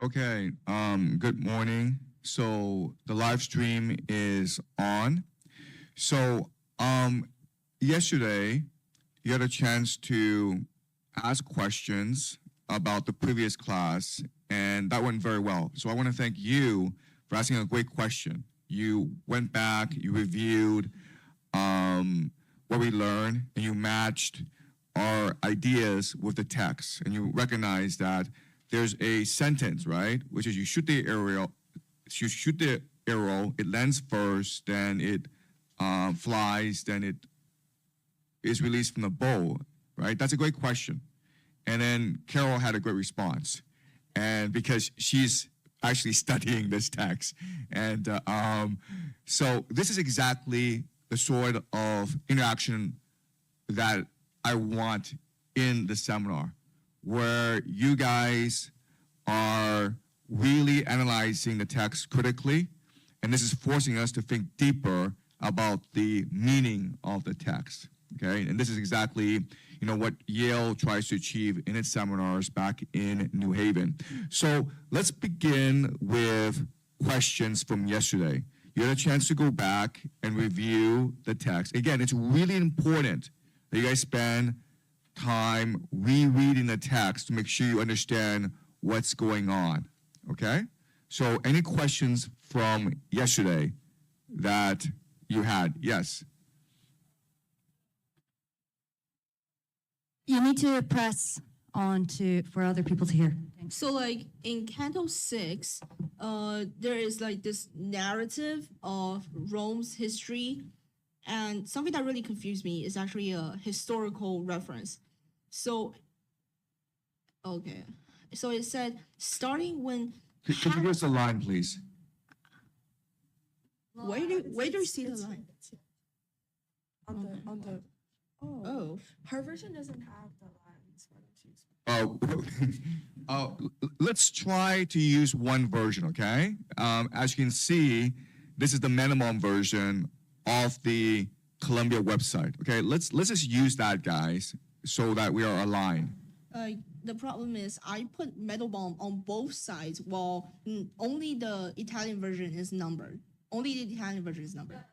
Okay, good morning. So the live stream is on. So yesterday you had a chance to ask questions about the previous class, and that went very well. So I want to thank you for asking a great question. You went back, you reviewed what we learned, and you matched our ideas with the text, and you recognize that there's a sentence, right? Which is you shoot the arrow, it lands first, then it flies, then it is released from the bow, right? That's a great question. And then Carol had a great response. And because she's actually studying this text. And so this is exactly the sort of interaction that I want in the seminar, where you guys are really analyzing the text critically, and this is forcing us to think deeper about the meaning of the text, okay? And this is exactly, what Yale tries to achieve in its seminars back in New Haven. So let's begin with questions from yesterday. You had a chance to go back and review the text. Again, it's really important that you guys spend time rereading the text to make sure you understand what's going on, okay? So any questions from yesterday that you had? Yes. You need to press on for other people to hear. Thanks. So like in Cantos 6, there is like this narrative of Rome's history, and something that really confused me is actually a historical reference. So, okay. So it said, starting when... Could you give us a line, please? Where do you see the line? On the Oh. her version doesn't have the lines. Why don't you Let's try to use one version, okay? As you can see, this is the minimum version of the Columbia website. Okay, let's just use that, guys, so that we are aligned. The problem is I put metal bomb on both sides while only the Italian version is numbered. Only the Italian version is numbered.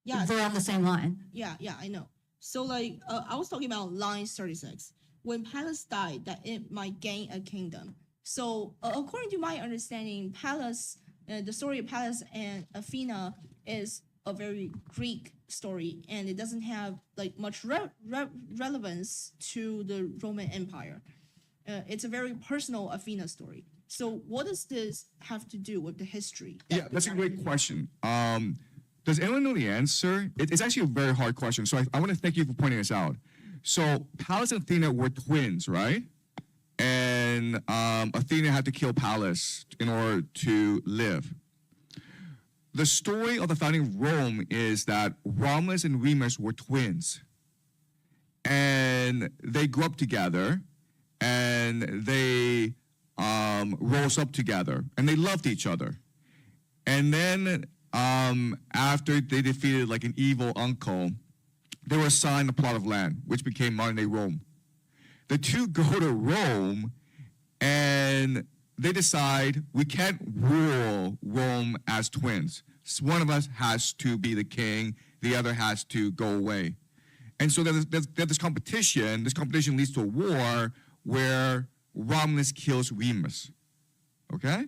Yeah, We're on the same line. yeah, I know. So like, I was talking about line 36. When Pallas died, that it might gain a kingdom. So according to my understanding, Pallas, the story of Pallas and Athena is a very Greek story, and it doesn't have like much relevance to the Roman Empire. It's a very personal Athena story. So what does this have to do with the history? Yeah, that's a great question. Does anyone know the answer? It's actually a very hard question, so I want to thank you for pointing this out. So Pallas and Athena were twins, right? And Athena had to kill Pallas in order to live. The story of the founding of Rome is that Romulus and Remus were twins. And they grew up together, and they rose up together, and they loved each other. And then after they defeated like an evil uncle, they were assigned a plot of land, which became modern-day Rome. The two go to Rome, and they decide we can't rule Rome as twins. So one of us has to be the king, the other has to go away. And so there's this competition. This competition leads to a war where Romulus kills Remus. Okay?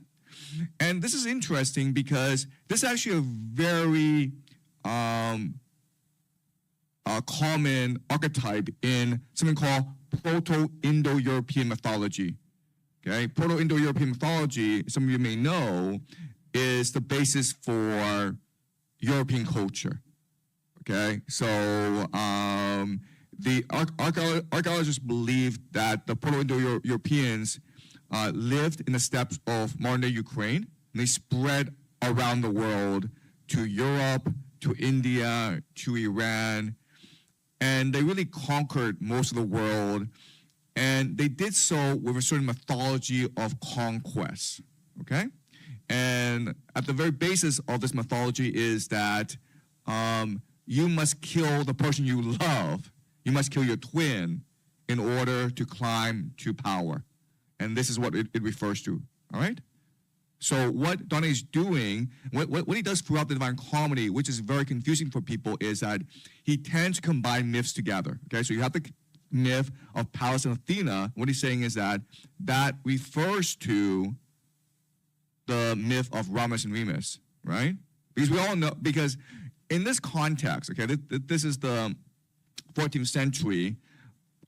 And this is interesting because this is actually a very common archetype in something called Proto-Indo-European mythology. Okay, Proto-Indo-European mythology, some of you may know, is the basis for European culture. Okay, so the archaeologists believe that the Proto-Indo-Europeans lived in the steppes of modern-day Ukraine, and they spread around the world to Europe, to India, to Iran, and they really conquered most of the world, and they did so with a certain mythology of conquest, okay? And at the very basis of this mythology is that you must kill the person you love, you must kill your twin in order to climb to power. And this is what it refers to, all right? So what Dante is doing, what he does throughout the Divine Comedy, which is very confusing for people, is that he tends to combine myths together, okay? So you have the myth of Pallas and Athena. What he's saying is that refers to the myth of Romulus and Remus, right? Because we all know, because in this context, okay, this is the 14th century.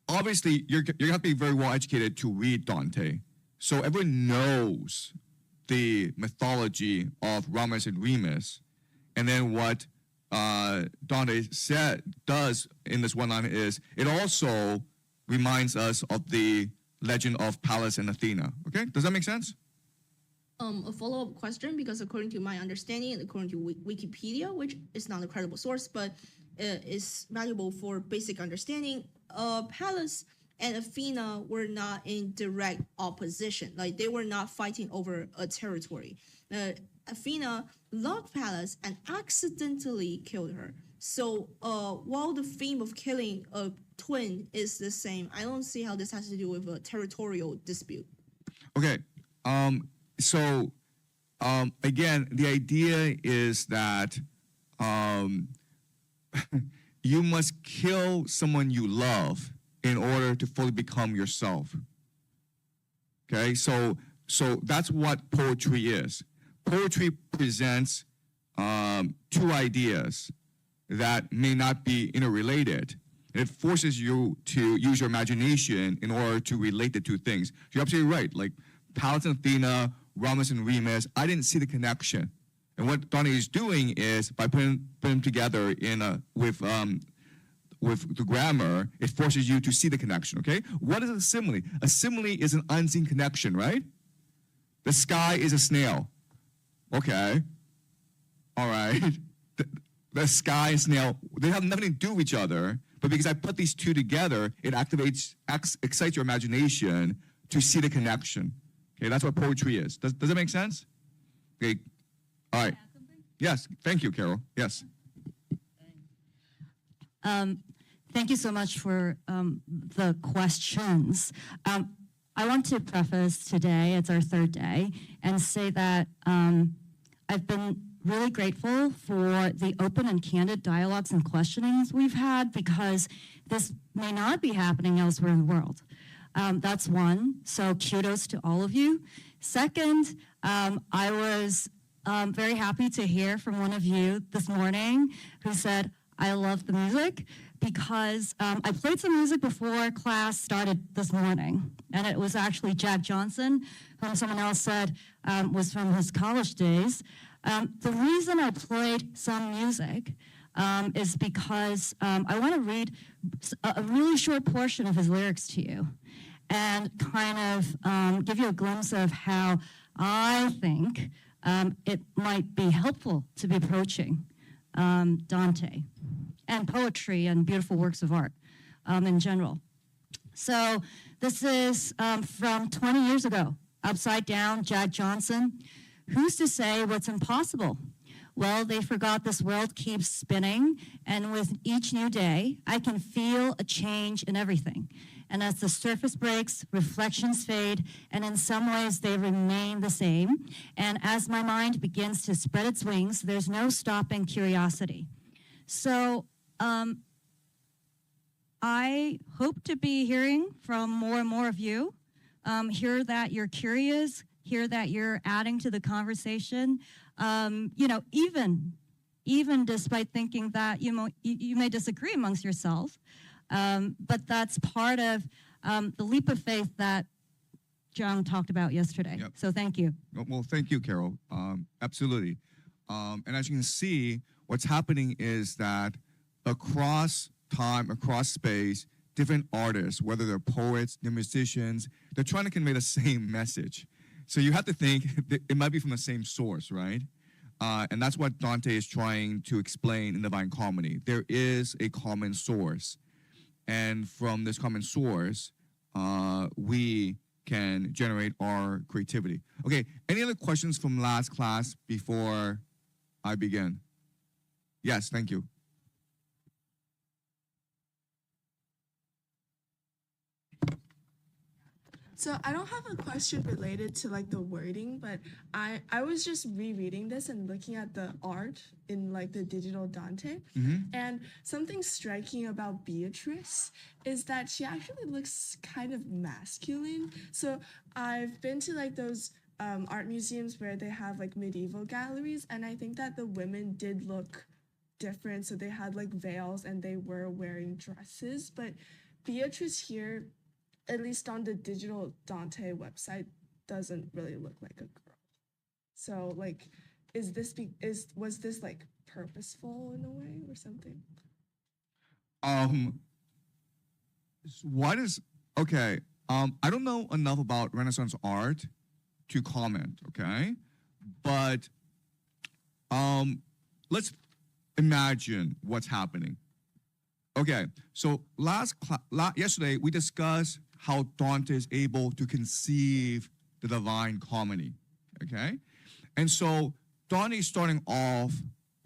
Obviously, you're gonna have to be very well educated to read Dante. So everyone knows the mythology of Romulus and Remus, and then what Dante does in this one line is it also reminds us of the legend of Pallas and Athena. Okay, does that make sense? A follow-up question, because according to my understanding and according to Wikipedia, which is not a credible source, but is valuable for basic understanding, Pallas and Athena were not in direct opposition. Like, they were not fighting over a territory. Athena loved Pallas and accidentally killed her. So while the theme of killing a twin is the same, I don't see how this has to do with a territorial dispute. Okay. So again, the idea is that you must kill someone you love in order to fully become yourself. Okay, so that's what poetry is. Poetry presents two ideas that may not be interrelated. It forces you to use your imagination in order to relate the two things. You're absolutely right. Like Pallas and Athena, Romulus and Remus, I didn't see the connection. And what Dante is doing is by putting them together with the grammar, it forces you to see the connection, okay? What is a simile? A simile is an unseen connection, right? The sky is a snail. Okay. All right. The sky and snail, they have nothing to do with each other, but because I put these two together, it excites your imagination to see the connection. Okay, that's what poetry is. Does that make sense? Okay. All right. Yes. Thank you, Carol. Yes. Thank you so much for the questions. I want to preface today, it's our third day, and say that I've been really grateful for the open and candid dialogues and questionings we've had, because this may not be happening elsewhere in the world. That's one, so kudos to all of you. Second, I was very happy to hear from one of you this morning who said, I love the music, because I played some music before class started this morning, and it was actually Jack Johnson, whom someone else said was from his college days. The reason I played some music is because I want to read a really short portion of his lyrics to you and kind of give you a glimpse of how I think it might be helpful to be approaching Dante and poetry and beautiful works of art in general. So this is from 20 years ago, Upside Down, Jack Johnson. Who's to say what's impossible? Well, they forgot this world keeps spinning, and with each new day, I can feel a change in everything. And as the surface breaks, reflections fade, and in some ways they remain the same. And as my mind begins to spread its wings, there's no stopping curiosity. So I hope to be hearing from more and more of you, hear that you're curious, hear that you're adding to the conversation, even despite thinking that you may disagree amongst yourself. But that's part of the leap of faith that John talked about yesterday. Yep. So thank you. Well, thank you, Carol. Absolutely. And as you can see, what's happening is that across time, across space, different artists, whether they're poets, they're musicians, they're trying to convey the same message. So you have to think it might be from the same source, right? And that's what Dante is trying to explain in Divine Comedy. There is a common source. And from this common source, we can generate our creativity. Okay, any other questions from last class before I begin? Yes, thank you. So I don't have a question related to like the wording, but I was just rereading this and looking at the art in like the digital Dante, and something striking about Beatrice is that she actually looks kind of masculine. So I've been to like those art museums where they have like medieval galleries, and I think that the women did look different. So they had like veils and they were wearing dresses, but Beatrice here, at least on the digital Dante website, doesn't really look like a girl. So like, was this like purposeful in a way or something? What is okay? I don't know enough about Renaissance art to comment. Okay, but let's imagine what's happening. Okay, so yesterday we discussed how Dante is able to conceive the divine comedy. Okay, and so Dante is starting off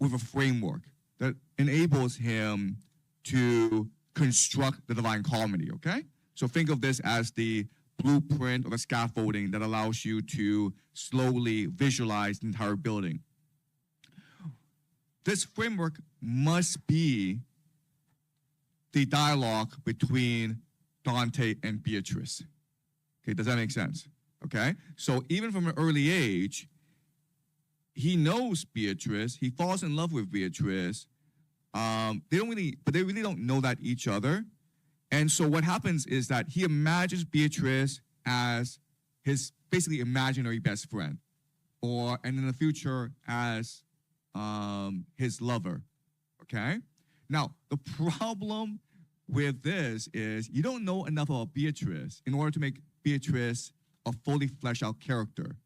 with a framework that enables him to construct the divine comedy. Okay, so think of this as the blueprint or the scaffolding that allows you to slowly visualize the entire building. This framework must be the dialogue between Dante and Beatrice. Okay, does that make sense? Okay, so even from an early age, he knows Beatrice, he falls in love with Beatrice. They really don't know that each other. And so what happens is that he imagines Beatrice as his basically imaginary best friend, and in the future as his lover. Okay? Now, the problem with this is you don't know enough about Beatrice in order to make Beatrice a fully fleshed out character.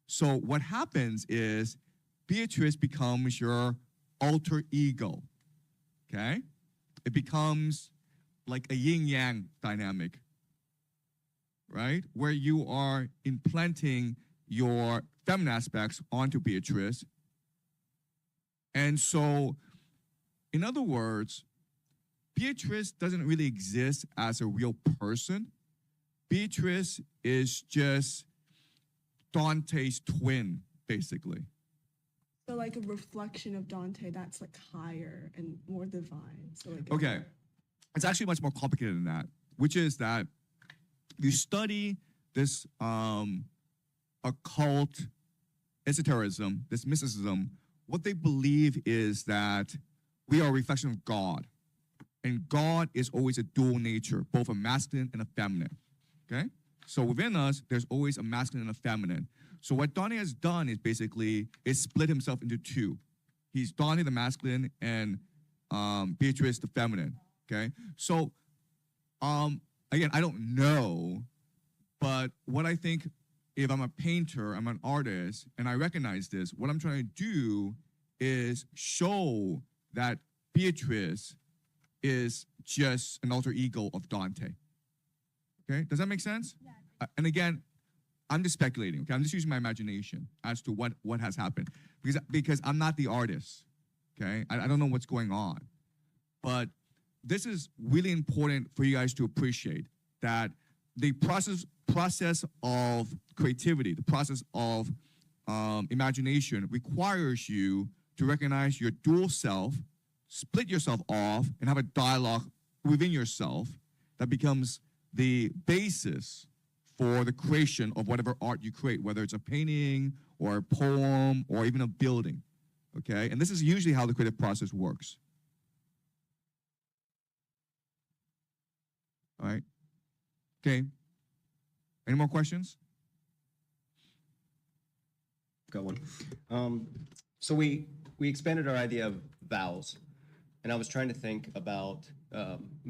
So what happens is Beatrice becomes your alter ego. Okay? It becomes like a yin-yang dynamic, right? Where you are implanting your feminine aspects onto Beatrice. And so, in other words, Beatrice doesn't really exist as a real person. Beatrice is just Dante's twin, basically. So like a reflection of Dante that's like higher and more divine. So like Okay, it's actually much more complicated than that, which is that you study this occult esotericism, this mysticism. What they believe is that we are a reflection of God, and God is always a dual nature, both a masculine and a feminine. Okay, so within us, there's always a masculine and a feminine. So what Dante has done is basically split himself into two. He's Dante the masculine and Beatrice the feminine. Okay, so again, I don't know, but what I think, if I'm a painter, I'm an artist, and I recognize this, what I'm trying to do is show that Beatrice is just an alter ego of Dante. Okay, does that make sense? Yeah. And again, I'm just speculating. Okay, I'm just using my imagination as to what has happened because I'm not the artist. Okay, I don't know what's going on, but this is really important for you guys to appreciate that the process of creativity, the process of imagination requires you to recognize your dual self, split yourself off, and have a dialogue within yourself that becomes the basis for the creation of whatever art you create, whether it's a painting or a poem or even a building. Okay, and this is usually how the creative process works. All right. Okay. Any more questions? Got one. So we expanded our idea of vows, and I was trying to think about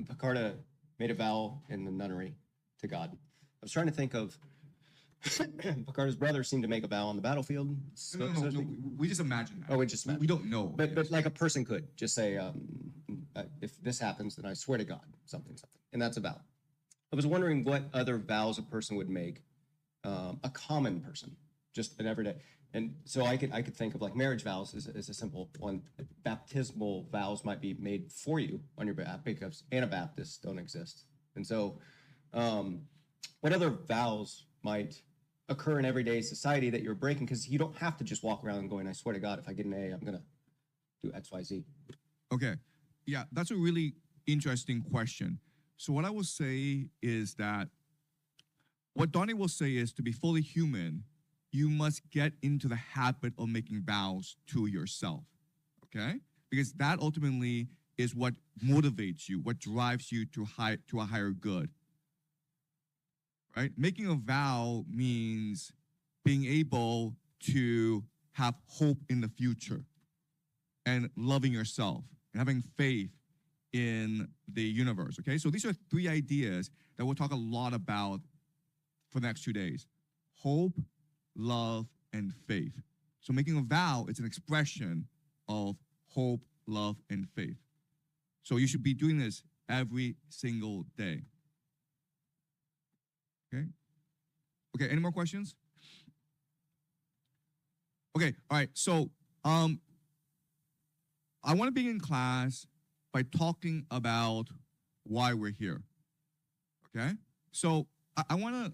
Picard made a vow in the nunnery to God. I was trying to think of Picard's brother seemed to make a vow on the battlefield. No, we just imagine that. Oh, we just imagine. We don't know. But like a person could just say, if this happens, then I swear to God, something, and that's a vow. I was wondering what other vows a person would make, a common person, just an everyday. And so I could think of like marriage vows is a simple one. Baptismal vows might be made for you on your behalf because Anabaptists don't exist. And so what other vows might occur in everyday society that you're breaking? Because you don't have to just walk around and going, I swear to God, if I get an A, I'm going to do X, Y, Z. Okay. Yeah, that's a really interesting question. So what I will say is that what Dante will say is to be fully human, you must get into the habit of making vows to yourself. Okay? Because that ultimately is what motivates you, what drives you to a higher good. Right? Making a vow means being able to have hope in the future and loving yourself and having faith in the universe. Okay? So these are 3 ideas that we'll talk a lot about for the next 2 days. Hope, love, and faith. So making a vow is an expression of hope, love, and faith. So you should be doing this every single day. Okay? Okay, any more questions? Okay, all right. So I want to begin class by talking about why we're here. Okay? So I want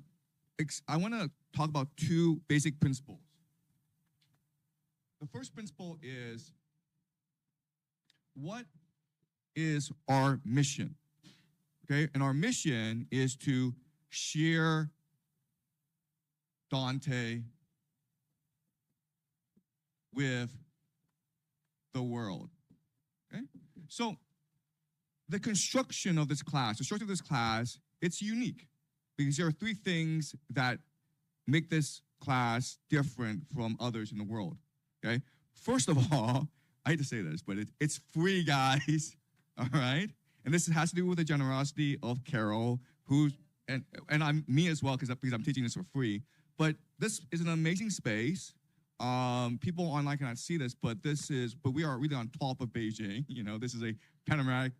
to talk about 2 basic principles. The first principle is, what is our mission? Okay? And our mission is to share Dante with the world. Okay? So the construction of this class, the structure of this class, it's unique because there are 3 things that make this class different from others in the world. Okay? First of all, I hate to say this, but it's free, guys. All right? And this has to do with the generosity of Carol, who's and I'm me as well, because I'm teaching this for free. But this is an amazing space. People online cannot see this, but we are really on top of Beijing. You know, this is a panoramic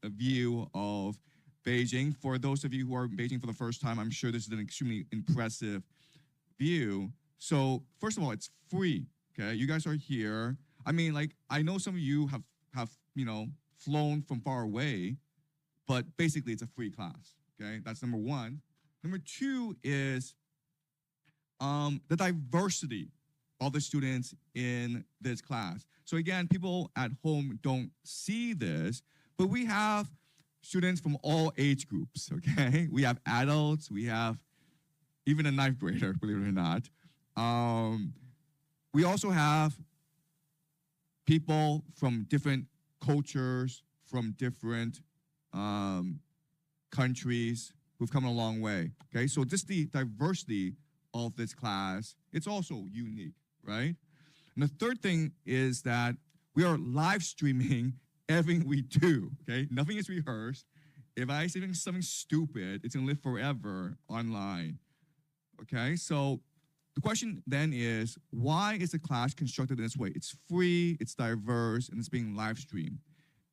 view of Beijing. For those of you who are in Beijing for the first time, I'm sure this is an extremely impressive view. So first of all, it's free. Okay, you guys are here. I mean, like, I know some of you have flown from far away, but basically it's a free class. Okay, that's number 1. Number 2 is the diversity of the students in this class. So again, people at home don't see this, but we have students from all age groups, okay? We have adults, we have even a 9th grader, believe it or not. We also have people from different cultures, from different countries who've come a long way, okay? So just the diversity of this class, it's also unique, right? And the third thing is that we are live streaming everything we do, okay? Nothing is rehearsed. If I say something stupid, it's gonna live forever online, okay? So the question then is, why is the class constructed in this way? It's free, it's diverse, and it's being live streamed.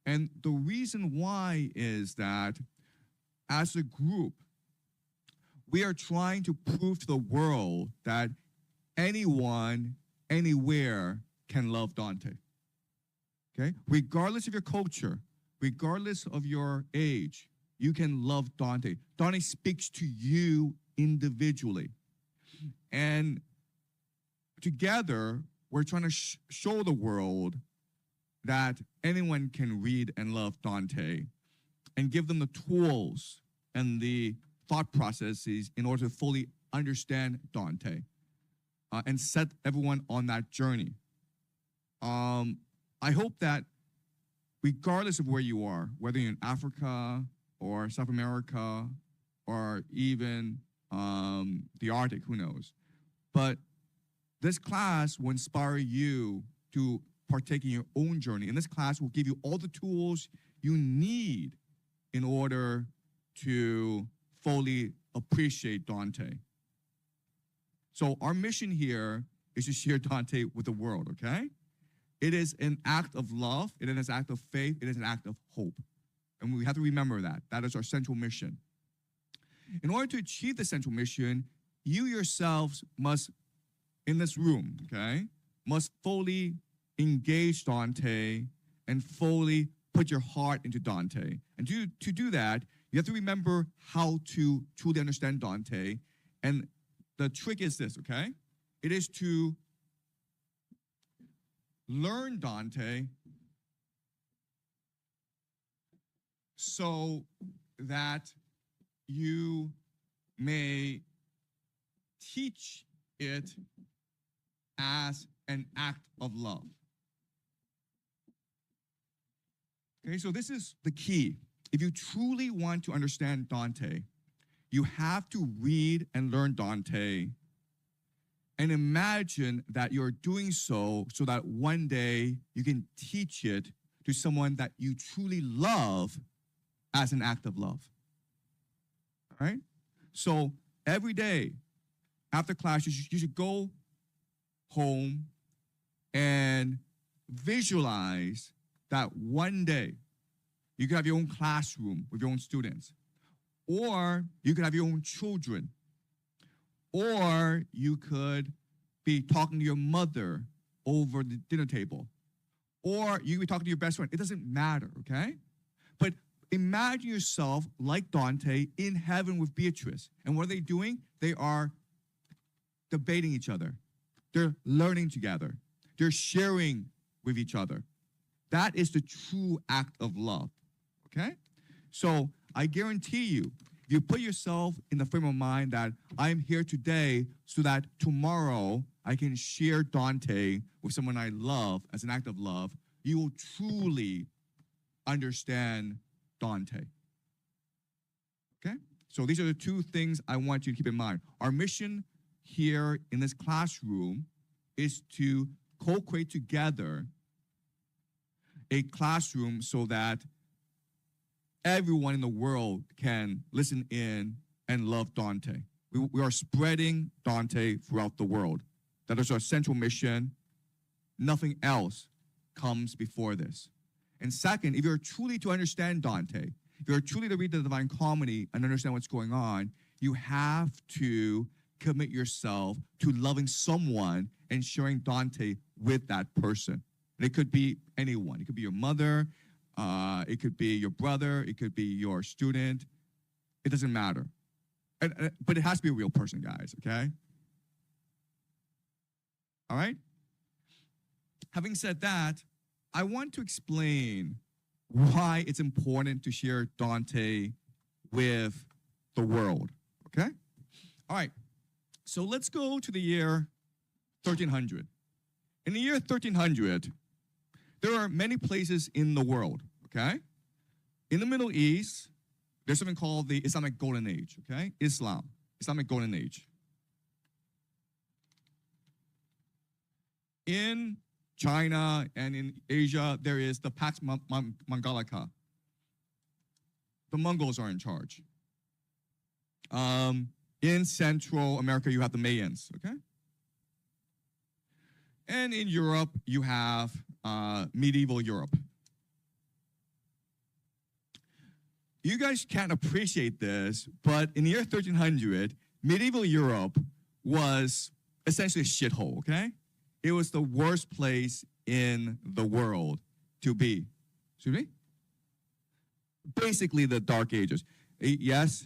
And the reason why is that as a group, we are trying to prove to the world that anyone, anywhere can love Dante. Okay? Regardless of your culture, regardless of your age, you can love Dante. Dante speaks to you individually. And together, we're trying to show the world that anyone can read and love Dante and give them the tools and the thought processes in order to fully understand Dante and set everyone on that journey. I hope that regardless of where you are, whether you're in Africa or South America or even the Arctic, who knows, but this class will inspire you to partake in your own journey. And this class will give you all the tools you need in order to fully appreciate Dante. So our mission here is to share Dante with the world, okay? It is an act of love, it is an act of faith, it is an act of hope. And we have to remember that. That is our central mission. In order to achieve the central mission, you yourselves must, in this room, okay, must fully engage Dante and fully put your heart into Dante. And to do that, You have to remember how to truly understand Dante. And the trick is this, okay? It is to learn Dante so that you may teach it as an act of love. Okay, so this is the key. If you truly want to understand Dante, you have to read and learn Dante and imagine that you're doing so that one day you can teach it to someone that you truly love as an act of love. All right? So every day after class, you should go home and visualize that one day you could have your own classroom with your own students, or you could have your own children, or you could be talking to your mother over the dinner table, or you could be talking to your best friend. It doesn't matter, okay? But imagine yourself like Dante in heaven with Beatrice. And what are they doing? They are debating each other. They're learning together. They're sharing with each other. That is the true act of love, okay? So I guarantee you, if you put yourself in the frame of mind that I'm here today so that tomorrow I can share Dante with someone I love as an act of love, you will truly understand Dante. Okay? So these are the two things I want you to keep in mind. Our mission here in this classroom is to co-create together a classroom so that everyone in the world can listen in and love Dante. We are spreading Dante throughout the world. That is our central mission. Nothing else comes before this. And second, if you're truly to understand Dante, if you're truly to read the Divine Comedy and understand what's going on, you have to commit yourself to loving someone and sharing Dante with that person. And it could be anyone. It could be your mother. It could be your brother. It could be your student. It doesn't matter. But it has to be a real person, guys, okay? All right? Having said that, I want to explain why it's important to share Dante with the world, okay? All right, so let's go to the year 1300. In the year 1300, there are many places in the world, okay? In the Middle East, there's something called the Islamic Golden Age, okay? Islamic Golden Age. In China and in Asia, there is the Pax Mongolica. The Mongols are in charge. In Central America, you have the Mayans, okay? And in Europe, you have medieval Europe. You guys can't appreciate this, but in the year 1300, medieval Europe was essentially a shithole, okay? It was the worst place in the world to be. Excuse me? Basically, the Dark Ages. Yes?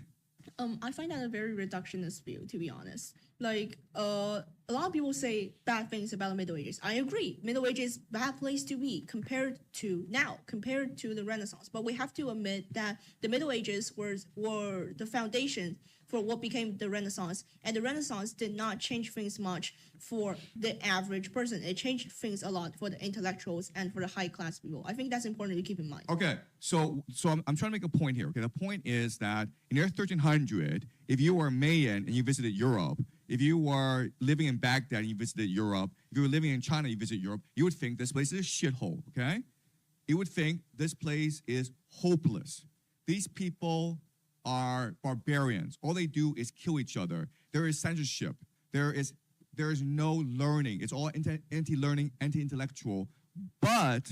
I find that a very reductionist view, to be honest. Like, a lot of people say bad things about the Middle Ages. I agree. Middle Ages, bad place to be compared to now, compared to the Renaissance. But we have to admit that the Middle Ages were the foundation for what became the Renaissance. And the Renaissance did not change things much for the average person. It changed things a lot for the intellectuals and for the high class people. I think that's important to keep in mind. Okay, so I'm trying to make a point here. Okay, the point is that in the year 1300, if you were a Mayan and you visited Europe, if you were living in Baghdad and you visited Europe, if you were living in China and you visited Europe, you would think this place is a shithole, okay? You would think this place is hopeless. These people are barbarians. All they do is kill each other. There is censorship. There is no learning. It's all anti-learning, anti-intellectual. But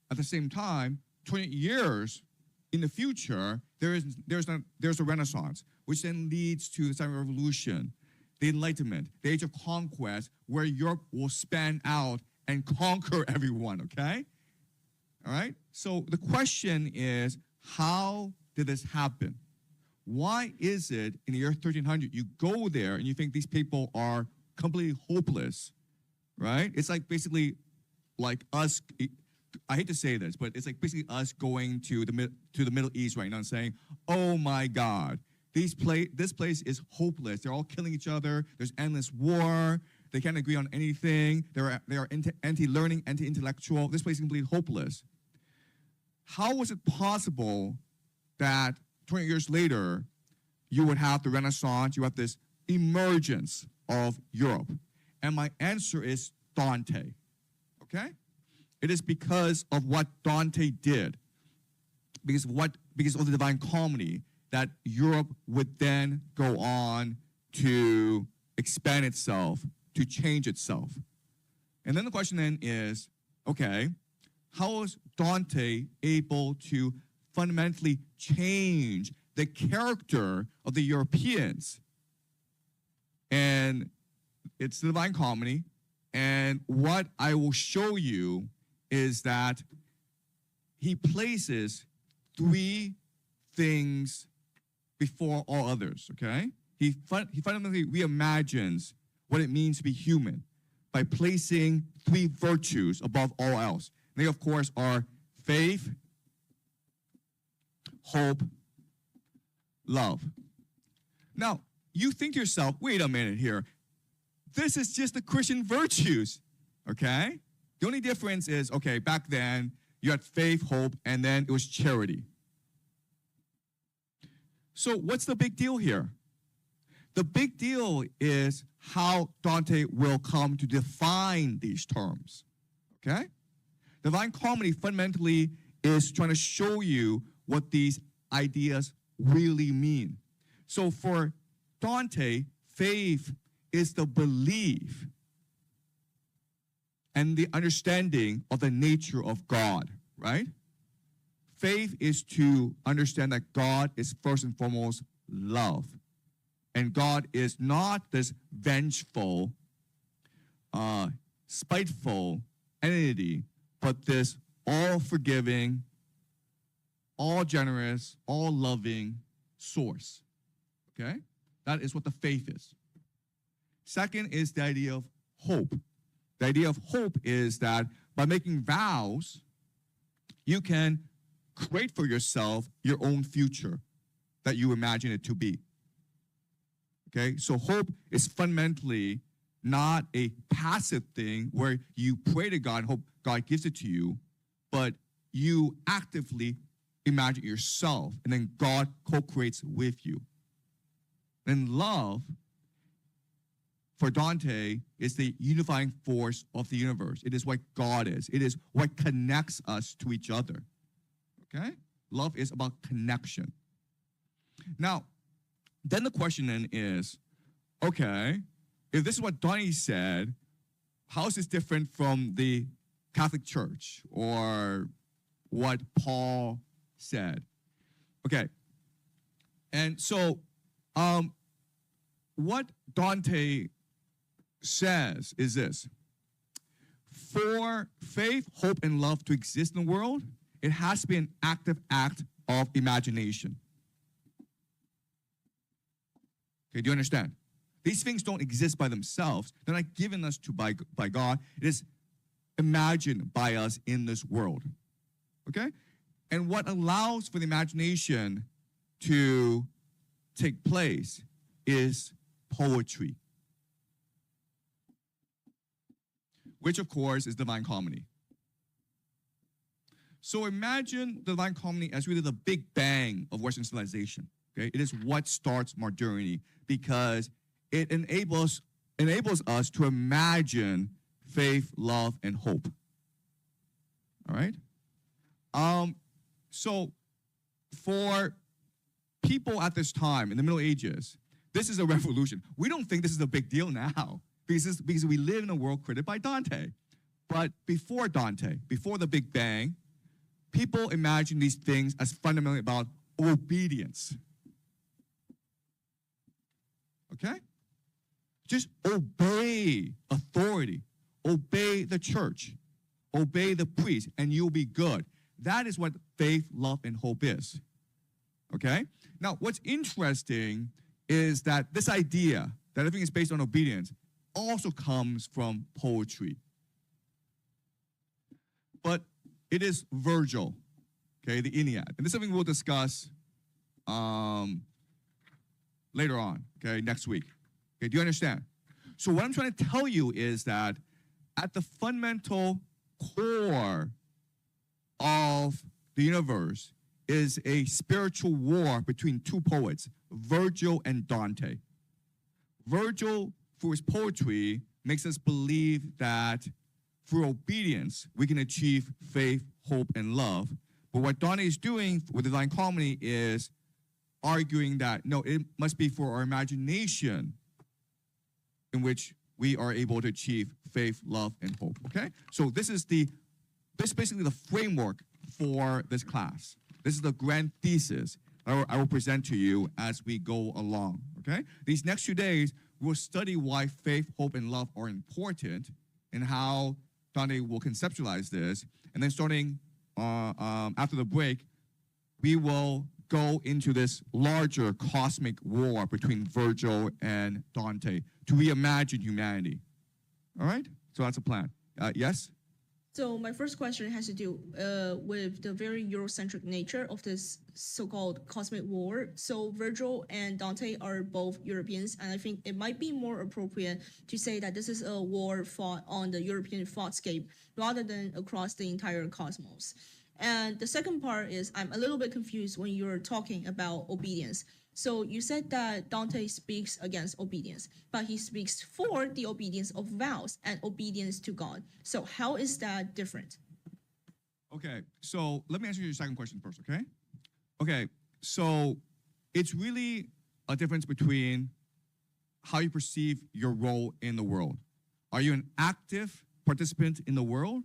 at the same time, 20 years in the future, there's a Renaissance, which then leads to the Scientific Revolution, the Enlightenment, the Age of Conquest, where Europe will span out and conquer everyone, okay? All right? So the question is, how did this happen? why is it in the year 1300 you go there and you think these people are completely hopeless, right? It's like basically like us. I hate to say this, but it's like basically us going to the Middle East right now and saying, "Oh my God, this place is hopeless. They're all killing each other. There's endless war. They can't agree on anything. They are anti-learning, anti-intellectual. This place is completely hopeless." How was it possible that 20 years later you would have the Renaissance, you have this emergence of Europe? And my answer is Dante. Okay? It is because of what Dante did, because of the Divine Comedy, that Europe would then go on to expand itself, to change itself. And then the question then is, okay, how was Dante able to fundamentally change the character of the Europeans? And it's the Divine Comedy. And what I will show you is that he places three things before all others, okay? He fundamentally reimagines what it means to be human by placing three virtues above all else. They, of course, are faith, hope, love. Now, you think to yourself, wait a minute here. This is just the Christian virtues, okay? The only difference is, okay, back then, you had faith, hope, and then it was charity. So what's the big deal here? The big deal is how Dante will come to define these terms, okay? Divine Comedy fundamentally is trying to show you what these ideas really mean. So for Dante, faith is the belief and the understanding of the nature of God, right? Faith is to understand that God is first and foremost love. And God is not this vengeful, spiteful entity, but this all-forgiving, all-generous, all-loving source, okay? That is what the faith is. Second is the idea of hope. The idea of hope is that by making vows, you can create for yourself your own future that you imagine it to be. Okay, so hope is fundamentally not a passive thing where you pray to God and hope God gives it to you, but you actively imagine yourself and then God co-creates with you. And love, for Dante, is the unifying force of the universe. It is what God is. It is what connects us to each other. Okay? Love is about connection. Now, then the question then is, okay, if this is what Dante said, how is this different from the Catholic Church or what Paul said? Okay, and so what Dante says is this: for faith, hope, and love to exist in the world, it has to be an active act of imagination. Okay, do you understand? These things don't exist by themselves. They're not given us to by God. It is imagined by us in this world. Okay? And what allows for the imagination to take place is poetry, which of course is Divine Comedy. So imagine the Divine Comedy as really the big bang of Western civilization. Okay? It is what starts modernity because it enables us to imagine faith, love, and hope. All right? So for people at this time in the Middle Ages, this is a revolution. We don't think this is a big deal now because we live in a world created by Dante. But before Dante, before the Big Bang, people imagined these things as fundamentally about obedience. Okay? Just obey authority. Obey the church. Obey the priest, and you'll be good. That is what faith, love, and hope is. Okay? Now, what's interesting is that this idea that everything is based on obedience also comes from poetry. But it is Virgil, okay, the Aeneid. And this is something we'll discuss later on, okay, next week. Okay, do you understand? So what I'm trying to tell you is that at the fundamental core of the universe is a spiritual war between two poets, Virgil and Dante. Virgil, through his poetry, makes us believe that through obedience, we can achieve faith, hope, and love. But what Dante is doing with Divine Comedy is arguing that, no, it must be for our imagination in which we are able to achieve faith, love, and hope, okay? So this is basically the framework for this class. This is the grand thesis I will present to you as we go along, okay? These next 2 days, we'll study why faith, hope, and love are important and how Dante will conceptualize this. And then starting after the break, we will go into this larger cosmic war between Virgil and Dante to reimagine humanity. All right? So that's a plan. Yes? So my first question has to do with the very Eurocentric nature of this so-called cosmic war. So Virgil and Dante are both Europeans, and I think it might be more appropriate to say that this is a war fought on the European thoughtscape rather than across the entire cosmos. And the second part is I'm a little bit confused when you're talking about obedience. So you said that Dante speaks against obedience, but he speaks for the obedience of vows and obedience to God. So how is that different? Okay, so let me answer your second question first, okay? Okay, so it's really a difference between how you perceive your role in the world. Are you an active participant in the world,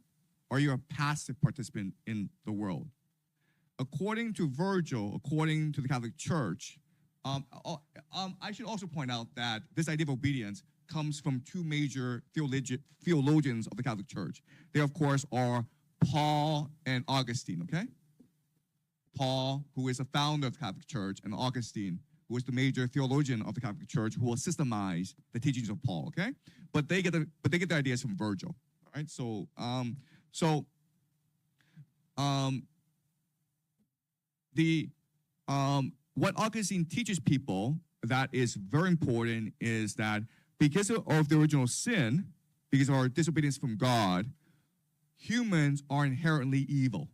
or are you a passive participant in the world? According to Virgil, according to the Catholic Church, I should also point out that this idea of obedience comes from two major theologians of the Catholic Church. They, of course, are Paul and Augustine, okay? Paul, who is the founder of the Catholic Church, and Augustine, who is the major theologian of the Catholic Church, who will systemize the teachings of Paul, okay? But they get the ideas from Virgil, all right? What Augustine teaches people that is very important is that because of the original sin, because of our disobedience from God, humans are inherently evil.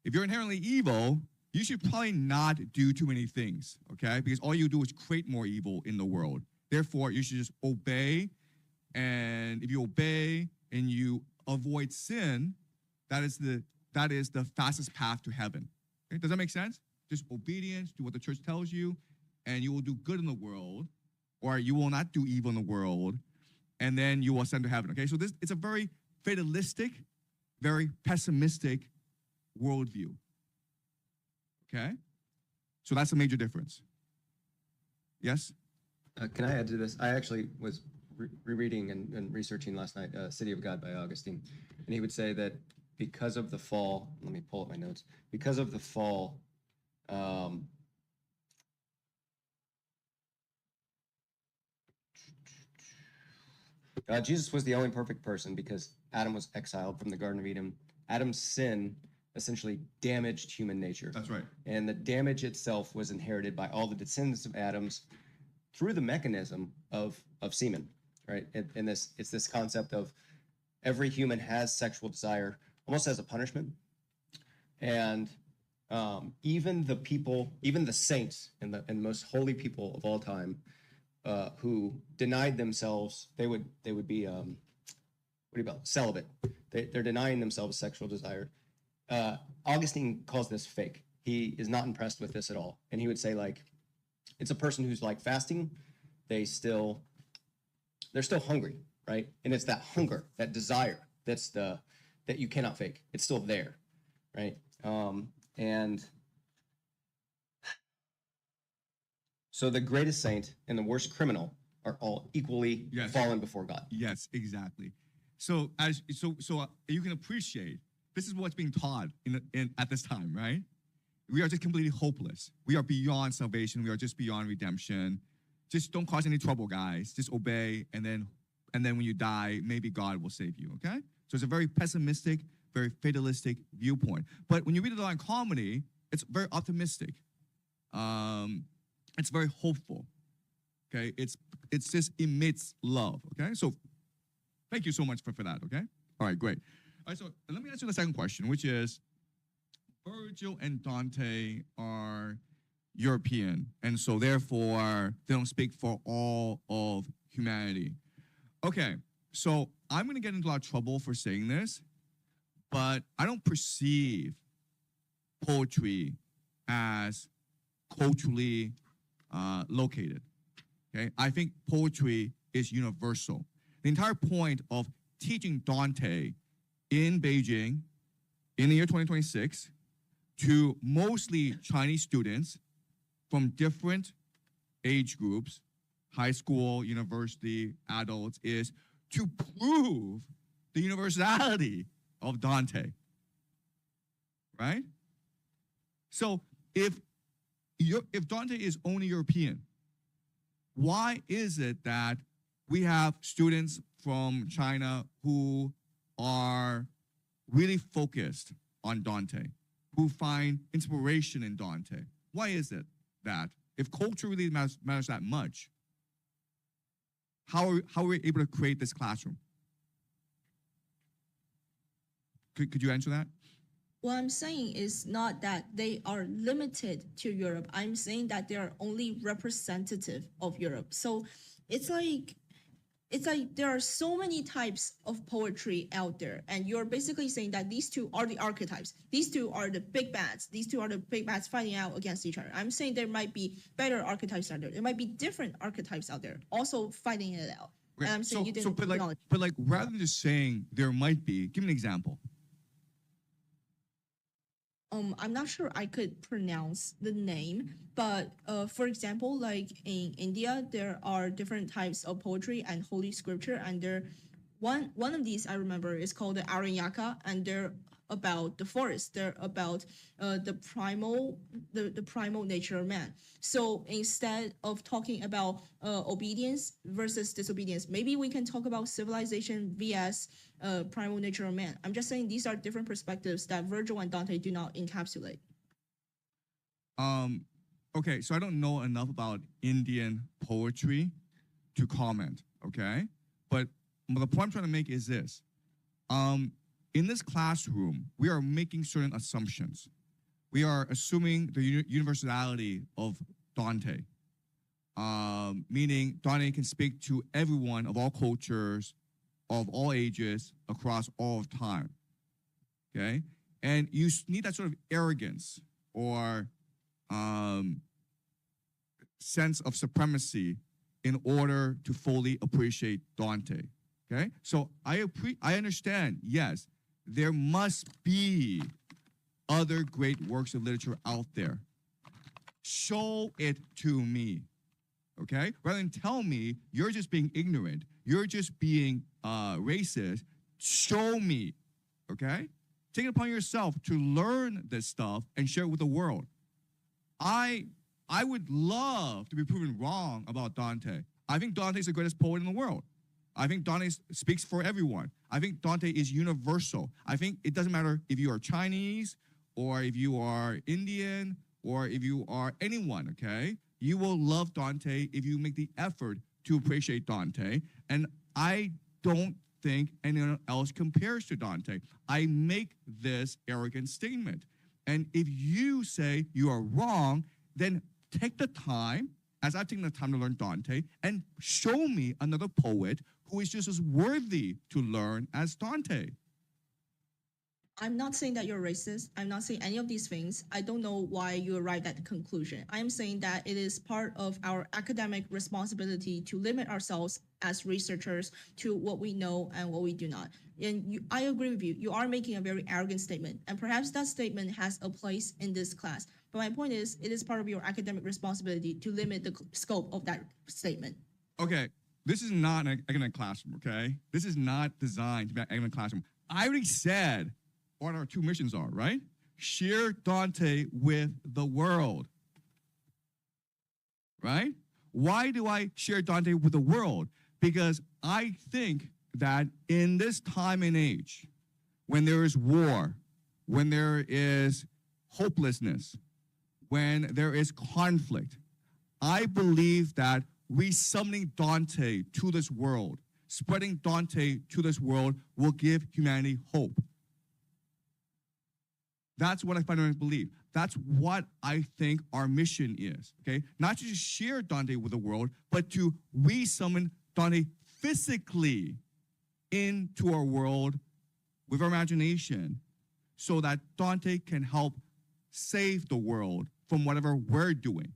If you're inherently evil, you should probably not do too many things, okay? Because all you do is create more evil in the world. Therefore, you should just obey, and if you obey and you avoid sin, that is the fastest path to heaven. Okay? Does that make sense? Just obedience to what the church tells you, and you will do good in the world, or you will not do evil in the world, and then you will ascend to heaven, okay? So it's a very fatalistic, very pessimistic worldview, okay? So that's a major difference. Yes? Can I add to this? I actually was rereading and researching last night City of God by Augustine, and he would say that because of the fall, let me pull up my notes, because of the fall, Jesus was the only perfect person because Adam was exiled from the Garden of Eden. Adam's sin essentially damaged human nature. That's right. And the damage itself was inherited by all the descendants of Adam's through the mechanism of semen, right? And it's this concept of every human has sexual desire almost as a punishment. And even the saints and the most holy people of all time who denied themselves, they would be celibate. They're denying themselves sexual desire. Augustine calls this fake. He is not impressed with this at all, and he would say like, it's a person who's like fasting. They're still hungry, right? And it's that hunger, that desire, that you cannot fake. It's still there, right? And so the greatest saint and the worst criminal are all equally fallen before God. Yes, exactly. So you can appreciate this is what's being taught at this time, right? we are just completely hopeless. We are beyond salvation. We are just beyond redemption. Just don't cause any trouble, guys. Just obey, and then when you die, maybe God will save you, okay? So it's a very pessimistic, very fatalistic viewpoint. But when you read the Divine Comedy, it's very optimistic. It's very hopeful, okay? It's just emits love, okay? So thank you so much for that, okay? All right, great. All right, so let me answer the second question, which is Virgil and Dante are European, and so therefore they don't speak for all of humanity. Okay, so I'm going to get into a lot of trouble for saying this, but I don't perceive poetry as culturally located. Okay, I think poetry is universal. The entire point of teaching Dante in Beijing in the year 2026 to mostly Chinese students from different age groups, high school, university, adults, is to prove the universality of Dante, right? So if Dante is only European, why is it that we have students from China who are really focused on Dante, who find inspiration in Dante? Why is it that if culture really matters that much, how are we able to create this classroom? Could you answer that? What I'm saying is not that they are limited to Europe. I'm saying that they are only representative of Europe. So it's like there are so many types of poetry out there, and you're basically saying that these two are the archetypes. These two are the big bads. These two are the big bads fighting out against each other. I'm saying there might be better archetypes out there. There might be different archetypes out there also fighting it out. Okay, And I'm saying you didn't but acknowledge. like rather than just saying there might be, give me an example. I'm not sure I could pronounce the name, but for example, like in India, there are different types of poetry and holy scripture, and one of these I remember is called the Aranyaka, and they're about the forest. They're about the primal nature of man. So instead of talking about obedience versus disobedience, maybe we can talk about civilization vs primal nature of man. I'm just saying these are different perspectives that Virgil and Dante do not encapsulate. Okay, so I don't know enough about Indian poetry to comment, okay? But the point I'm trying to make is this. In this classroom, we are making certain assumptions. We are assuming the universality of Dante, meaning Dante can speak to everyone of all cultures, of all ages, across all of time, okay? And you need that sort of arrogance or sense of supremacy in order to fully appreciate Dante, okay? So I understand, yes, there must be other great works of literature out there. Show it to me, okay? Rather than tell me you're just being ignorant, you're just being racist, show me, okay? Take it upon yourself to learn this stuff and share it with the world. I would love to be proven wrong about Dante. I think Dante's the greatest poet in the world. I think Dante speaks for everyone. I think Dante is universal. I think it doesn't matter if you are Chinese or if you are Indian or if you are anyone, okay? You will love Dante if you make the effort to appreciate Dante. And I don't think anyone else compares to Dante. I make this arrogant statement. And if you say you are wrong, then take the time, as I've taken the time to learn Dante, and show me another poet who is just as worthy to learn as Dante. I'm not saying that you're racist. I'm not saying any of these things. I don't know why you arrived at the conclusion. I am saying that it is part of our academic responsibility to limit ourselves as researchers to what we know and what we do not. And I agree with you. You are making a very arrogant statement, and perhaps that statement has a place in this class. But my point is, it is part of your academic responsibility to limit the scope of that statement. Okay, this is not an academic classroom, okay? This is not designed to be an academic classroom. I already said what our two missions are, right? share Dante with the world. Right? Why do I share Dante with the world? Because I think that in this time and age, when there is war, when there is hopelessness, when there is conflict, I believe that resummoning Dante to this world, spreading Dante to this world will give humanity hope. That's what I fundamentally believe. That's what I think our mission is, okay? Not to just share Dante with the world, but to resummon Dante physically into our world with our imagination so that Dante can help save the world from whatever we're doing,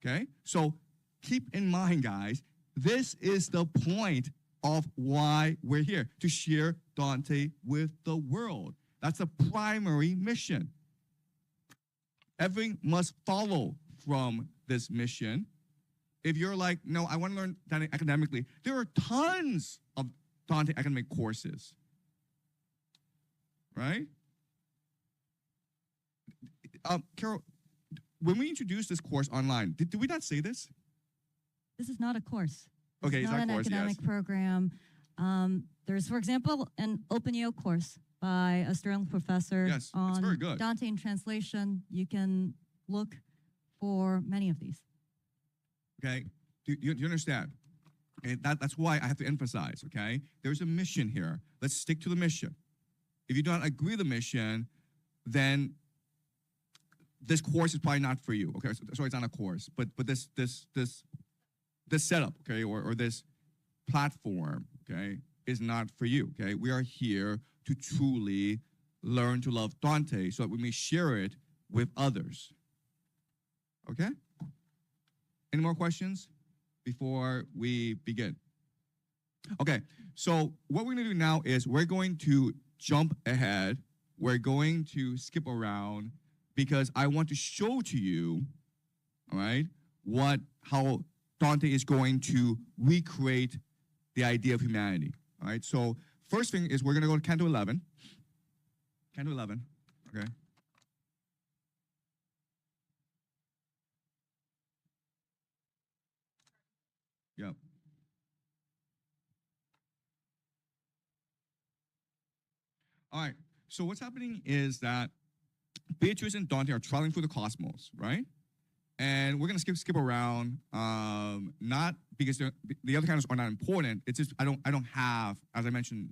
okay? So keep in mind, guys, this is the point of why we're here, to share Dante with the world. That's the primary mission. Everything must follow from this mission. If you're like, no, I want to learn Dante academically, there are tons of Dante academic courses, right? Carol, when we introduced this course online, did we not say this? This is not a course. Okay, It's it's not a an course, academic yes. program. There's, for example, an OpenEO course by a Sterling professor Yes, it's on very good. Dante in translation. You can look for many of these. Okay, do you understand? Okay, that's why I have to emphasize, okay? There's a mission here. Let's stick to the mission. If you don't agree with the mission, then this course is probably not for you. Okay, so it's not a course, but this setup, okay, or this platform, okay, is not for you. Okay, we are here to truly learn to love Dante so that we may share it with others. Okay? Any more questions before we begin? Okay, so what we're gonna do now is we're going to jump ahead. We're going to skip around because I want to show to you, all right, how Dante is going to recreate the idea of humanity. All right, so first thing is we're gonna go to Canto 11. Canto 11, okay. Yep. All right, so what's happening is that Beatrice and Dante are traveling through the cosmos, right? And we're gonna skip around, not because the other cantos are not important. It's just I don't have, as I mentioned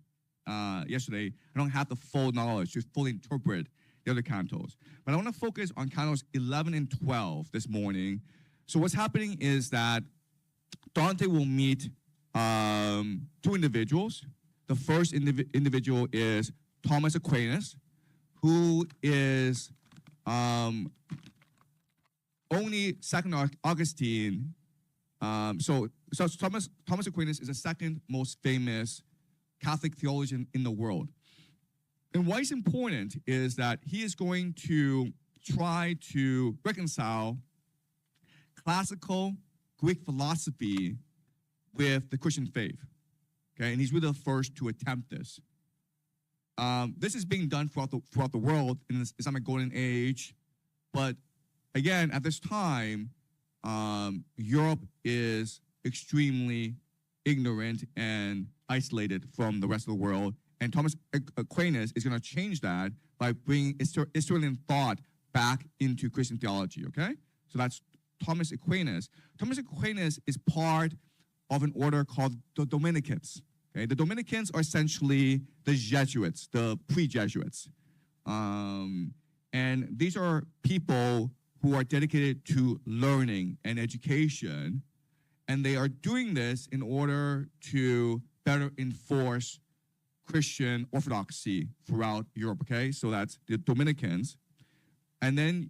yesterday, I don't have the full knowledge to fully interpret the other cantos. But I want to focus on cantos 11 and 12 this morning. So what's happening is that Dante will meet two individuals. The first individual is Thomas Aquinas, who is only second Augustine. So Thomas Aquinas is the second most famous Catholic theologian in the world. And why it's important is that he is going to try to reconcile classical Greek philosophy with the Christian faith. Okay, and he's really the first to attempt this. This is being done throughout the world in this Islamic Golden Age, but again, at this time, Europe is extremely ignorant and isolated from the rest of the world. And Thomas Aquinas is going to change that by bringing Aristotelian thought back into Christian theology, okay? So that's Thomas Aquinas. Thomas Aquinas is part of an order called the Dominicans. Okay? The Dominicans are essentially the Jesuits, the pre-Jesuits. And these are people who are dedicated to learning and education, and they are doing this in order to better enforce Christian orthodoxy throughout Europe, okay? So that's the Dominicans. And then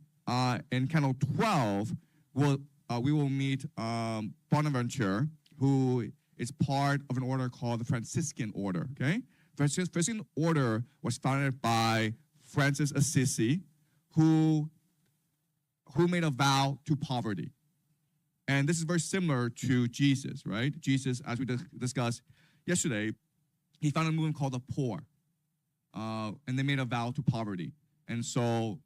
in Canto 12, we will meet Bonaventure, who is part of an order called the Franciscan Order, okay? Franciscan Order was founded by Francis Assisi, who made a vow to poverty. And this is very similar to Jesus, right? Jesus, as we discussed yesterday, he founded a movement called the poor, and they made a vow to poverty. And so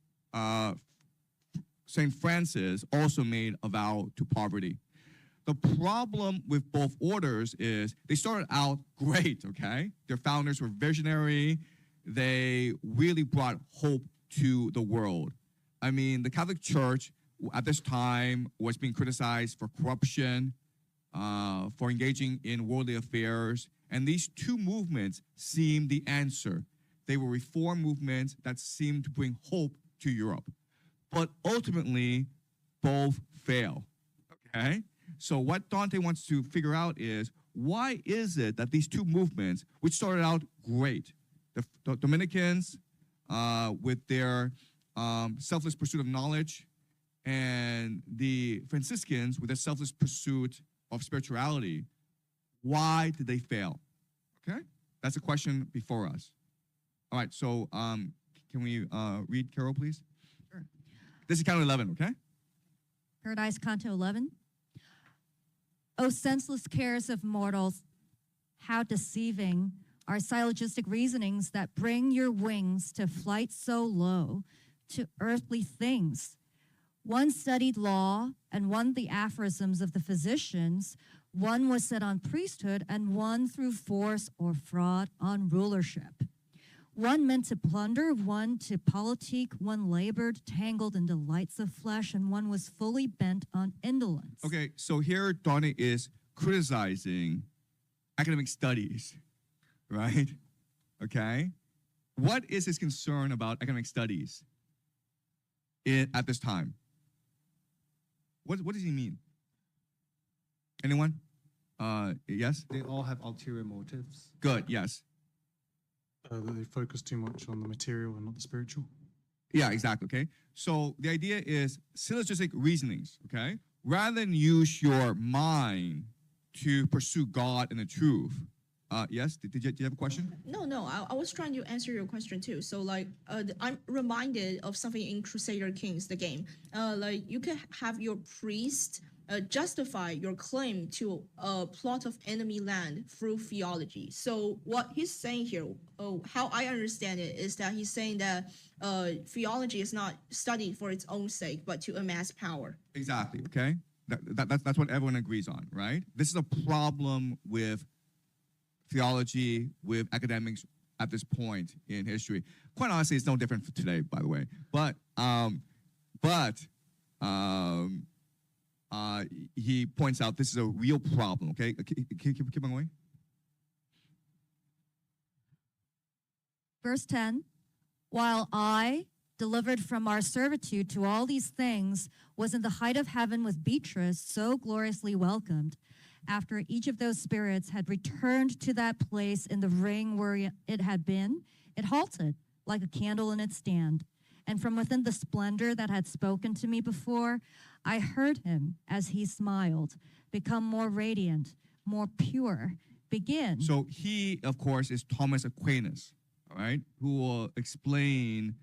St. Francis also made a vow to poverty. The problem with both orders is they started out great, okay? Their founders were visionary. They really brought hope to the world. I mean, the Catholic Church at this time was being criticized for corruption, for engaging in worldly affairs. And these two movements seemed the answer. They were reform movements that seemed to bring hope to Europe. But ultimately, both fail, okay? So what Dante wants to figure out is, why is it that these two movements, which started out great, the Dominicans with their selfless pursuit of knowledge, and the Franciscans with their selfless pursuit of spirituality, why did they fail? Okay? That's a question before us. All right, so can we read Carol, please? Sure. This is Canto 11, okay? Paradise Canto 11. O senseless cares of mortals, how deceiving are syllogistic reasonings that bring your wings to flight so low, to earthly things. One studied law, and one the aphorisms of the physicians. One was set on priesthood, and one through force or fraud on rulership. One meant to plunder, one to politique, one labored, tangled in delights of flesh, and one was fully bent on indolence. Okay, so here Dante is criticizing academic studies, right? Okay? What is his concern about academic studies at this time? What does he mean? Anyone? Yes? They all have ulterior motives. Good, yes. That they focus too much on the material and not the spiritual. Yeah, exactly, okay? So the idea is syllogistic reasonings, okay? Rather than use your mind to pursue God and the truth. Yes, did you have a question? No, I was trying to answer your question too. So like, I'm reminded of something in Crusader Kings, the game. Like you can have your priest justify your claim to a plot of enemy land through theology. So what he's saying here, how I understand it, is that he's saying that theology is not studied for its own sake, but to amass power. Exactly, okay? That's what everyone agrees on, right? This is a problem with theology, with academics at this point in history. Quite honestly, it's no different for today, by the way. But he points out this is a real problem, okay? Keep on going. Verse 10, while I, delivered from our servitude to all these things, was in the height of heaven with Beatrice, so gloriously welcomed. After each of those spirits had returned to that place in the ring where it had been, it halted like a candle in its stand. And from within the splendor that had spoken to me before, I heard him as he smiled, become more radiant, more pure, begin. So he, of course, is Thomas Aquinas, all right, who will explain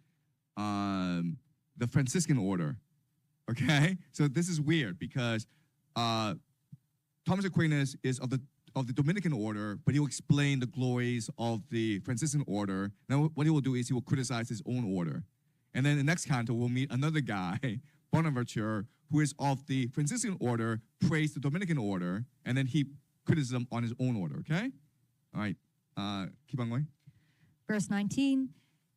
the Franciscan order, okay? So this is weird because Thomas Aquinas is of the Dominican order, but he will explain the glories of the Franciscan order. Now, what he will do is he will criticize his own order. And then the next canto, we'll meet another guy, Bonaventure, who is of the Franciscan order, praise the Dominican order, and then he criticism on his own order, okay? All right, keep on going. Verse 19,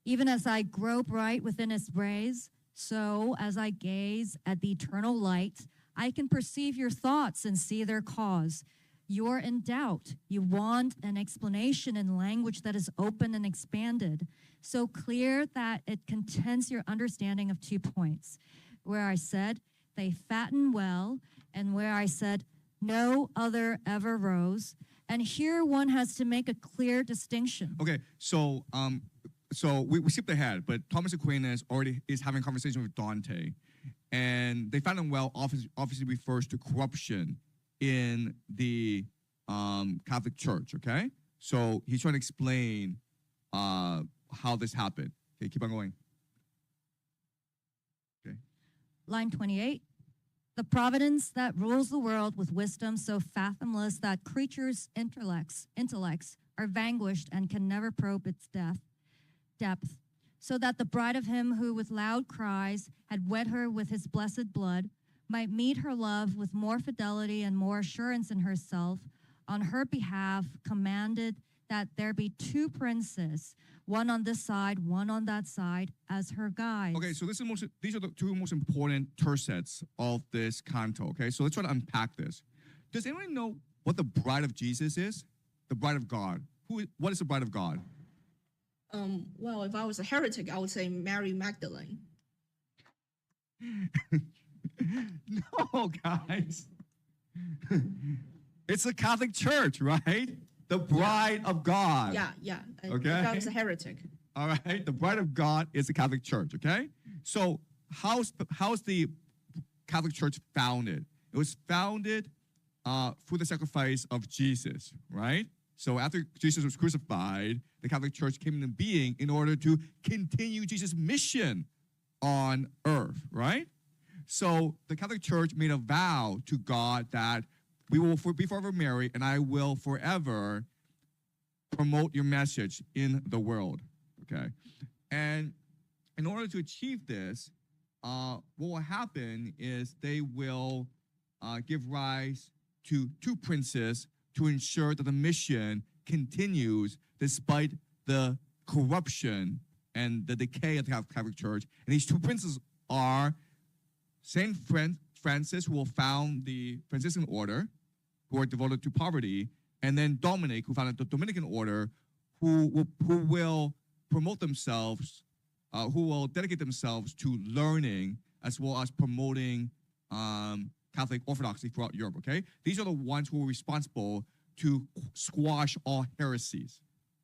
even as I grow bright within its rays, so as I gaze at the eternal light, I can perceive your thoughts and see their cause. You're in doubt. You want an explanation in language that is open and expanded, so clear that it contents your understanding of 2 points. Where I said, they fatten well, and where I said, no other ever rose. And here one has to make a clear distinction. Okay, so we skipped ahead, but Thomas Aquinas already is having a conversation with Dante, and they found him well obviously refers to corruption in the Catholic Church, okay? So he's trying to explain how this happened. Okay, keep on going. Okay. Line 28, the providence that rules the world with wisdom so fathomless that creatures' intellects are vanquished and can never probe its depth, so that the bride of him who with loud cries had wed her with his blessed blood might meet her love with more fidelity and more assurance in herself, on her behalf commanded that there be two princes, one on this side, one on that side, as her guides. Okay, so these are the two most important tercets of this canto. Okay, so let's try to unpack this. Does anyone know what the bride of Jesus is? The bride of God. What is the bride of God? Well, if I was a heretic, I would say Mary Magdalene. No, guys. It's the Catholic Church, right? The bride of God. Yeah. Okay. If I was a heretic. All right. The bride of God is the Catholic Church. Okay. So how's the Catholic Church founded? It was founded through the sacrifice of Jesus, right? So after Jesus was crucified, the Catholic Church came into being in order to continue Jesus' mission on earth, right? So the Catholic Church made a vow to God that we will be forever married, and I will forever promote your message in the world, okay? And in order to achieve this, what will happen is they will give rise to two princes to ensure that the mission continues despite the corruption and the decay of the Catholic Church. And these two princes are Saint Francis, who will found the Franciscan order, who are devoted to poverty, and then Dominic, who founded the Dominican order, who will promote themselves, who will dedicate themselves to learning as well as promoting Catholic orthodoxy throughout Europe, okay? These are the ones who are responsible to squash all heresies,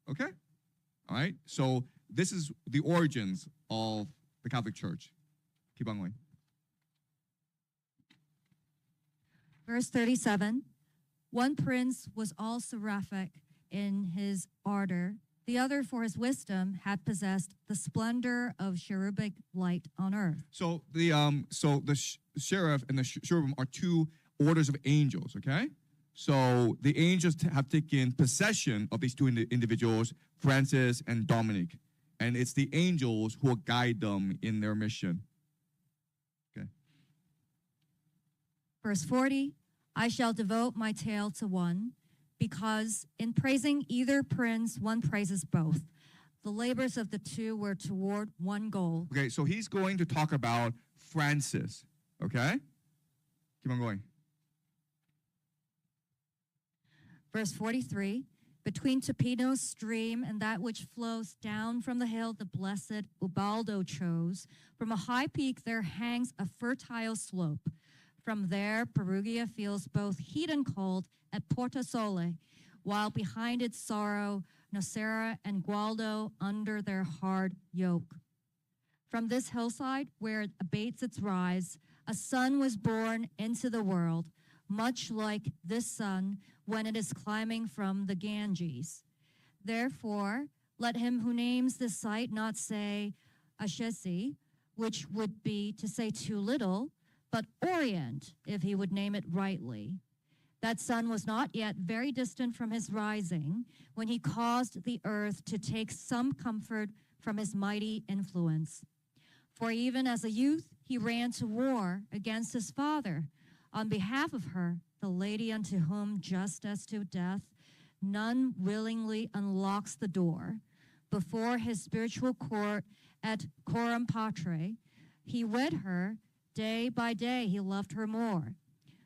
okay? All right, so this is the origins of the Catholic Church. Keep on going. Verse 37, one prince was all seraphic in his ardor. The other, for his wisdom, had possessed the splendor of cherubic light on earth. So the sheriff and the cherubim are two orders of angels, okay? So the angels have taken possession of these two individuals, Francis and Dominic, and it's the angels who will guide them in their mission. Okay. Verse 40, I shall devote my tale to one, because in praising either prince, one praises both. The labors of the two were toward one goal. Okay, so he's going to talk about Francis, okay? Keep on going. Verse 43, between Topino's stream and that which flows down from the hill the blessed Ubaldo chose, from a high peak there hangs a fertile slope. From there, Perugia feels both heat and cold at Porta Sole, while behind its sorrow, Nocera and Gualdo under their hard yoke. From this hillside, where it abates its rise, a son was born into the world, much like this sun when it is climbing from the Ganges. Therefore, let him who names this site not say Ashesi, which would be to say too little, but Orient, if he would name it rightly. That sun was not yet very distant from his rising, when he caused the earth to take some comfort from his mighty influence. For even as a youth, he ran to war against his father, on behalf of her, the lady unto whom, just as to death, none willingly unlocks the door. Before his spiritual court at Coram Patre, he wed her. Day by day, he loved her more.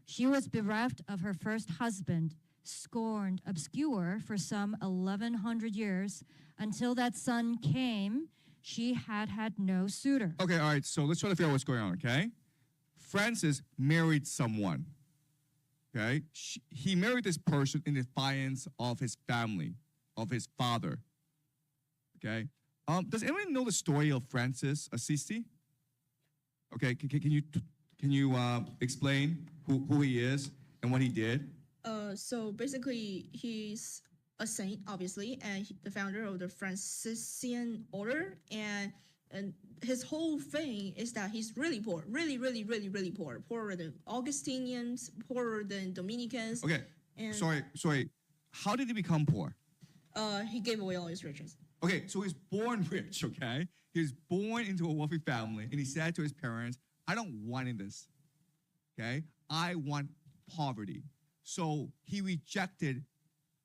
She was bereft of her first husband, scorned, obscure for some 1,100 years. Until that son came, she had had no suitor. Okay, all right, so let's try to figure out what's going on, okay? Francis married someone, okay? He married this person in defiance of his family, of his father, okay? Does anyone know the story of Francis Assisi? Okay, can you explain who he is and what he did? So basically, he's a saint, obviously, and the founder of the Franciscan order. And his whole thing is that he's really poor, really poor, poorer than Augustinians, poorer than Dominicans. Okay, And sorry. How did he become poor? He gave away all his riches. Okay, so he's born rich, okay? He's born into a wealthy family, and he said to his parents, I don't want this, okay? I want poverty. So he rejected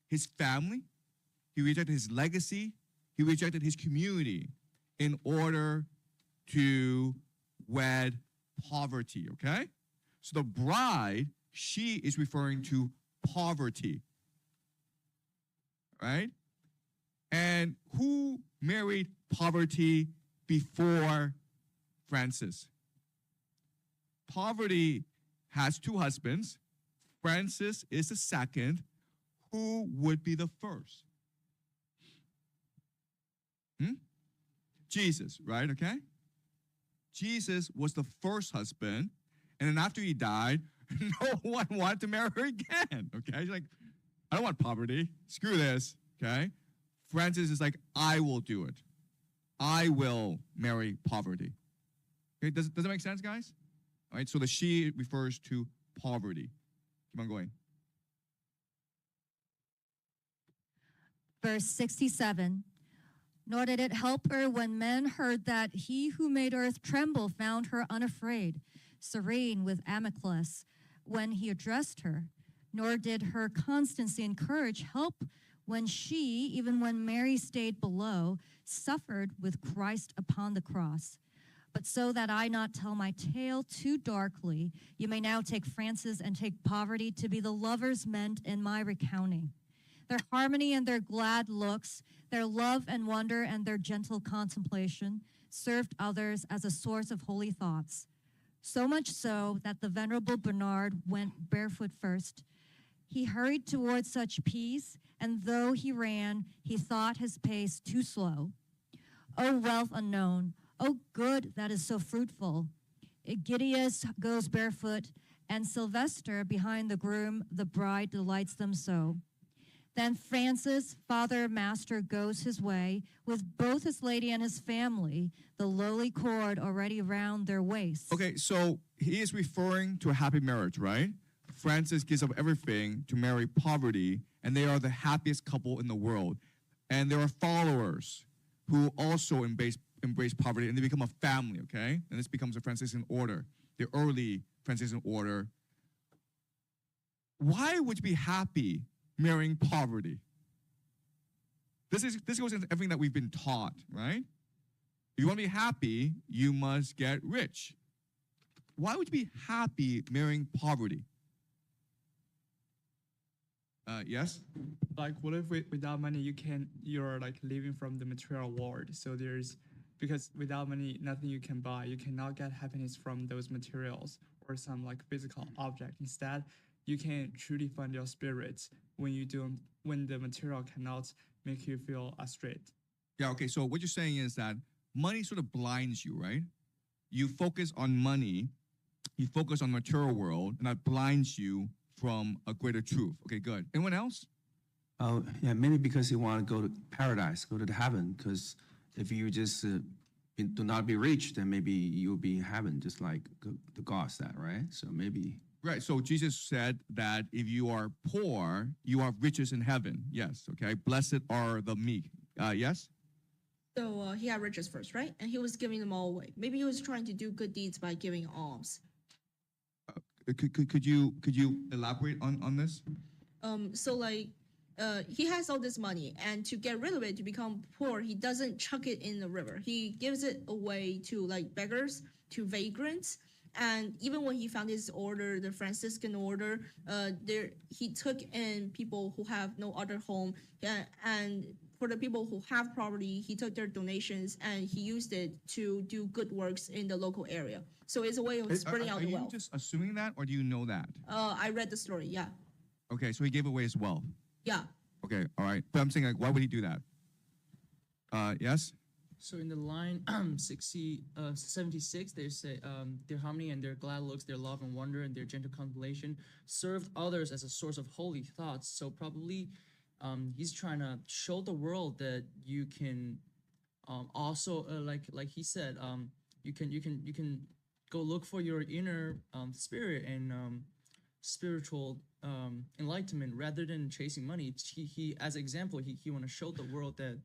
his family, he rejected his legacy, he rejected his community in order to wed poverty, okay? So the bride, she is referring to poverty, right? And who married poverty before Francis? Poverty has two husbands. Francis is the second. Who would be the first? Jesus, right? Okay? Jesus was the first husband. And then after he died, no one wanted to marry her again. Okay? He's like, I don't want poverty. Screw this. Okay? Francis is like, I will do it. I will marry poverty. Okay? Does that make sense, guys? All right, so the she refers to poverty. Keep on going. Verse 67. Nor did it help her when men heard that he who made earth tremble found her unafraid, serene with Amyclus when he addressed her. Nor did her constancy and courage help when she, even when Mary stayed below, suffered with Christ upon the cross. But so that I not tell my tale too darkly, you may now take Francis and take poverty to be the lovers meant in my recounting. Their harmony and their glad looks, their love and wonder and their gentle contemplation served others as a source of holy thoughts. So much so that the venerable Bernard went barefoot first. He hurried towards such peace, and though he ran, he thought his pace too slow. O wealth unknown, O good that is so fruitful. Egidius goes barefoot, and Sylvester behind the groom, the bride delights them so. Then Francis, father, master, goes his way, with both his lady and his family, the lowly cord already round their waists. Okay, so he is referring to a happy marriage, right? Francis gives up everything to marry poverty, and they are the happiest couple in the world. And there are followers who also embrace poverty, and they become a family, okay? And this becomes a Franciscan order, the early Franciscan order. Why would you be happy marrying poverty? This goes into everything that we've been taught, right? If you want to be happy, you must get rich. Why would you be happy marrying poverty? Yes? Like, what if without money you're like living from the material world? So because without money nothing you can buy. You cannot get happiness from those materials or some like physical object. Instead, you can truly find your spirit when the material cannot make you feel astray. Yeah, okay, so what you're saying is that money sort of blinds you, right? You focus on money, you focus on the material world, and that blinds you from a greater truth. Okay, good. Anyone else? Yeah, maybe because you want to go to paradise, go to the heaven. Because if you just do not be rich, then maybe you'll be in heaven, just like the God said, right? So maybe. Right, so Jesus said that if you are poor, you have riches in heaven. Yes, okay. Blessed are the meek. Yes? So he had riches first, right? And he was giving them all away. Maybe he was trying to do good deeds by giving alms. Could you elaborate on this? So like, he has all this money, and to get rid of it, to become poor, he doesn't chuck it in the river. He gives it away to like beggars, to vagrants. And even when he found his order, the Franciscan order, he took in people who have no other home, and for the people who have property, he took their donations and he used it to do good works in the local area. So it's a way of spreading out the wealth. Are you just assuming that, or do you know that? I read the story, yeah. Okay, so he gave away his wealth. Yeah. Okay, all right. But I'm saying, like, why would he do that? Yes? So in the line 76, they say their harmony and their glad looks, their love and wonder, and their gentle contemplation served others as a source of holy thoughts. So probably he's trying to show the world that you can also like he said you can go look for your inner spirit and spiritual enlightenment rather than chasing money. He as an example, he want to show the world that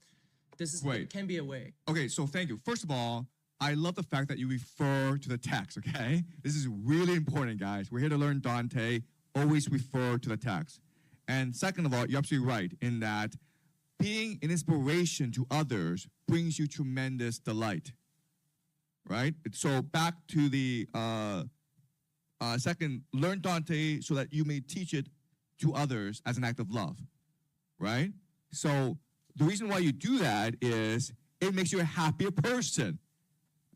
this is Right. can be a way. Okay, so thank you. First of all, I love the fact that you refer to the text, okay? This is really important, guys. We're here to learn Dante. Always refer to the text. And second of all, you're absolutely right in that being an inspiration to others brings you tremendous delight, right? So back to the second, learn Dante so that you may teach it to others as an act of love, right? So the reason why you do that is it makes you a happier person.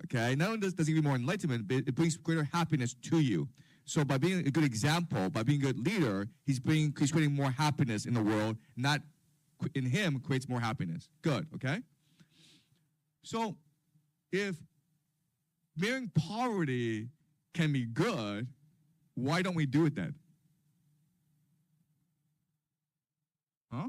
Okay, not only does it give you more enlightenment, but it brings greater happiness to you. So by being a good example, by being a good leader, he's creating more happiness in the world. Not in him creates more happiness. Good. Okay. So if marrying poverty can be good, why don't we do it then? Huh?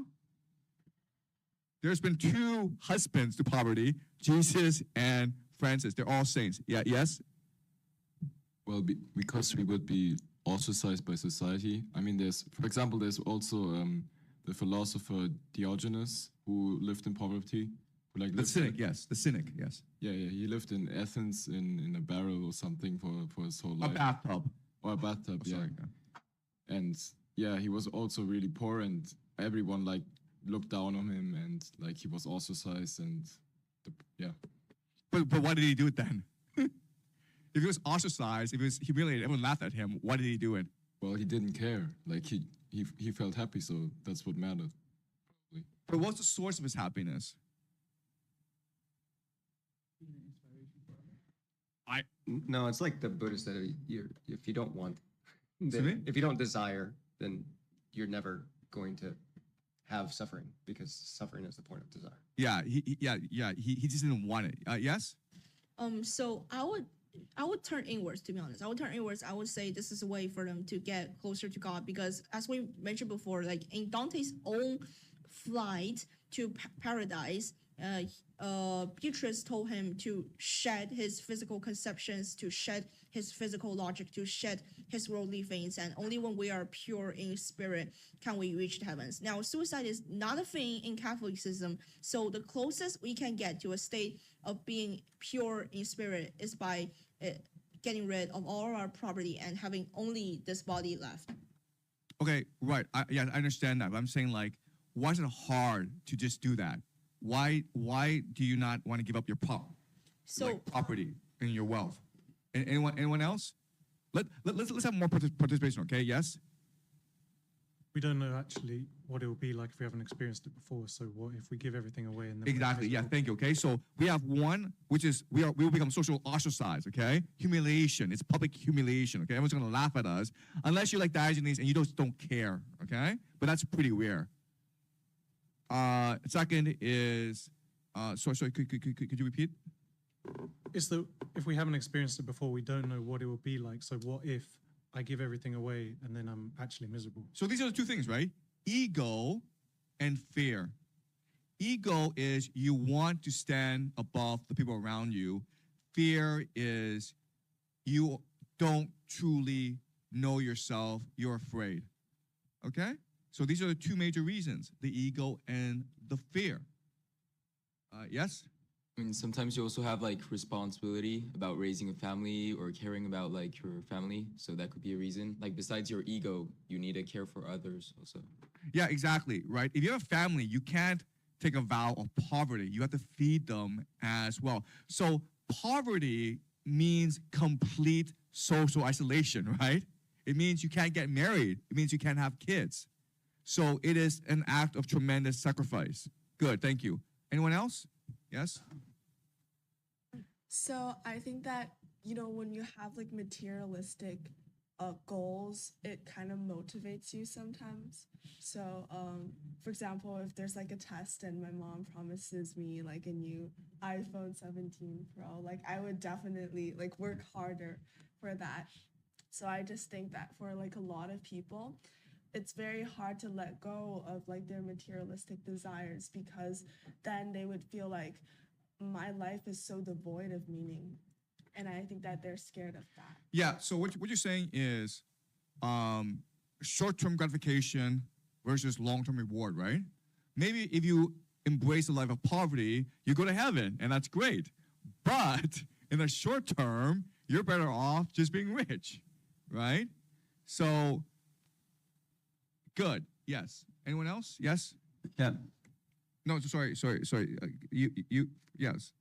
There's been 2 husbands to poverty, Jesus and Francis. They're all saints. Yeah, yes? Well, because we would be ostracized by society. I mean, for example, there's also the philosopher Diogenes who lived in poverty. Who The lived cynic, yes. The cynic, yes. Yeah, he lived in Athens in a barrel or something for his whole A life. bathtub. Or a bathtub, Oh, sorry. And yeah, he was also really poor, and everyone looked down on him, and he was ostracized, and yeah. But why did he do it then? If he was ostracized, if he was humiliated, everyone laughed at him. Why did he do it? Well, he didn't care. He felt happy, so that's what mattered. Probably. But what's the source of his happiness? No, it's like the Buddha said, if you don't want, Excuse me? if you don't desire, then you're never going to have suffering, because suffering is the point of desire. Yeah, he just didn't want it. Yes? So I would turn inwards, to be honest. I would turn inwards. I would say this is a way for them to get closer to God, because as we mentioned before, like in Dante's own flight to paradise, Beatrice told him to shed his physical conceptions, to shed his physical logic, to shed his worldly things, and only when we are pure in spirit can we reach the heavens. Now, suicide is not a thing in Catholicism, so the closest we can get to a state of being pure in spirit is by getting rid of all our property and having only this body left. Okay, right. I understand that. But I'm saying, why is it hard to just do that? Why do you not want to give up your property and your wealth? Anyone else? Let's have more participation. Okay. Yes. We don't know actually what it will be like if we haven't experienced it before. So what if we give everything away and then we're Exactly. Yeah. miserable? Thank you. Okay. So we have one, which is we will become social ostracized. Okay. Humiliation. It's public humiliation. Okay. Everyone's gonna laugh at us unless you're like Diogenes and you just don't care. Okay. But that's pretty rare. Second is, sorry. Could you repeat? It's that if we haven't experienced it before, we don't know what it will be like. So what if I give everything away and then I'm actually miserable? So these are the 2 things, right? Ego and fear. Ego is you want to stand above the people around you. Fear is you don't truly know yourself. You're afraid. Okay? So these are the 2 major reasons, the ego and the fear. Yes? I mean, sometimes you also have responsibility about raising a family or caring about your family. So that could be a reason. Besides your ego, you need to care for others also. Yeah, exactly, right? If you have a family, you can't take a vow of poverty. You have to feed them as well. So poverty means complete social isolation, right? It means you can't get married. It means you can't have kids. So it is an act of tremendous sacrifice. Good, thank you. Anyone else? Yes? So I think that, when you have materialistic goals, it kind of motivates you sometimes. So, for example, if there's a test and my mom promises me a new iPhone 17 Pro, I would definitely work harder for that. So I just think that for a lot of people, it's very hard to let go of their materialistic desires, because then they would feel my life is so devoid of meaning. And I think that they're scared of that. Yeah, so what you're saying is short-term gratification versus long-term reward, right? Maybe if you embrace a life of poverty, you go to heaven, and that's great. But in the short term, you're better off just being rich, right? So, good. Yes. Anyone else? Yes. Yeah. No, sorry. Yes.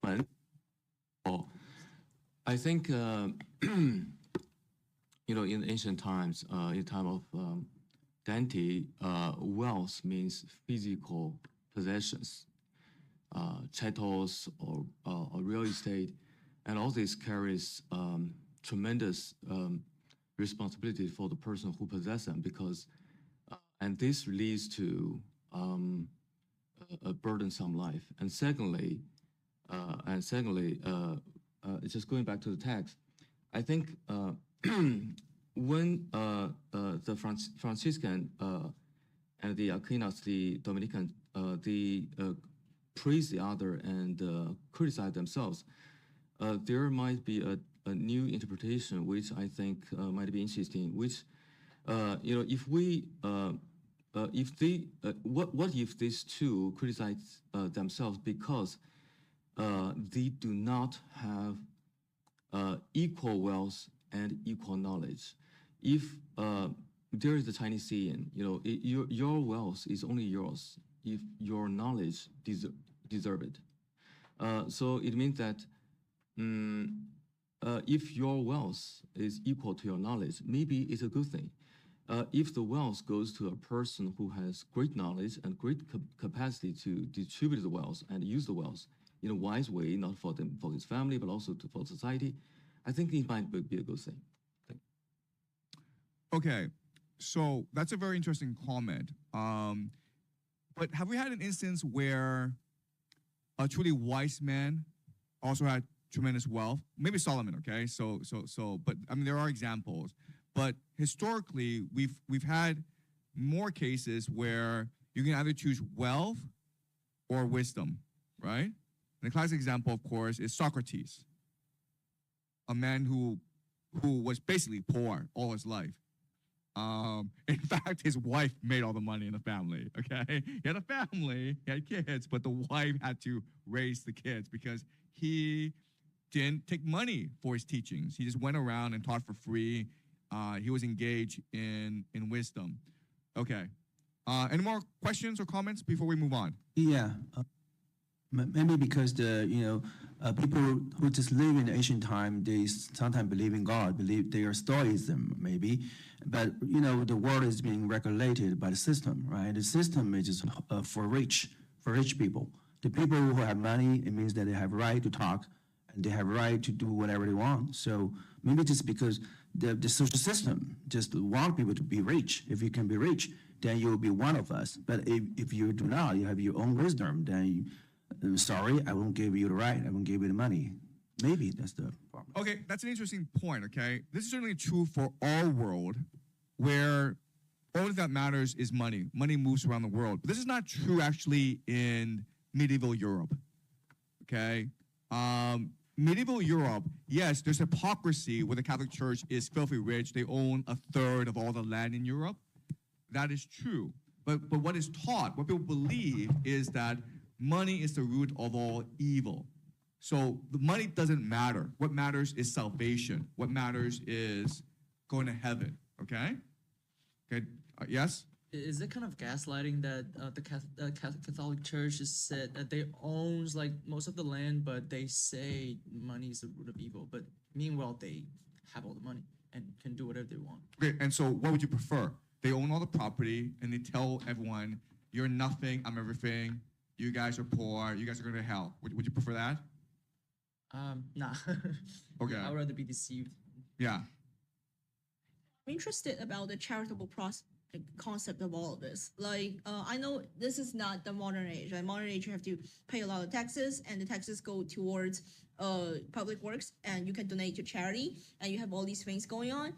Right. Oh, I think in ancient times, in time of Dante, wealth means physical possessions, chattels or real estate, and all this carries tremendous responsibility for the person who possesses them because, and this leads to a burdensome life. And secondly, just going back to the text, I think when the Franciscan and the Aquinas, the Dominican, they praise the other and criticize themselves, there might be a new interpretation which I think might be interesting. Which, if we if they what if these two criticize themselves because they do not have equal wealth and equal knowledge. If there is a Chinese saying, your wealth is only yours if your knowledge deserve it. So it means that if your wealth is equal to your knowledge, maybe it's a good thing. If the wealth goes to a person who has great knowledge and great capacity to distribute the wealth and use the wealth in a wise way, not for his family, but also for society, I think it might be a good thing. Okay, so that's a very interesting comment. But have we had an instance where a truly wise man also had tremendous wealth? Maybe Solomon, okay? But I mean, there are examples. But historically, we've had more cases where you can either choose wealth or wisdom, right? And the classic example, of course, is Socrates, a man who was basically poor all his life. In fact, his wife made all the money in the family, okay? He had a family, he had kids, but the wife had to raise the kids because he didn't take money for his teachings. He just went around and taught for free. He was engaged in wisdom. Okay. Any more questions or comments before we move on? Yeah. Maybe because people who just live in ancient time, they sometimes believe in God, believe they are Stoicism, maybe. But, the world is being regulated by the system, right? The system is just for rich people. The people who have money, it means that they have right to talk and they have right to do whatever they want. So maybe just because the social system just want people to be rich. If you can be rich, then you will be one of us. But if you do not, you have your own wisdom, then sorry, I won't give you the right. I won't give you the money. Maybe that's the problem. Okay, that's an interesting point, okay? This is certainly true for our world, where all that matters is money. Money moves around the world. But this is not true, actually, in medieval Europe, okay? Medieval Europe, yes, there's hypocrisy where the Catholic Church is filthy rich. They own a third of all the land in Europe. That is true. But what is taught, what people believe, is that money is the root of all evil. So the money doesn't matter. What matters is salvation. What matters is going to heaven. Okay? Okay. Yes? Is it kind of gaslighting that the Catholic Church has said that they owns like most of the land, but they say money is the root of evil, but meanwhile they have all the money and can do whatever they want? Okay, and so what would you prefer? They own all the property and they tell everyone, you're nothing, I'm everything, you guys are poor, you guys are going to hell. Would you prefer that? Nah. Okay. I'd rather be deceived. Yeah. I'm interested about the charitable concept of all of this. Like, I know this is not the modern age. Like, modern age, you have to pay a lot of taxes, and the taxes go towards public works, and you can donate to charity, and you have all these things going on.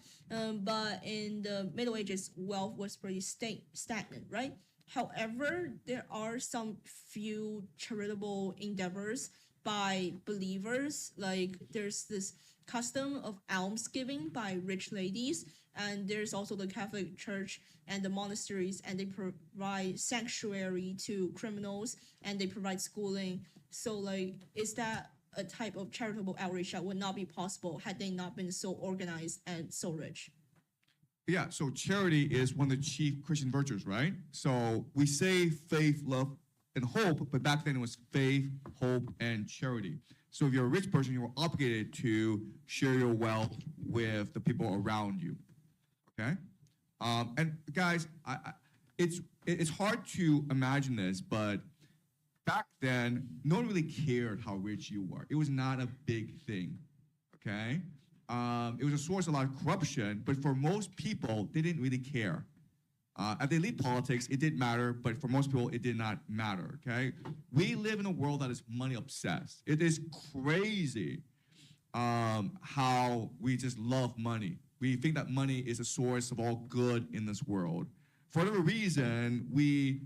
But in the Middle Ages, wealth was pretty stagnant, right? However, there are some few charitable endeavors by believers. Like, there's this custom of almsgiving by rich ladies, and there's also the Catholic Church and the monasteries, and they provide sanctuary to criminals, and they provide schooling. So like, is that a type of charitable outreach that would not be possible had they not been so organized and so rich? Yeah, so charity is one of the chief Christian virtues, right? So we say faith, love, and hope, but back then it was faith, hope, and charity. So if you're a rich person, you're obligated to share your wealth with the people around you. Okay, and guys, it's hard to imagine this, but back then, no one really cared how rich you were. It was not a big thing. Okay, it was a source of a lot of corruption, but for most people, they didn't really care. At the elite politics, it did matter, but for most people, it did not matter. Okay, we live in a world that is money obsessed. It is crazy how we just love money. We think that money is a source of all good in this world. For whatever reason, we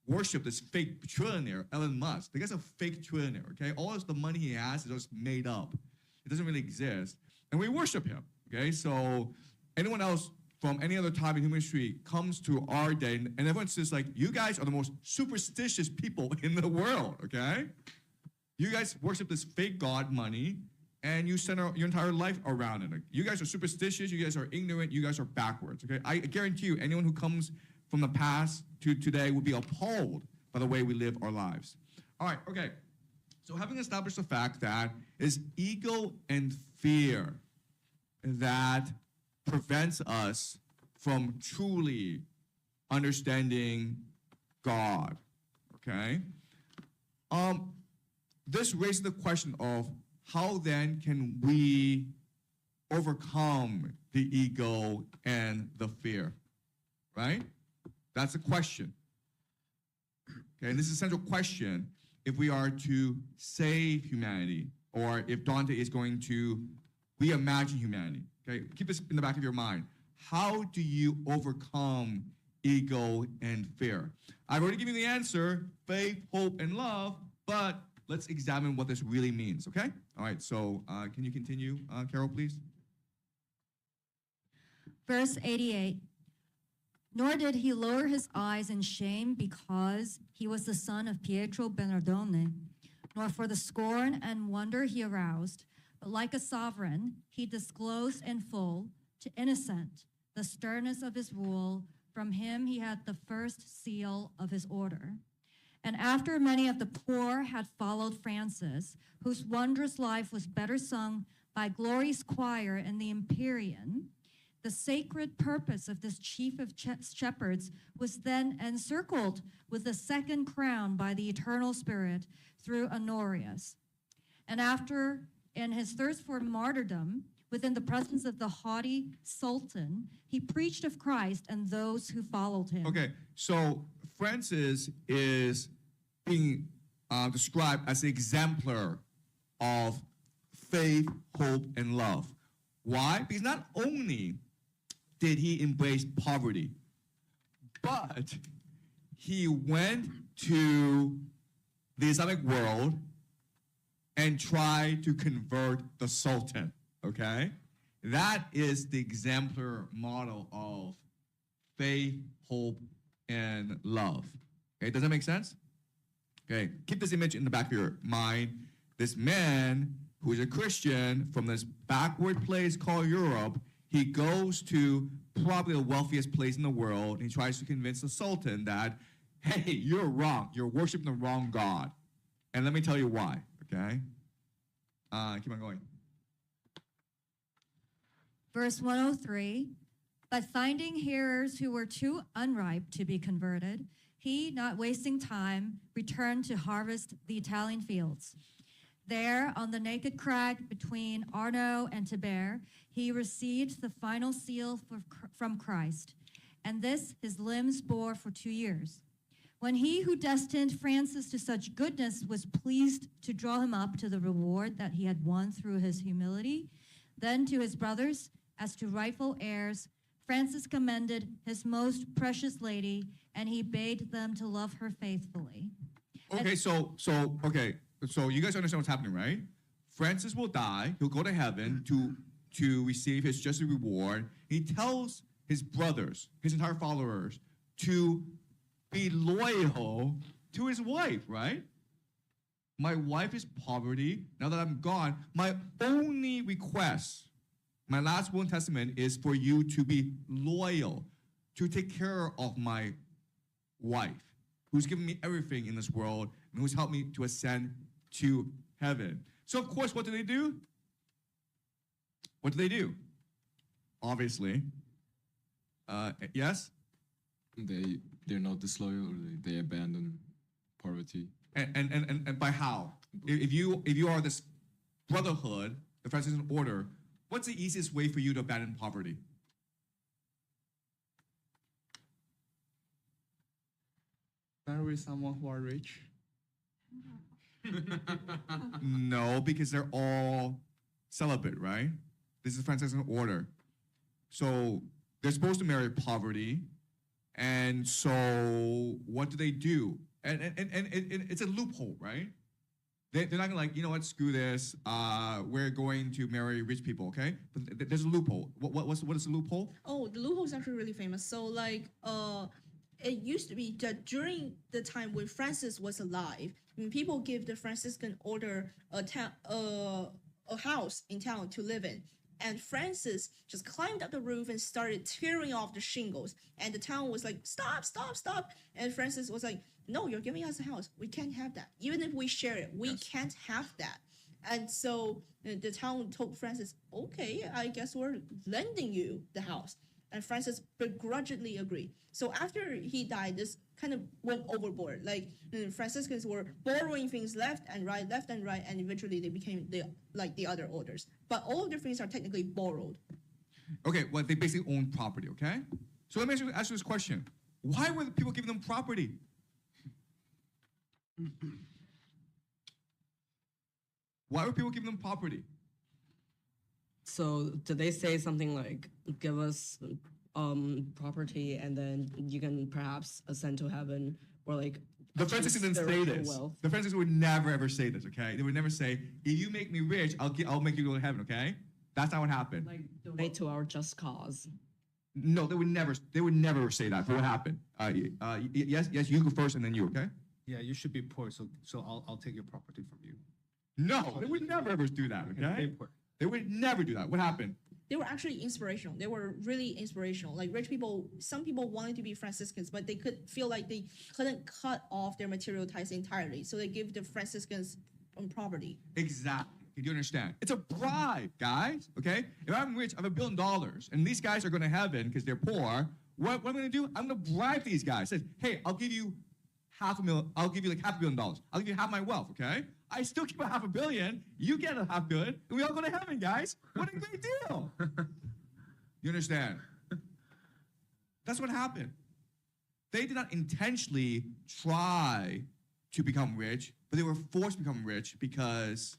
worship this fake trillionaire, Elon Musk. The guy's a fake trillionaire, okay? All of the money he has is just made up. It doesn't really exist. And we worship him, okay? So anyone else from any other time in human history comes to our day, and everyone says, like, you guys are the most superstitious people in the world, okay? You guys worship this fake god money, and you center your entire life around it. Like, you guys are superstitious, you guys are ignorant, you guys are backwards, okay? I guarantee you, anyone who comes from the past to today will be appalled by the way we live our lives. All right, okay. So having established the fact that it's ego and fear that prevents us from truly understanding God, okay? This raises the question of how then can we overcome the ego and the fear, right? That's a question. Okay, and this is a central question if we are to save humanity, or if Dante is going to reimagine humanity. Okay, keep this in the back of your mind. How do you overcome ego and fear? I've already given you the answer, faith, hope, and love, but let's examine what this really means, okay? All right, so can you continue, Carol, please? Verse 88. Nor did he lower his eyes in shame because he was the son of Pietro Bernardone, nor for the scorn and wonder he aroused, but like a sovereign, he disclosed in full to Innocent the sternness of his rule. From him he had the first seal of his order. And after many of the poor had followed Francis, whose wondrous life was better sung by Glory's choir in the Empyrean, the sacred purpose of this chief of shepherds was then encircled with the second crown by the eternal Spirit through Honorius. And after, in his thirst for martyrdom, within the presence of the haughty Sultan, he preached of Christ and those who followed him. Okay, so Francis is being described as the exemplar of faith, hope, and love. Why? Because not only did he embrace poverty, but he went to the Islamic world and tried to convert the Sultan, okay? That is the exemplar model of faith, hope, and love. Okay, does that make sense? Okay, keep this image in the back of your mind. This man who is a Christian from this backward place called Europe, he goes to probably the wealthiest place in the world, and he tries to convince the Sultan that, hey, you're wrong. You're worshiping the wrong God. And let me tell you why, okay? Keep on going. Verse 103, but finding hearers who were too unripe to be converted, he, not wasting time, returned to harvest the Italian fields. There, on the naked crag between Arno and Tiber, he received the final seal from Christ, and this his limbs bore for 2 years. When he who destined Francis to such goodness was pleased to draw him up to the reward that he had won through his humility, then to his brothers, as to rightful heirs, Francis commended his most precious lady, and he bade them to love her faithfully. Okay, so you guys understand what's happening, right? Francis will die. He'll go to heaven to receive his just reward. He tells his brothers, his entire followers, to be loyal to his wife, right? My wife is poverty. Now that I'm gone, my only request, my last will and testament, is for you to be loyal, to take care of my wife, who's given me everything in this world and who's helped me to ascend to heaven. So of course, what do? What do? Obviously, yes? They're not disloyal, or they abandon poverty. And by how? If you are this brotherhood, the Franciscan order, what's the easiest way for you to abandon poverty? Marry someone who are rich. No, because they're all celibate, right? This is the Franciscan order. So they're supposed to marry poverty. And so what do? And it's a loophole, right? They're not gonna like, you know what, screw this. We're going to marry rich people, okay? But there's a loophole. What is the loophole? Oh, the loophole is actually really famous. So like, it used to be that during the time when Francis was alive, when people give the Franciscan order a house in town to live in, and Francis just climbed up the roof and started tearing off the shingles, and the town was like, stop, stop, stop. And Francis was like, no, you're giving us a house. We can't have that. Even if we share it, we can't have that. And so the town told Francis, okay, I guess we're lending you the house. And Francis begrudgingly agreed. So after he died, this kind of went overboard. Like Franciscans were borrowing things left and right, and eventually they became the other orders. But all of their things are technically borrowed. Okay, well, they basically own property, okay? So let me ask you this question. Why were the people giving them property? Why were people giving them property? So did they say something like, give us property and then you can perhaps ascend to heaven, or like The Franciscans didn't say spiritual this. wealth? The Franciscans would never ever say this, okay? They would never say, if you make me rich, I'll make you go to heaven, okay? That's not what happened. Like donate to our just cause. No, they would never say that. But what happened? Yes, you go first and then you, okay? Yeah, you should be poor, so I'll take your property from you. No, they would never ever do that, okay? They would never do that. What happened? They were actually inspirational. They were really inspirational. Like rich people, some people wanted to be Franciscans, but they could feel like they couldn't cut off their material ties entirely. So they give the Franciscans property. Exactly. Do you understand? It's a bribe, guys, okay? If I'm rich, I have $1 billion, and these guys are going to heaven because they're poor, what am I going to do? I'm going to bribe these guys. Say, hey, I'll give you $500,000. I'll give you like $500 million. I'll give you half my wealth, okay? I still keep a $500 million. You get a $500 million, and we all go to heaven, guys. What a great deal. You understand? That's what happened. They did not intentionally try to become rich, but they were forced to become rich because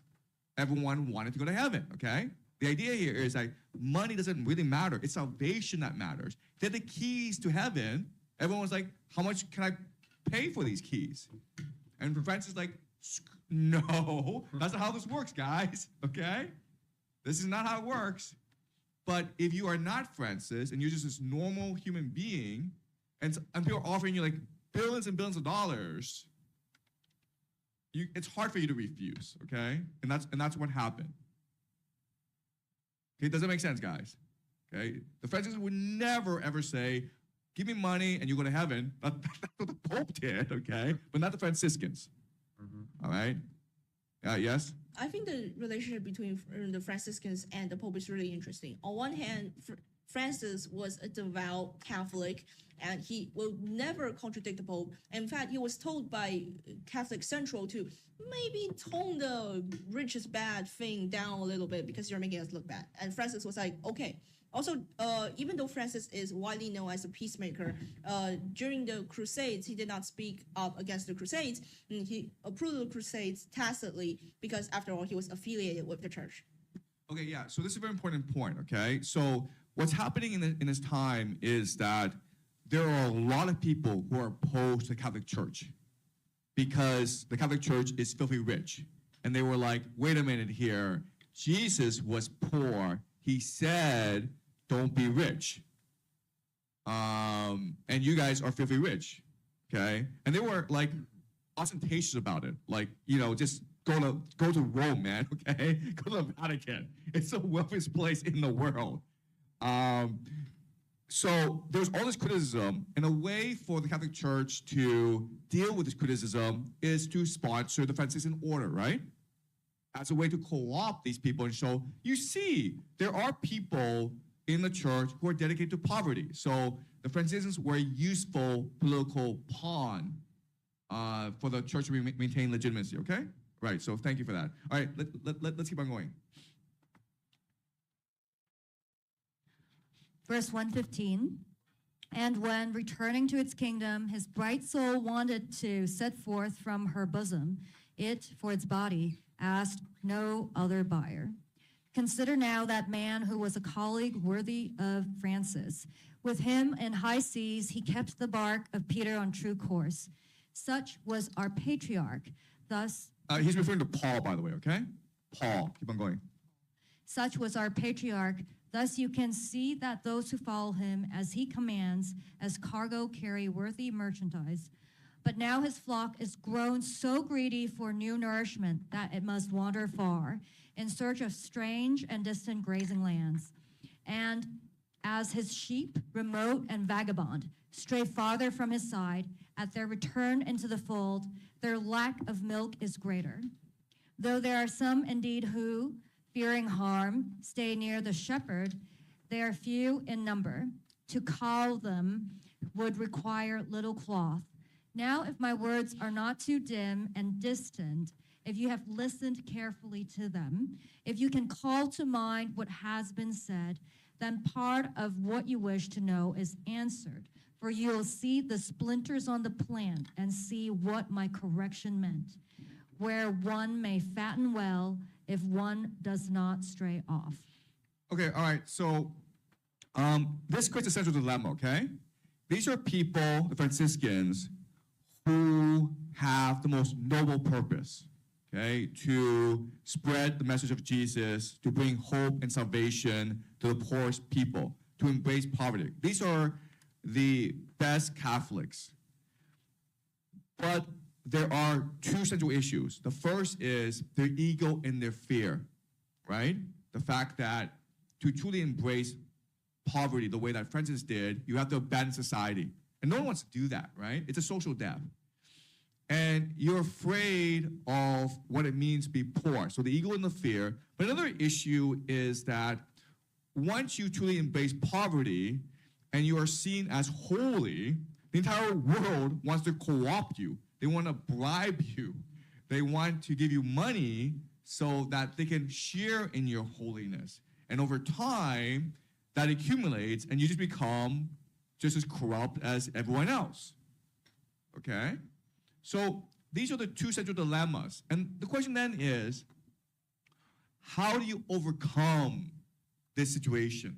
everyone wanted to go to heaven, okay? The idea here is like money doesn't really matter. It's salvation that matters. They're the keys to heaven. Everyone was like, how much can I pay for these keys? And Francis is like, no, that's not how this works, guys, okay? This is not how it works. But if you are not Francis and you're just this normal human being, and people are offering you like billions and billions of dollars, it's hard for you to refuse, okay? And that's what happened. Okay, does that make sense, guys? Okay, the Franciscans would never ever say, "Give me money and you go to heaven." That's what the Pope did, okay? But not the Franciscans. All right? Yes. I think the relationship between the Franciscans and the Pope is really interesting. On one hand, Francis was a devout Catholic, and he will never contradict the Pope. In fact, he was told by Catholic Central to maybe tone the rich is bad thing down a little bit because you're making us look bad. And Francis was like, okay. Also, even though Francis is widely known as a peacemaker, during the Crusades, he did not speak up against the Crusades. And he approved the Crusades tacitly because, after all, he was affiliated with the church. Okay, yeah. So this is a very important point, okay? So what's happening in this time is that there are a lot of people who are opposed to the Catholic Church because the Catholic Church is filthy rich. and they were like, wait a minute here. Jesus was poor. He said, don't be rich. And you guys are filthy rich. Okay? And they were like ostentatious about it. Like, just go to Rome, man. Okay? Go to the Vatican. It's the wealthiest place in the world. So there's all this criticism, and a way for the Catholic Church to deal with this criticism is to sponsor the Franciscan order, right? As a way to co-opt these people and show, you see, there are people in the church who are dedicated to poverty. So the Franciscans were a useful political pawn for the church to maintain legitimacy, okay? Right, so thank you for that. All right, let's keep on going. Verse 115, and when returning to its kingdom, his bright soul wanted to set forth from her bosom, it, for its body, asked no other buyer. Consider now that man who was a colleague worthy of Francis. With him in high seas, he kept the bark of Peter on true course. Such was our patriarch. Thus, he's referring to Paul, by the way, okay? Paul, keep on going. Such was our patriarch. Thus you can see that those who follow him as he commands, as cargo carry worthy merchandise. But now his flock is grown so greedy for new nourishment that it must wander far in search of strange and distant grazing lands. And as his sheep, remote and vagabond, stray farther from his side, at their return into the fold, their lack of milk is greater. Though there are some indeed who, fearing harm, stay near the shepherd, they are few in number. To call them would require little cloth. Now, if my words are not too dim and distant, if you have listened carefully to them, if you can call to mind what has been said, then part of what you wish to know is answered. For you will see the splinters on the plant and see what my correction meant, where one may fatten well if one does not stray off. Okay, all right, so this creates a central dilemma, okay? These are people, the Franciscans, who have the most noble purpose, okay? To spread the message of Jesus, to bring hope and salvation to the poorest people, to embrace poverty. These are the best Catholics. But there are two central issues. The first is their ego and their fear, right? The fact that to truly embrace poverty the way that Francis did, you have to abandon society. And no one wants to do that, right? It's a social death. And you're afraid of what it means to be poor. So the ego and the fear. But another issue is that once you truly embrace poverty and you are seen as holy, the entire world wants to co-opt you. They want to bribe you. They want to give you money so that they can share in your holiness. And over time, that accumulates and you just become just as corrupt as everyone else. Okay? So these are the two central dilemmas. And the question then is, how do you overcome this situation?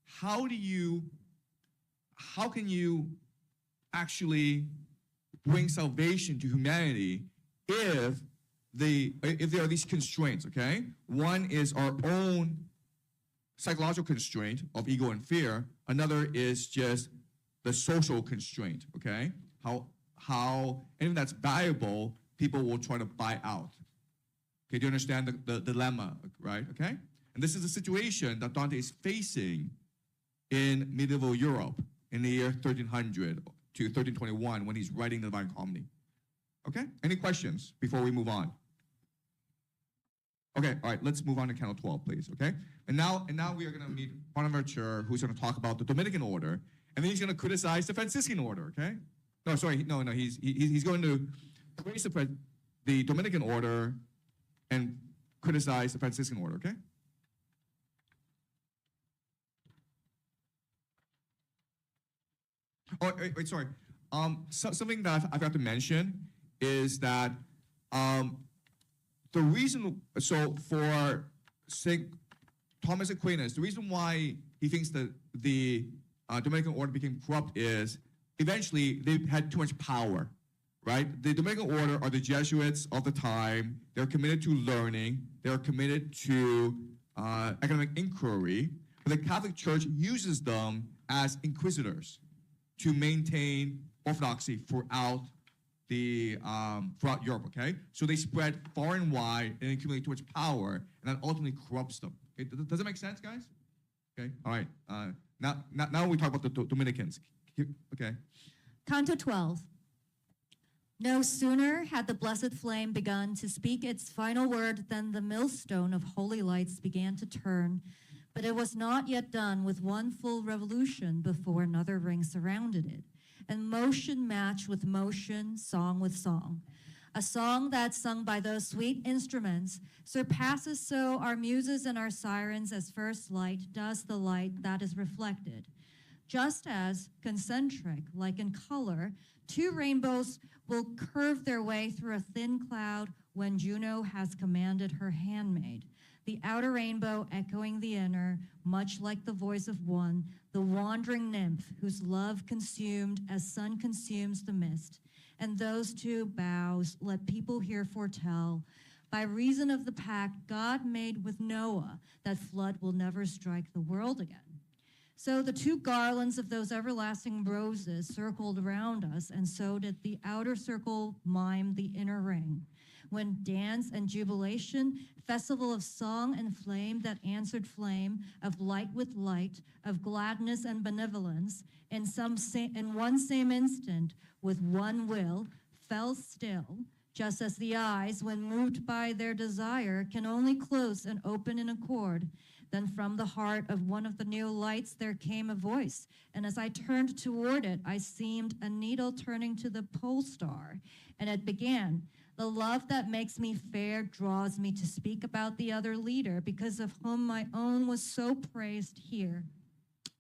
How can you actually bring salvation to humanity if there are these constraints, okay? One is our own psychological constraint of ego and fear. Another is just the social constraint, okay? How anything that's valuable, people will try to buy out. Okay, do you understand the dilemma, right? Okay? And this is a situation that Dante is facing in medieval Europe in the year 1300 to 1321 when he's writing the Divine Comedy. Okay? Any questions before we move on? Okay, all right, let's move on to Canto 12, please, okay? And now we are going to meet Bonaventure, who's going to talk about the Dominican order, and then he's going to criticize the Franciscan order, okay? No, sorry, no, he's going to praise the Dominican order and criticize the Franciscan order, okay? Oh, wait, sorry. Something that I forgot to mention is that the reason, so for St. Thomas Aquinas, the reason why he thinks that the Dominican order became corrupt is eventually they had too much power. right? The Dominican order are the Jesuits of the time. They're committed to learning. They're committed to academic inquiry. But the Catholic Church uses them as inquisitors to maintain orthodoxy throughout Europe. Okay, so they spread far and wide and accumulate too much power, and that ultimately corrupts them. Okay? Does that make sense, guys? Okay, all right. Now we talk about the Dominicans. Okay. Canto 12. No sooner had the blessed flame begun to speak its final word than the millstone of holy lights began to turn, but it was not yet done with one full revolution before another ring surrounded it, and motion matched with motion, song with song. A song that, sung by those sweet instruments, surpasses so our muses and our sirens as first light does the light that is reflected. Just as, concentric, like in color, two rainbows will curve their way through a thin cloud when Juno has commanded her handmaid, the outer rainbow echoing the inner, much like the voice of one, the wandering nymph whose love consumed as sun consumes the mist. And those two bows let people here foretell, by reason of the pact God made with Noah, that flood will never strike the world again. So the two garlands of those everlasting roses circled around us, and so did the outer circle mime the inner ring. When dance and jubilation, festival of song and flame that answered flame, of light with light, of gladness and benevolence, in one same instant, with one will, fell still, just as the eyes, when moved by their desire, can only close and open in accord. Then from the heart of one of the new lights there came a voice, and as I turned toward it, I seemed a needle turning to the pole star, and it began, "The love that makes me fair draws me to speak about the other leader, because of whom my own was so praised here.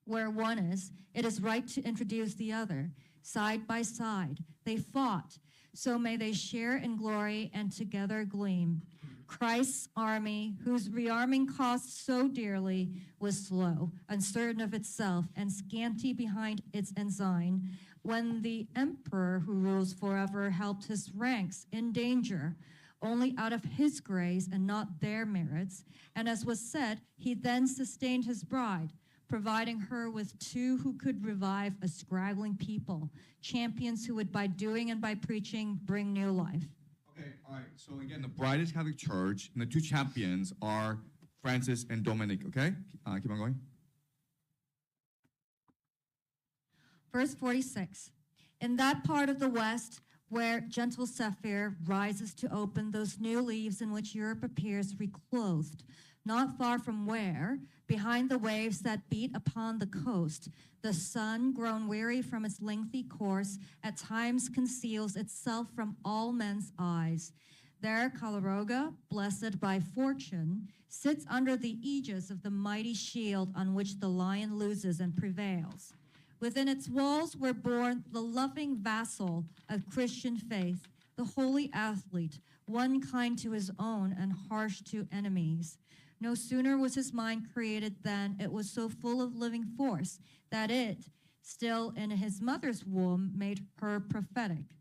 Where one is, it is right to introduce the other. Side by side, they fought, so may they share in glory and together gleam. Christ's army, whose rearming cost so dearly, was slow, uncertain of itself, and scanty behind its ensign, when the emperor who rules forever helped his ranks in danger, only out of his grace and not their merits. And as was said, he then sustained his bride, providing her with two who could revive a scraggling people, champions who would, by doing and by preaching, bring new life." Okay, all right. So again, the bride is Catholic Church, and the two champions are Francis and Dominic. Okay, keep on going. Verse 46. In that part of the West where gentle Zephyr rises to open those new leaves in which Europe appears reclothed, not far from where, behind the waves that beat upon the coast, the sun, grown weary from its lengthy course, at times conceals itself from all men's eyes. There Calaroga, blessed by fortune, sits under the aegis of the mighty shield on which the lion loses and prevails. Within its walls were born the loving vassal of Christian faith, the holy athlete, one kind to his own and harsh to enemies. No sooner was his mind created than it was so full of living force that it, still in his mother's womb, made her prophetic.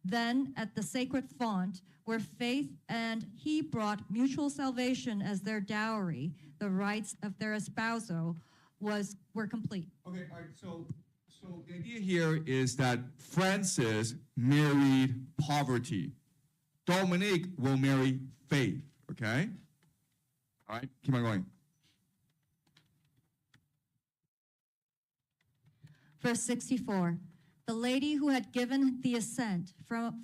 Then at the sacred font, where faith and he brought mutual salvation as their dowry, the rites of their espousal were complete. Okay, all right. So the idea here is that Francis married poverty. Dominic will marry faith. Okay. All right, keep on going. Verse 64. The lady who had given the assent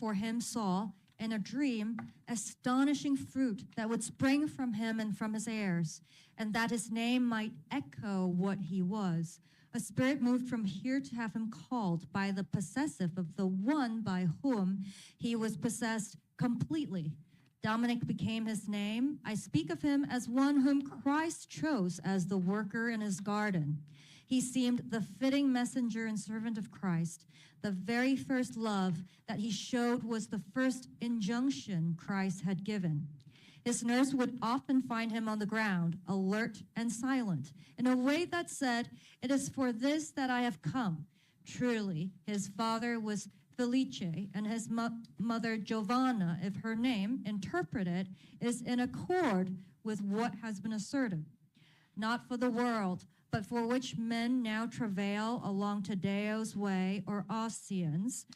for him saw, in a dream, astonishing fruit that would spring from him and from his heirs, and that his name might echo what he was. A spirit moved from here to have him called by the possessive of the one by whom he was possessed completely. Dominic became his name. I speak of him as one whom Christ chose as the worker in his garden. He seemed the fitting messenger and servant of Christ. The very first love that he showed was the first injunction Christ had given. His nurse would often find him on the ground, alert and silent, in a way that said, "It is for this that I have come." Truly, his father was Felice and his mother Giovanna, if her name, interpreted, is in accord with what has been asserted. Not for the world, but for which men now travail along Tadeo's way, or Ossian's,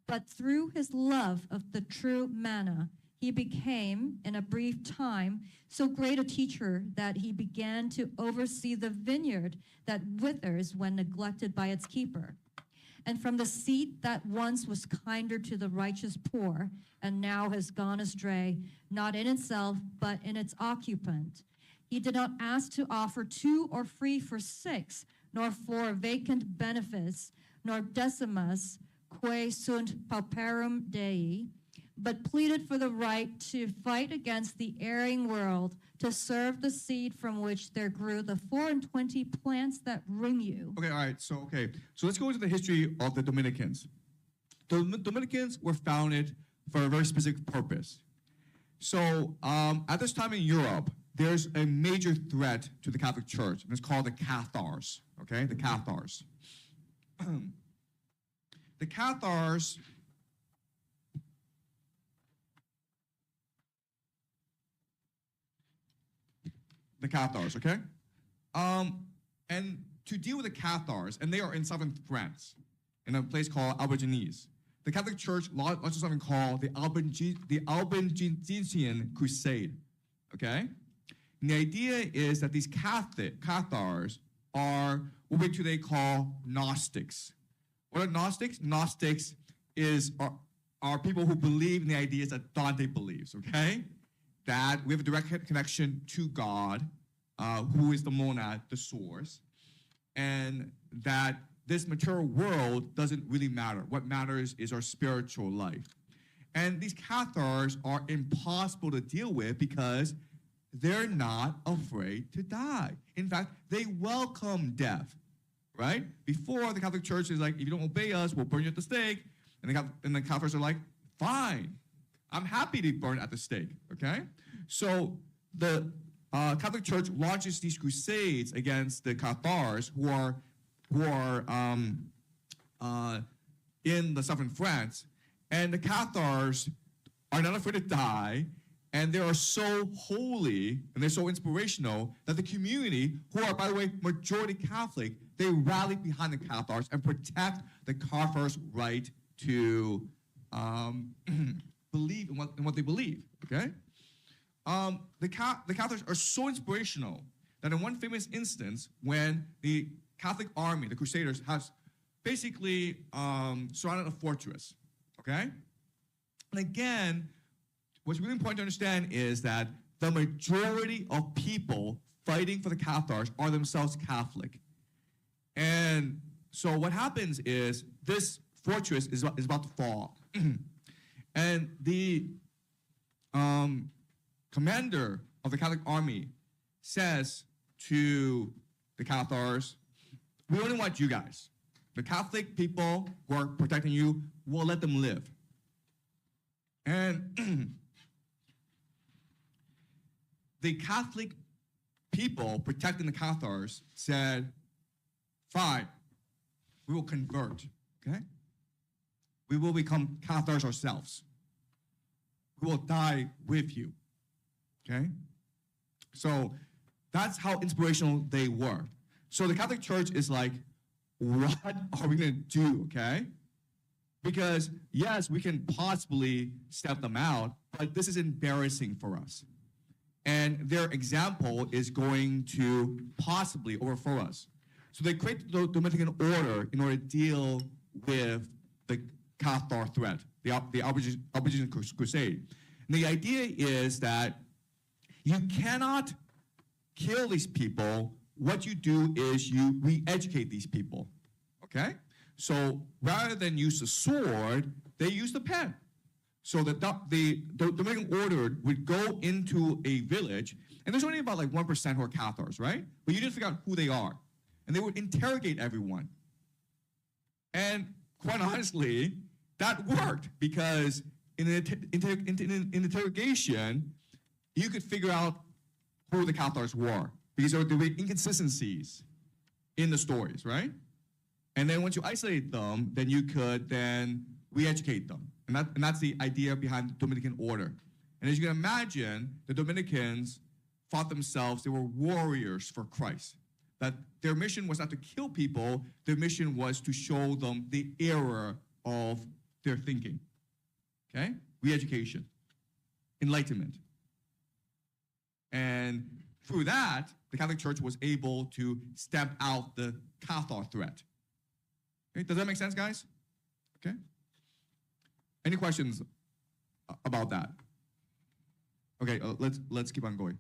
but through his love of the true manna, he became, in a brief time, so great a teacher that he began to oversee the vineyard that withers when neglected by its keeper. And from the seat that once was kinder to the righteous poor, and now has gone astray, not in itself, but in its occupant, he did not ask to offer 2 or 3 for 6, nor for vacant benefice, nor decimus, quae sunt pauperum Dei, but pleaded for the right to fight against the erring world, to serve the seed from which there grew the 24 plants that ring you. Okay, all right. So let's go into the history of the Dominicans. The Dominicans were founded for a very specific purpose. So at this time in Europe, there's a major threat to the Catholic Church, and it's called the Cathars. Okay, the Cathars. The Cathars. The Cathars, okay? And to deal with the Cathars, and they are in southern France, in a place called Albigenese. The Catholic Church launches something called the Albigensian Crusade, okay? And the idea is that these Cathars are what we today call Gnostics. What are Gnostics? Gnostics are people who believe in the ideas that Dante believes, okay? That we have a direct connection to God, who is the monad, the source, and that this material world doesn't really matter. What matters is our spiritual life. And these Cathars are impossible to deal with because they're not afraid to die. In fact, they welcome death, right? Before, the Catholic Church is like, if you don't obey us, we'll burn you at the stake. And the Cathars are like, fine, I'm happy to burn at the stake, okay? So the Catholic Church launches these crusades against the Cathars who are in the southern France, and the Cathars are not afraid to die, and they are so holy and they're so inspirational that the community, who are, by the way, majority Catholic, they rally behind the Cathars and protect the Cathars' right to believe in what they believe, okay? The Catholics are so inspirational that in one famous instance, when the Catholic army, the Crusaders, has basically surrounded a fortress, okay? And again, what's really important to understand is that the majority of people fighting for the Cathars are themselves Catholic. And so what happens is this fortress is about to fall. And the commander of the Catholic army says to the Cathars, we only want you guys. The Catholic people who are protecting you, we'll let them live. And the Catholic people protecting the Cathars said, fine, we will convert, okay? We will become Cathars ourselves. We will die with you, okay? So that's how inspirational they were. So the Catholic Church is like, what are we gonna do, okay? Because yes, we can possibly step them out, but this is embarrassing for us. And their example is going to possibly overthrow us. So they create the Dominican order in order to deal with the Cathar threat, the Albigensian Crusade. And the idea is that you cannot kill these people. What you do is you re-educate these people, okay? So rather than use the sword, they use the pen. So the Dominican order would go into a village, and there's only about like 1% who are Cathars, right? But you need to figure out who they are. And they would interrogate everyone. And quite honestly, that worked because in an interrogation, you could figure out who the Cathars were because there were inconsistencies in the stories, right? And then once you isolate them, then you could then we educate them. And that's the idea behind the Dominican order. And as you can imagine, the Dominicans thought themselves, they were warriors for Christ. That their mission was not to kill people, their mission was to show them the error of their thinking. Okay? Re-education, enlightenment. And through that, the Catholic Church was able to stamp out the Cathar threat. Okay? Does that make sense, guys? Okay? Any questions about that? Okay, let's keep on going.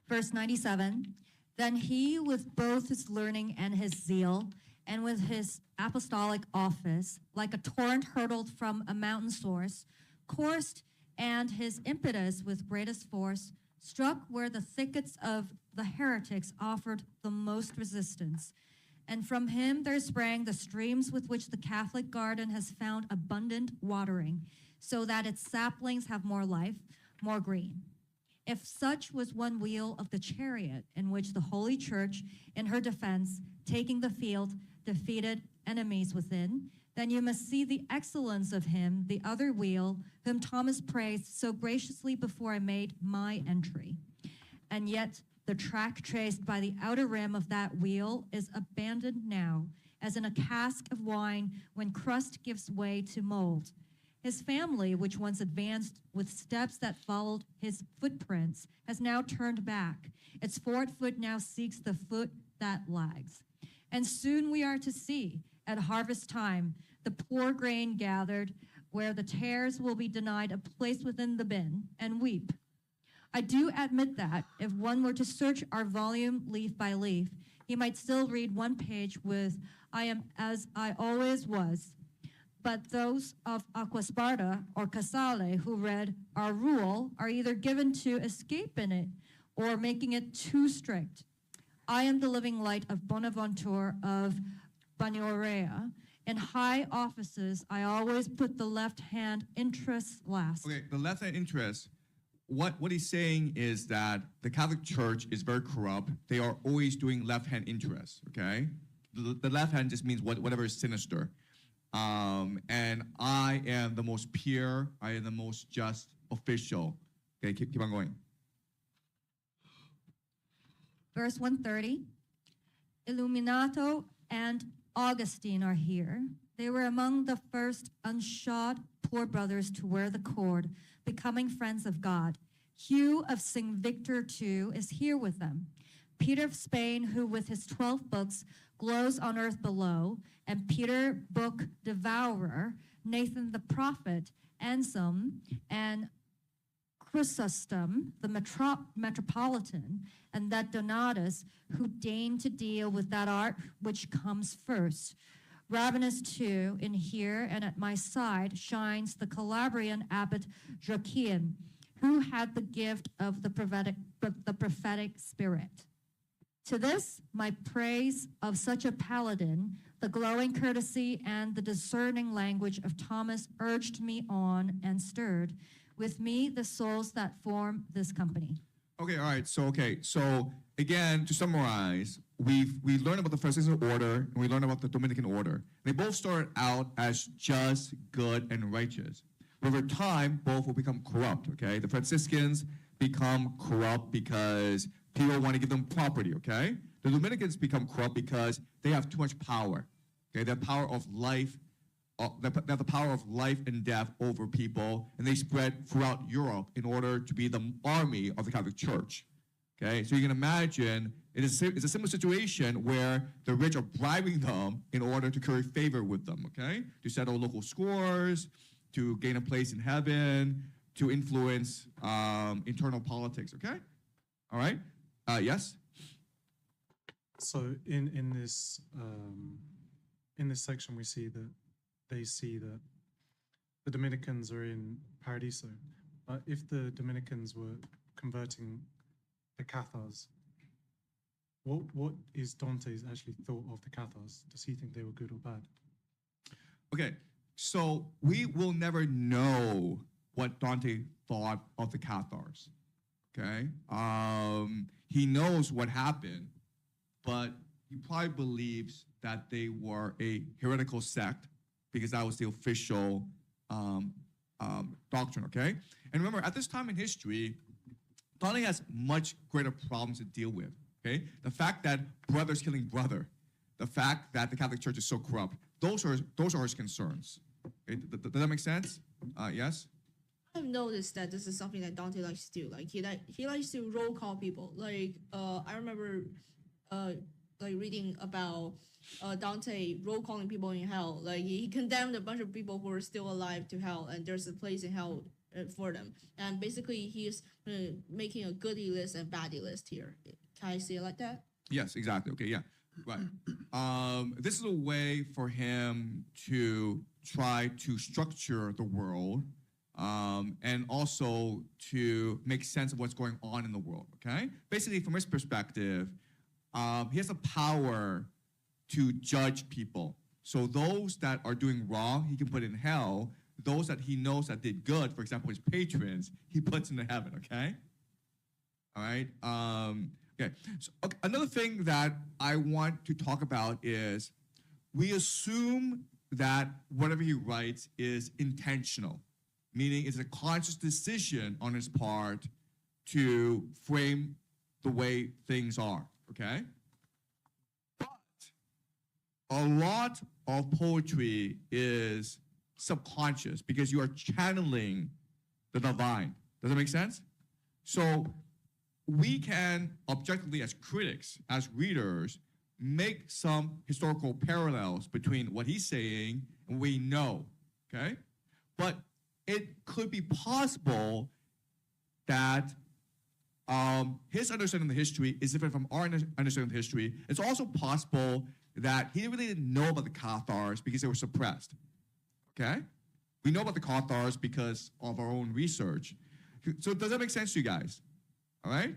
Verse 97, then he, with both his learning and his zeal, and with his apostolic office, like a torrent hurtled from a mountain source, coursed, and his impetus with greatest force, struck where the thickets of the heretics offered the most resistance. And from him there sprang the streams with which the Catholic garden has found abundant watering, so that its saplings have more life, more green. If such was one wheel of the chariot in which the Holy Church, in her defense, taking the field, defeated enemies within, then you must see the excellence of him, the other wheel, whom Thomas praised so graciously before I made my entry. And yet the track traced by the outer rim of that wheel is abandoned now, as in a cask of wine when crust gives way to mold. His family, which once advanced with steps that followed his footprints, has now turned back. Its forward foot now seeks the foot that lags. And soon we are to see, at harvest time, the poor grain gathered, where the tares will be denied a place within the bin, and weep. I do admit that, if one were to search our volume leaf by leaf, he might still read one page with, I am as I always was. But those of Aquasparta or Casale who read our rule are either given to escape in it or making it too strict. I am the living light of Bonaventure of Banyorea. In high offices, I always put the left-hand interest last. Okay, the left-hand interest, what he's saying is that the Catholic Church is very corrupt. They are always doing left-hand interest, okay? The left hand just means whatever is sinister. And I am the most pure, I am the most just official. Okay, keep on going. Verse 130, Illuminato and Augustine are here. They were among the first unshod poor brothers to wear the cord, becoming friends of God. Hugh of St. Victor, too, is here with them. Peter of Spain, who with his 12 books glows on earth below, and Peter, book devourer, Nathan the prophet, Anselm, and Chrysostom, the metropolitan, and that Donatus, who deigned to deal with that art which comes first. Ravenous too, in here and at my side, shines the Calabrian abbot Joachim, who had the gift of the prophetic spirit. To this, my praise of such a paladin, the glowing courtesy and the discerning language of Thomas urged me on and stirred with me the souls that form this company. Okay, all right. So again, to summarize, we learned about the Franciscan order and we learned about the Dominican order. They both started out as just, good, and righteous. Over time, both will become corrupt. Okay, the Franciscans become corrupt because people want to give them property. Okay, the Dominicans become corrupt because they have too much power. Okay, they have power of life. They have the power of life and death over people, and they spread throughout Europe in order to be the army of the Catholic Church. Okay, so you can imagine it's a similar situation where the rich are bribing them in order to curry favor with them. Okay, to settle local scores, to gain a place in heaven, to influence internal politics. Okay, all right. Yes. So in this section, we see that they see that the Dominicans are in Paradiso. But if the Dominicans were converting the Cathars, what is Dante's actually thought of the Cathars? Does he think they were good or bad? Okay, so we will never know what Dante thought of the Cathars. Okay, he knows what happened, but he probably believes that they were a heretical sect because that was the official doctrine, okay? And remember, at this time in history, Dante has much greater problems to deal with, okay? The fact that brother's killing brother, the fact that the Catholic Church is so corrupt, those are his concerns. Okay? Does that make sense? Yes? I've noticed that this is something that Dante likes to do. Like he likes to roll call people. Like I remember like reading about Dante roll calling people in hell. Like he condemned a bunch of people who are still alive to hell, and there's a place in hell for them. And basically, he's making a goodie list and baddie list here. Can I say it like that? Yes, exactly. Okay, yeah, right. This is a way for him to try to structure the world, and also to make sense of what's going on in the world. Okay, basically, from his perspective, he has the power to judge people. So those that are doing wrong, he can put in hell. Those that he knows that did good, for example, his patrons, he puts into heaven. Okay. All right. Okay. So another thing that I want to talk about is we assume that whatever he writes is intentional, meaning it's a conscious decision on his part to frame the way things are. Okay. But a lot of poetry is subconscious because you are channeling the divine. Does that make sense? So we can objectively, as critics, as readers, make some historical parallels between what he's saying and what we know, okay? But it could be possible that his understanding of the history is different from our understanding of the history. It's also possible that he really didn't know about the Cathars because they were suppressed, okay? We know about the Cathars because of our own research. So does that make sense to you guys? All right?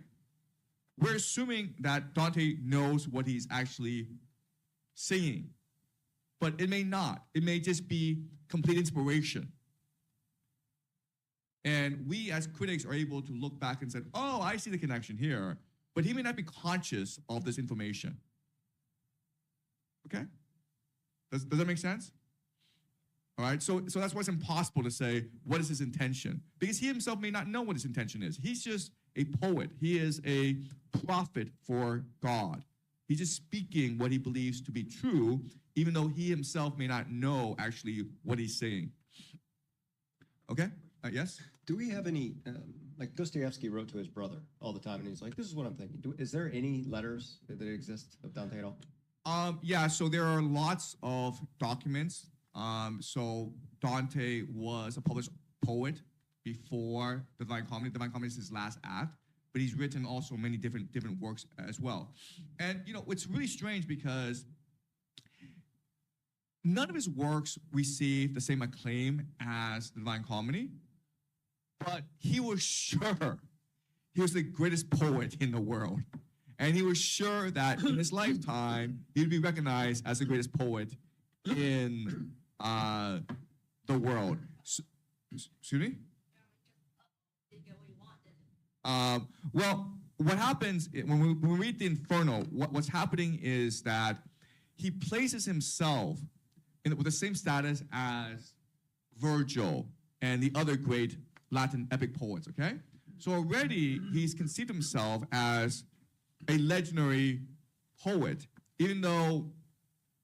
We're assuming that Dante knows what he's actually saying, but it may not. It may just be complete inspiration. And we as critics are able to look back and say, oh, I see the connection here, but he may not be conscious of this information. Okay? Does that make sense? All right, so that's why it's impossible to say what is his intention, because he himself may not know what his intention is. He's just a poet. He is a prophet for God. He's just speaking what he believes to be true, even though he himself may not know actually what he's saying. Okay, yes? Do we have any, like Dostoevsky wrote to his brother all the time, and he's like, this is what I'm thinking. Is there any letters that exist of Dante at all? Yeah, so there are lots of documents. So Dante was a published poet before the Divine Comedy. The Divine Comedy is his last act, but he's written also many different works as well. And you know, it's really strange because none of his works received the same acclaim as the Divine Comedy, but he was sure he was the greatest poet in the world. And he was sure that in his lifetime, he'd be recognized as the greatest poet in the world. Excuse me? Well, what happens when we read the Inferno, what's happening is that he places himself with the same status as Virgil and the other great Latin epic poets, okay? So already he's conceived himself as a legendary poet, even though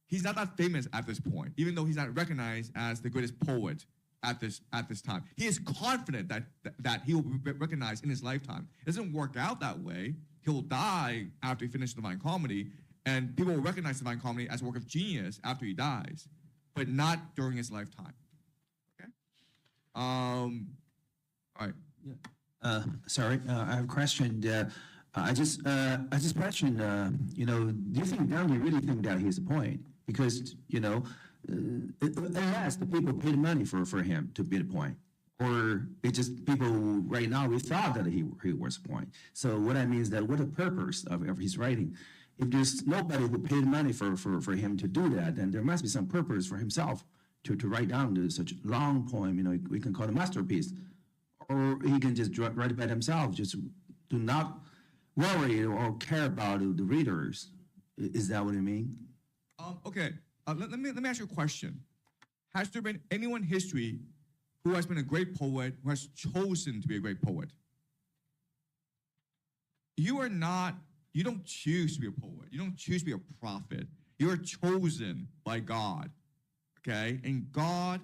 he's not that famous at this point, even though he's not recognized as the greatest poet at this time. He is confident that he will be recognized in his lifetime. It doesn't work out that way. He'll die after he finishes the Divine Comedy, and people will recognize the Divine Comedy as a work of genius after he dies, but not during his lifetime. Okay? All right. Yeah. Sorry, I have a question. I just questioned, do you think Dante really think that he's a point? Because, unless the people paid money for him to be the point, or it just people right now we thought that he was a point. So what I mean is that what the purpose of his writing? If there's nobody who paid money for him to do that, then there must be some purpose for himself to write down such long poem. We can call it a masterpiece, or he can just write it by himself. Just do not worry or care about the readers. Is that what you mean? Okay, let me ask you a question. Has there been anyone in history who has been a great poet, who has chosen to be a great poet? You don't choose to be a poet. You don't choose to be a prophet. You are chosen by God, okay? And God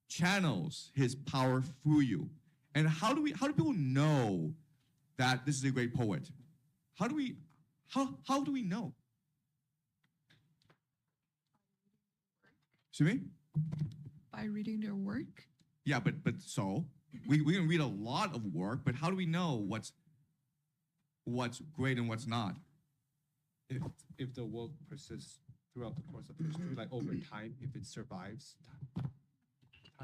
channels his power through you. And how do people know that this is a great poet? How do we know? Excuse me? By reading their work. Yeah, but so we can read a lot of work, but how do we know what's great and what's not? If the work persists throughout the course of history, like over time, if it survives.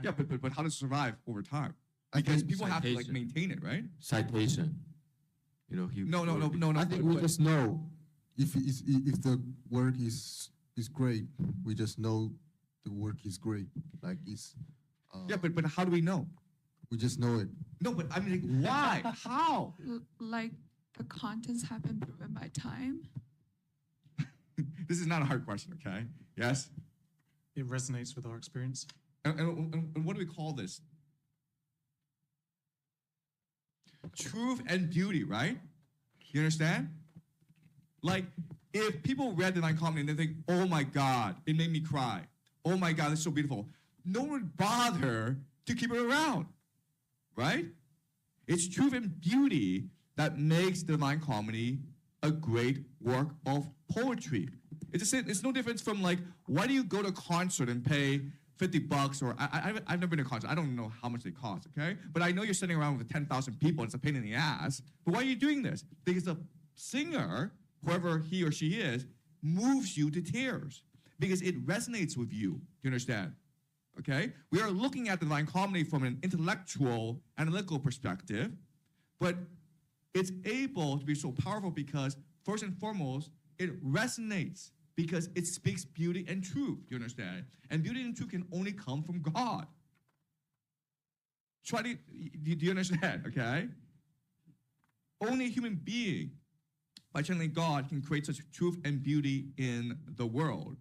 Yeah, but how does it survive over time? Because people have to like citation. maintain it, right? Citation. You know, he. No. I think we just know if the work is great. We just know the work is great. Like it's. Yeah, but how do we know? We just know it. No, but I mean, like, why? How? Like the contents have been proven by time. This is not a hard question, okay? Yes? It resonates with our experience. And what do we call this? Truth and beauty, right? You understand? Like, if people read the Divine Comedy and they think, oh my God, it made me cry. Oh my God, it's so beautiful. No one would bother to keep it around, right? It's truth and beauty that makes the Divine Comedy a great work of poetry. It's no difference from like, why do you go to a concert and pay $50 or I've never been to a concert. I don't know how much they cost, okay? But I know you're sitting around with 10,000 people. It's a pain in the ass. But why are you doing this? Because the singer, whoever he or she is, moves you to tears because it resonates with you. You understand? Okay? We are looking at the Divine Comedy from an intellectual, analytical perspective, but it's able to be so powerful because, first and foremost, it resonates because it speaks beauty and truth. You understand? And beauty and truth can only come from God. Do you understand? Okay? Only a human being, by channeling God, can create such truth and beauty in the world.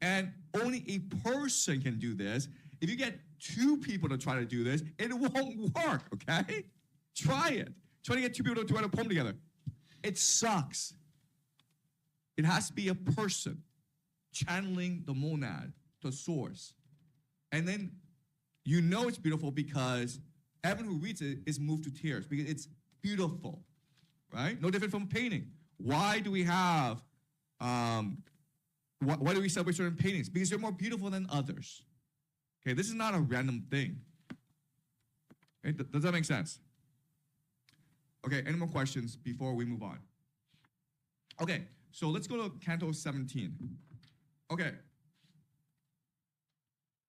And only a person can do this. If you get two people to try to do this, it won't work, okay? Try it. Try to get two people to write a poem together. It sucks. It has to be a person channeling the monad, the source. And then you know it's beautiful because everyone who reads it is moved to tears because it's beautiful, right? No different from a painting. Why do we have, why do we celebrate certain paintings? Because they're more beautiful than others. Okay, this is not a random thing. Okay, does that make sense? Okay, any more questions before we move on? Okay, so let's go to Cantos 17. Okay.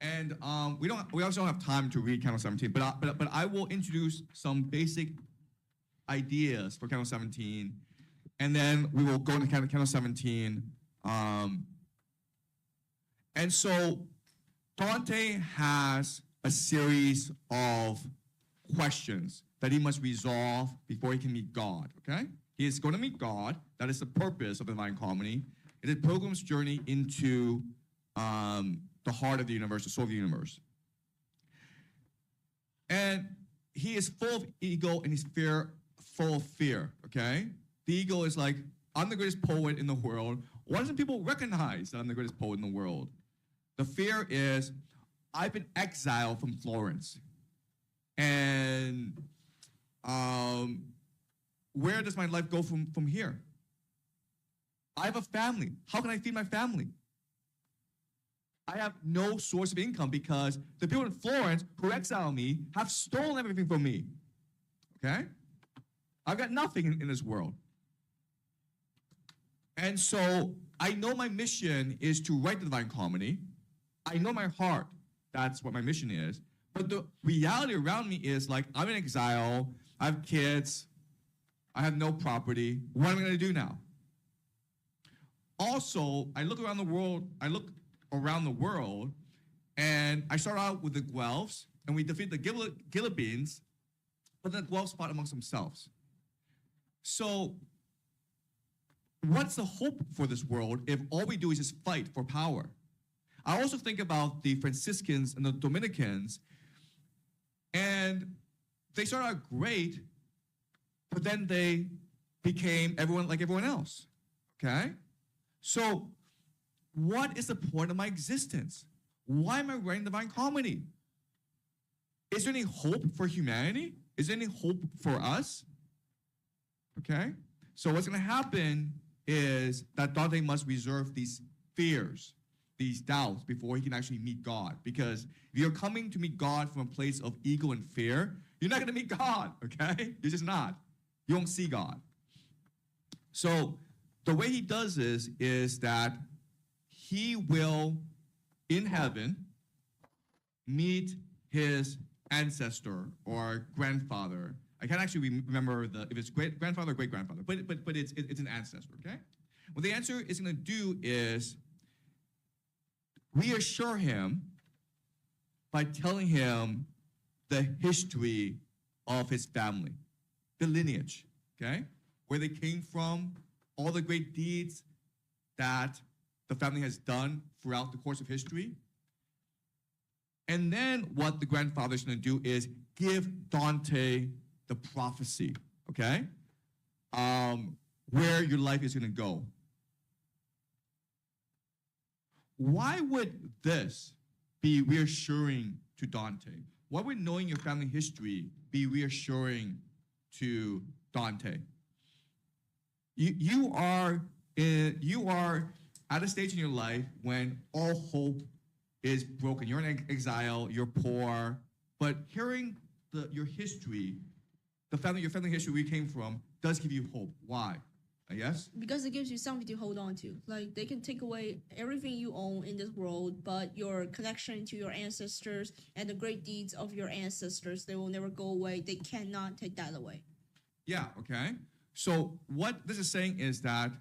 And we also don't have time to read Cantos 17, but I will introduce some basic ideas for Cantos 17, and then we will go into Cantos 17. And so Dante has a series of questions that he must resolve before he can meet God, okay? He is going to meet God. That is the purpose of the Divine Comedy. It is a pilgrim's journey into the heart of the universe, the soul of the universe. And he is full of ego and he's full of fear, okay? The ego is like, I'm the greatest poet in the world. Why doesn't people recognize that I'm the greatest poet in the world? The fear is, I've been exiled from Florence. And where does my life go from here? I have a family. How can I feed my family? I have no source of income because the people in Florence who exiled me have stolen everything from me. Okay? I've got nothing in this world. And so I know my mission is to write the Divine Comedy. I know my heart. That's what my mission is. But the reality around me is like, I'm in exile. I have kids. I have no property. What am I going to do now? Also, I look around the world, and I start out with the Guelphs, and we defeat the Gilibines, but the Guelphs fought amongst themselves. So what's the hope for this world if all we do is just fight for power? I also think about the Franciscans and the Dominicans, and they started out great, but then they became everyone like everyone else. Okay? So, what is the point of my existence? Why am I writing Divine Comedy? Is there any hope for humanity? Is there any hope for us? Okay? So what's going to happen is that Dante must reserve these fears, these doubts, before he can actually meet God. Because if you're coming to meet God from a place of ego and fear, you're not going to meet God, okay? You're just not. You won't see God. So the way he does this is that he will, in heaven, meet his ancestor or grandfather. I can't actually remember if it's great grandfather or great grandfather, but it's an ancestor. Okay, what the answer is going to do is reassure him by telling him the history of his family, the lineage. Okay, where they came from, all the great deeds that the family has done throughout the course of history. And then what the grandfather is going to do is give Dante the prophecy, okay? Where your life is going to go. Why would this be reassuring to Dante? Why would knowing your family history be reassuring to Dante? You are at a stage in your life when all hope is broken. You're in exile, you're poor, but hearing your history, your family history where you came from, does give you hope. Why? Yes? Because it gives you something to hold on to. Like, they can take away everything you own in this world, but your connection to your ancestors and the great deeds of your ancestors, they will never go away. They cannot take that away. Yeah, okay. So what this is saying is that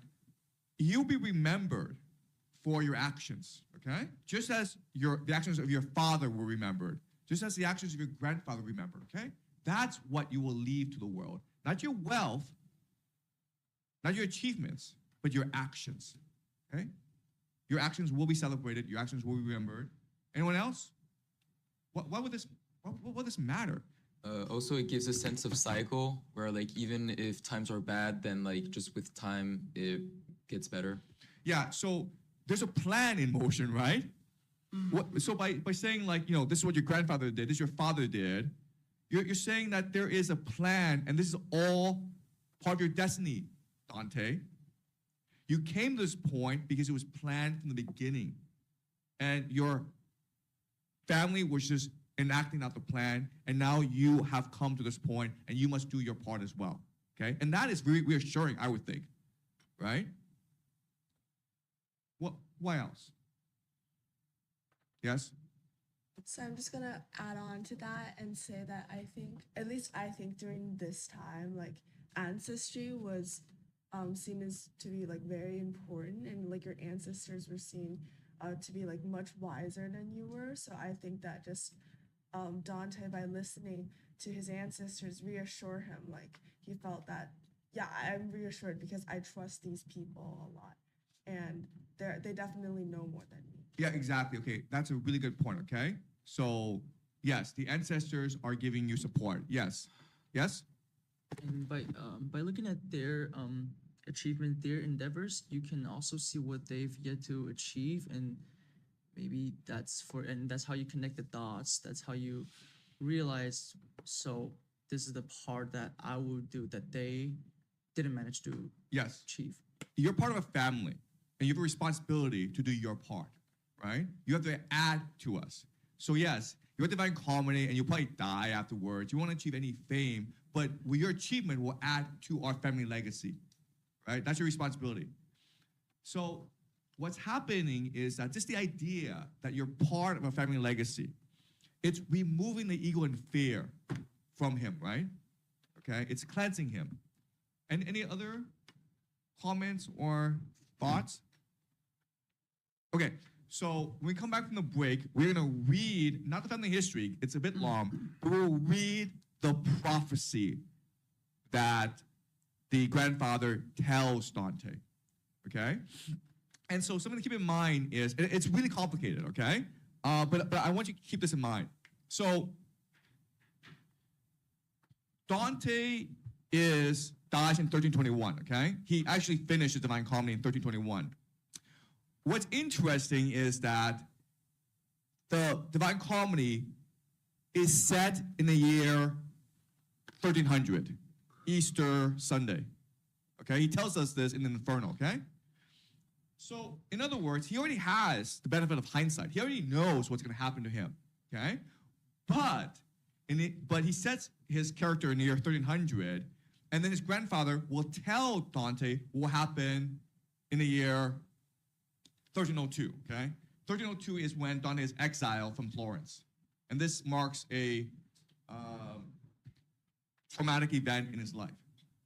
you'll be remembered for your actions, okay? Just as the actions of your father were remembered, just as the actions of your grandfather were remembered, okay? That's what you will leave to the world. Not your wealth, not your achievements, but your actions, okay? Your actions will be celebrated, your actions will be remembered. Anyone else? Why would this matter? Also, it gives a sense of cycle where, like, even if times are bad, then, like, just with time, it gets better. Yeah, so there's a plan in motion, right? So by saying, like, this is what your grandfather did, this is your father did, you're saying that there is a plan, and this is all part of your destiny, Dante. You came to this point because it was planned from the beginning, and your family was just enacting out the plan, and now you have come to this point, and you must do your part as well, okay? And that is very reassuring, I would think, right? Why else? Yes? So I'm just gonna add on to that and say that I think during this time, like, ancestry was seen as to be like very important, and like your ancestors were seen to be like much wiser than you were. So I think that just Dante, by listening to his ancestors, reassure him, like, he felt that, yeah, I'm reassured because I trust these people a lot, and they definitely know more than me. Yeah, exactly. Okay, that's a really good point, okay? So, yes, the ancestors are giving you support. Yes. Yes? And by looking at their achievement, their endeavors, you can also see what they've yet to achieve, and maybe that's how you connect the dots. That's how you realize, so this is the part that I will do that they didn't manage to achieve. You're part of a family, and you have a responsibility to do your part, right? You have to add to us. So yes, you're Divine Comedy, and you'll probably die afterwards. You won't achieve any fame, but your achievement will add to our family legacy, right? That's your responsibility. So what's happening is that just the idea that you're part of a family legacy, it's removing the ego and fear from him, right? Okay, it's cleansing him. And any other comments or thoughts? Okay, so when we come back from the break, we're gonna read, not the family history, it's a bit long, but we'll read the prophecy that the grandfather tells Dante. okay? And so something to keep in mind is, it's really complicated, okay? But I want you to keep this in mind. So Dante dies in 1321, okay? He actually finished the Divine Comedy in 1321. What's interesting is that the Divine Comedy is set in the year 1300, Easter Sunday. Okay, he tells us this in the Inferno, okay? So, in other words, he already has the benefit of hindsight. He already knows what's going to happen to him, okay? But he sets his character in the year 1300, and then his grandfather will tell Dante what will happen in the year 1302, okay? 1302 is when Dante is exiled from Florence. And this marks a traumatic event in his life,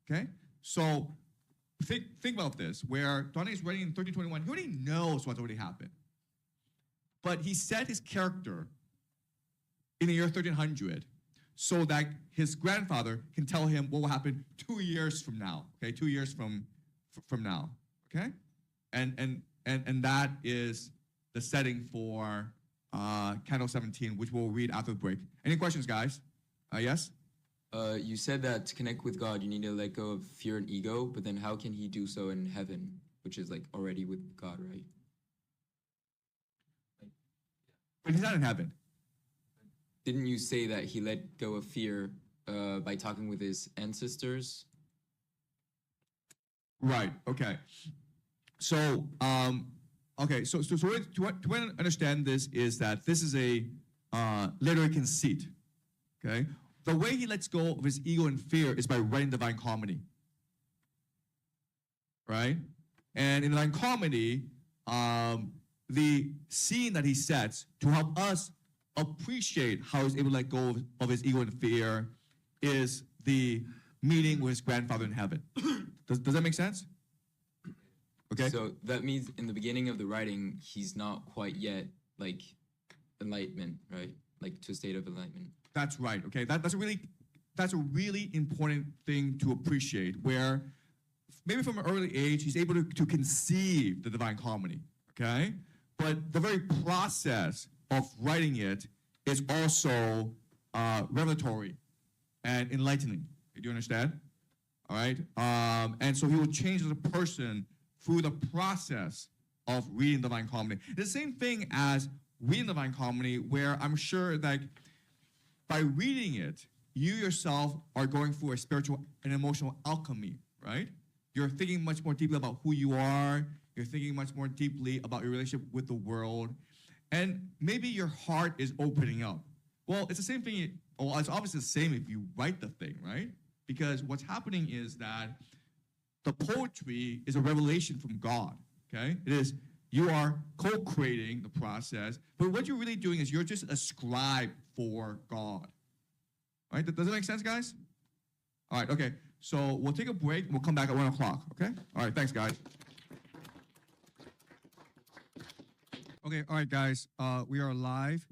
okay? So think about this, where Dante is writing in 1321, he already knows what's already happened. But he set his character in the year 1300 so that his grandfather can tell him what will happen 2 years from now, okay? 2 years from now, okay? And that is the setting for Cantos 17, which we'll read after the break. Any questions, guys? Yes? You said that to connect with God, you need to let go of fear and ego, but then how can he do so in heaven, which is like already with God, right? But he's not in heaven. Didn't you say that he let go of fear by talking with his ancestors? Right, okay. So, to understand this is that this is a literary conceit, okay? The way he lets go of his ego and fear is by writing Divine Comedy, right? And in Divine Comedy, the scene that he sets to help us appreciate how he's able to let go of his ego and fear is the meeting with his grandfather in heaven. Does that make sense? Okay. So that means in the beginning of the writing, he's not quite yet like enlightenment, right? Like to a state of enlightenment. That's right. Okay, that's a really important thing to appreciate. Where maybe from an early age he's able to conceive the Divine Comedy. Okay, but the very process of writing it is also revelatory and enlightening. Do you understand? All right. And so he will change as a person through the process of reading the Divine Comedy. The same thing as reading the Divine Comedy, where I'm sure that by reading it, you yourself are going through a spiritual and emotional alchemy, right? You're thinking much more deeply about who you are. You're thinking much more deeply about your relationship with the world. And maybe your heart is opening up. Well, it's the same thing. Well, it's obviously the same if you write the thing, right? Because what's happening is that the poetry is a revelation from God, okay? It is, you are co-creating the process, but what you're really doing is you're just a scribe for God, right? Does that make sense, guys? All right, okay. So we'll take a break and we'll come back at 1 o'clock, okay? All right, thanks, guys. Okay, all right, guys, we are live.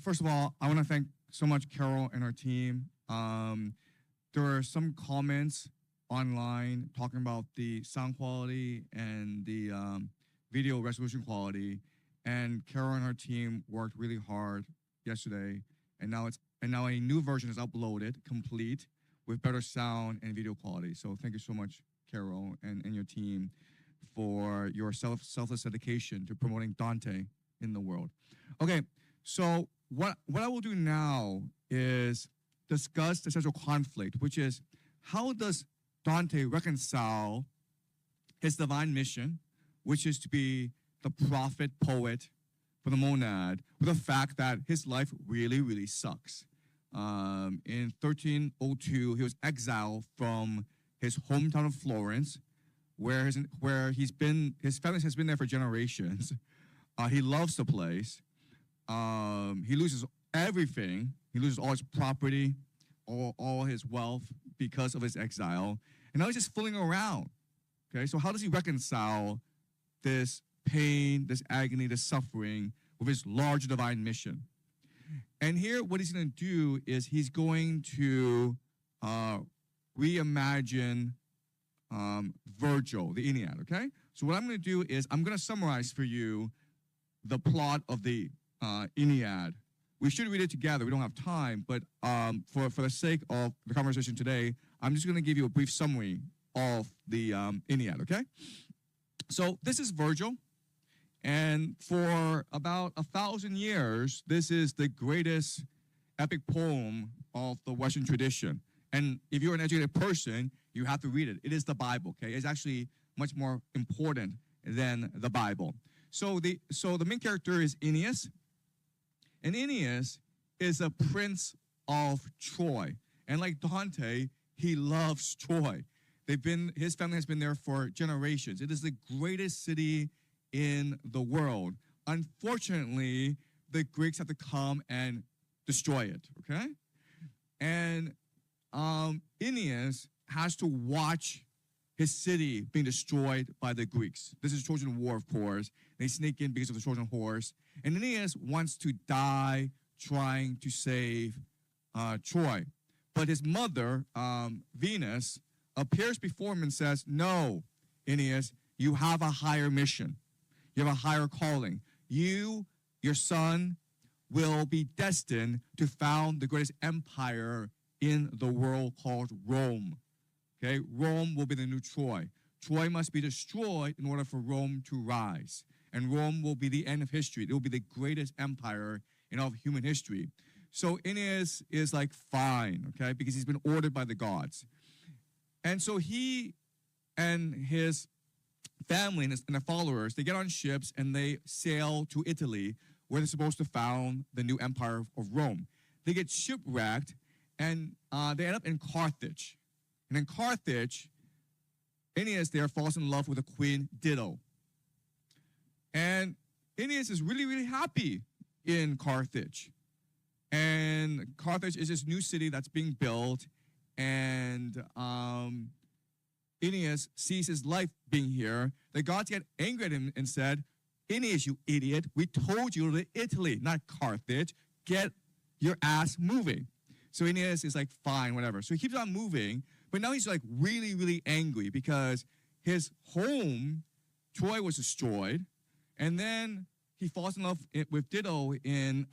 First of all, I want to thank so much Carol and her team. There are some comments online talking about the sound quality and the video resolution quality, and Carol and her team worked really hard yesterday, and now a new version is uploaded, complete, with better sound and video quality. So thank you so much, Carol and your team, for your selfless dedication to promoting Dante in the world. Okay, so what I will do now is discuss the central conflict, which is how does Dante reconcile his divine mission, which is to be the prophet poet for the monad, with the fact that his life really, really sucks. In 1302, he was exiled from his hometown of Florence, where his family has been there for generations. He loves the place. He loses everything. He loses all his property, all his wealth because of his exile. And now he's just fooling around. Okay, so how does he reconcile this pain, this agony, this suffering with his large divine mission? And here, what he's going to do is he's going to reimagine Virgil, the Aeneid, okay? So what I'm going to do is I'm going to summarize for you the plot of the Aeneid. We should read it together. We don't have time, but for the sake of the conversation today, I'm just going to give you a brief summary of the Aeneid, okay? So this is Virgil, and for about 1,000 years, this is the greatest epic poem of the Western tradition. And if you're an educated person, you have to read it. It is the Bible, okay? It's actually much more important than the Bible. So the main character is Aeneas, and Aeneas is a prince of Troy. And like Dante, he loves Troy. His family has been there for generations. It is the greatest city in the world. Unfortunately, the Greeks have to come and destroy it, okay? And Aeneas has to watch his city being destroyed by the Greeks. This is Trojan War, of course. They sneak in because of the Trojan horse. And Aeneas wants to die trying to save Troy. But his mother, Venus, appears before him and says, "No, Aeneas, you have a higher mission. You have a higher calling. You, your son, will be destined to found the greatest empire in the world called Rome." Okay, Rome will be the new Troy. Troy must be destroyed in order for Rome to rise. And Rome will be the end of history. It will be the greatest empire in all of human history. So Aeneas is like, fine, okay, because he's been ordered by the gods. And so he and his family and the followers, they get on ships and they sail to Italy, where they're supposed to found the new empire of Rome. They get shipwrecked and they end up in Carthage. And in Carthage, Aeneas there falls in love with the queen Dido. And Aeneas is really, really happy in Carthage. And Carthage is this new city that's being built. And Aeneas sees his life being here. The gods get angry at him and said, "Aeneas, you idiot, we told you to Italy, not Carthage. Get your ass moving." So Aeneas is like, fine, whatever. So he keeps on moving, but now he's like really, really angry because his home, Troy, was destroyed. And then he falls in love with Dido in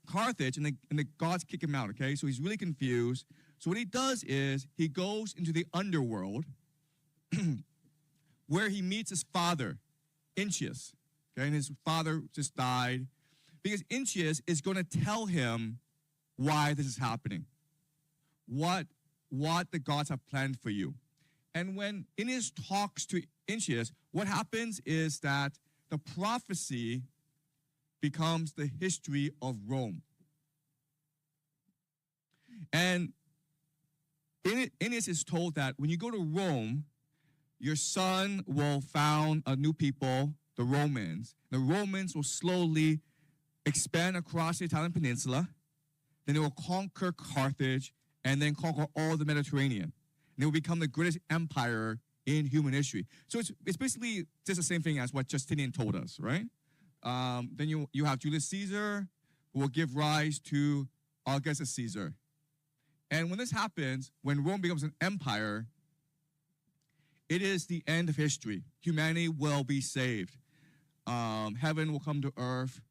Carthage, and the gods kick him out, okay? So he's really confused. So what he does is he goes into the underworld where he meets his father, Inchius, okay? And his father just died because Inchius is going to tell him why this is happening, what the gods have planned for you. And when Aeneas talks to Inchius, what happens is that the prophecy becomes the history of Rome. And Aeneas is told that when you go to Rome, your son will found a new people, the Romans. The Romans will slowly expand across the Italian peninsula. Then they will conquer Carthage and then conquer all the Mediterranean. And they will become the greatest empire in human history. So it's basically just the same thing as what Justinian told us, right? Then you have Julius Caesar, who will give rise to Augustus Caesar. And when this happens, when Rome becomes an empire, it is the end of history. Humanity will be saved. Heaven will come to earth,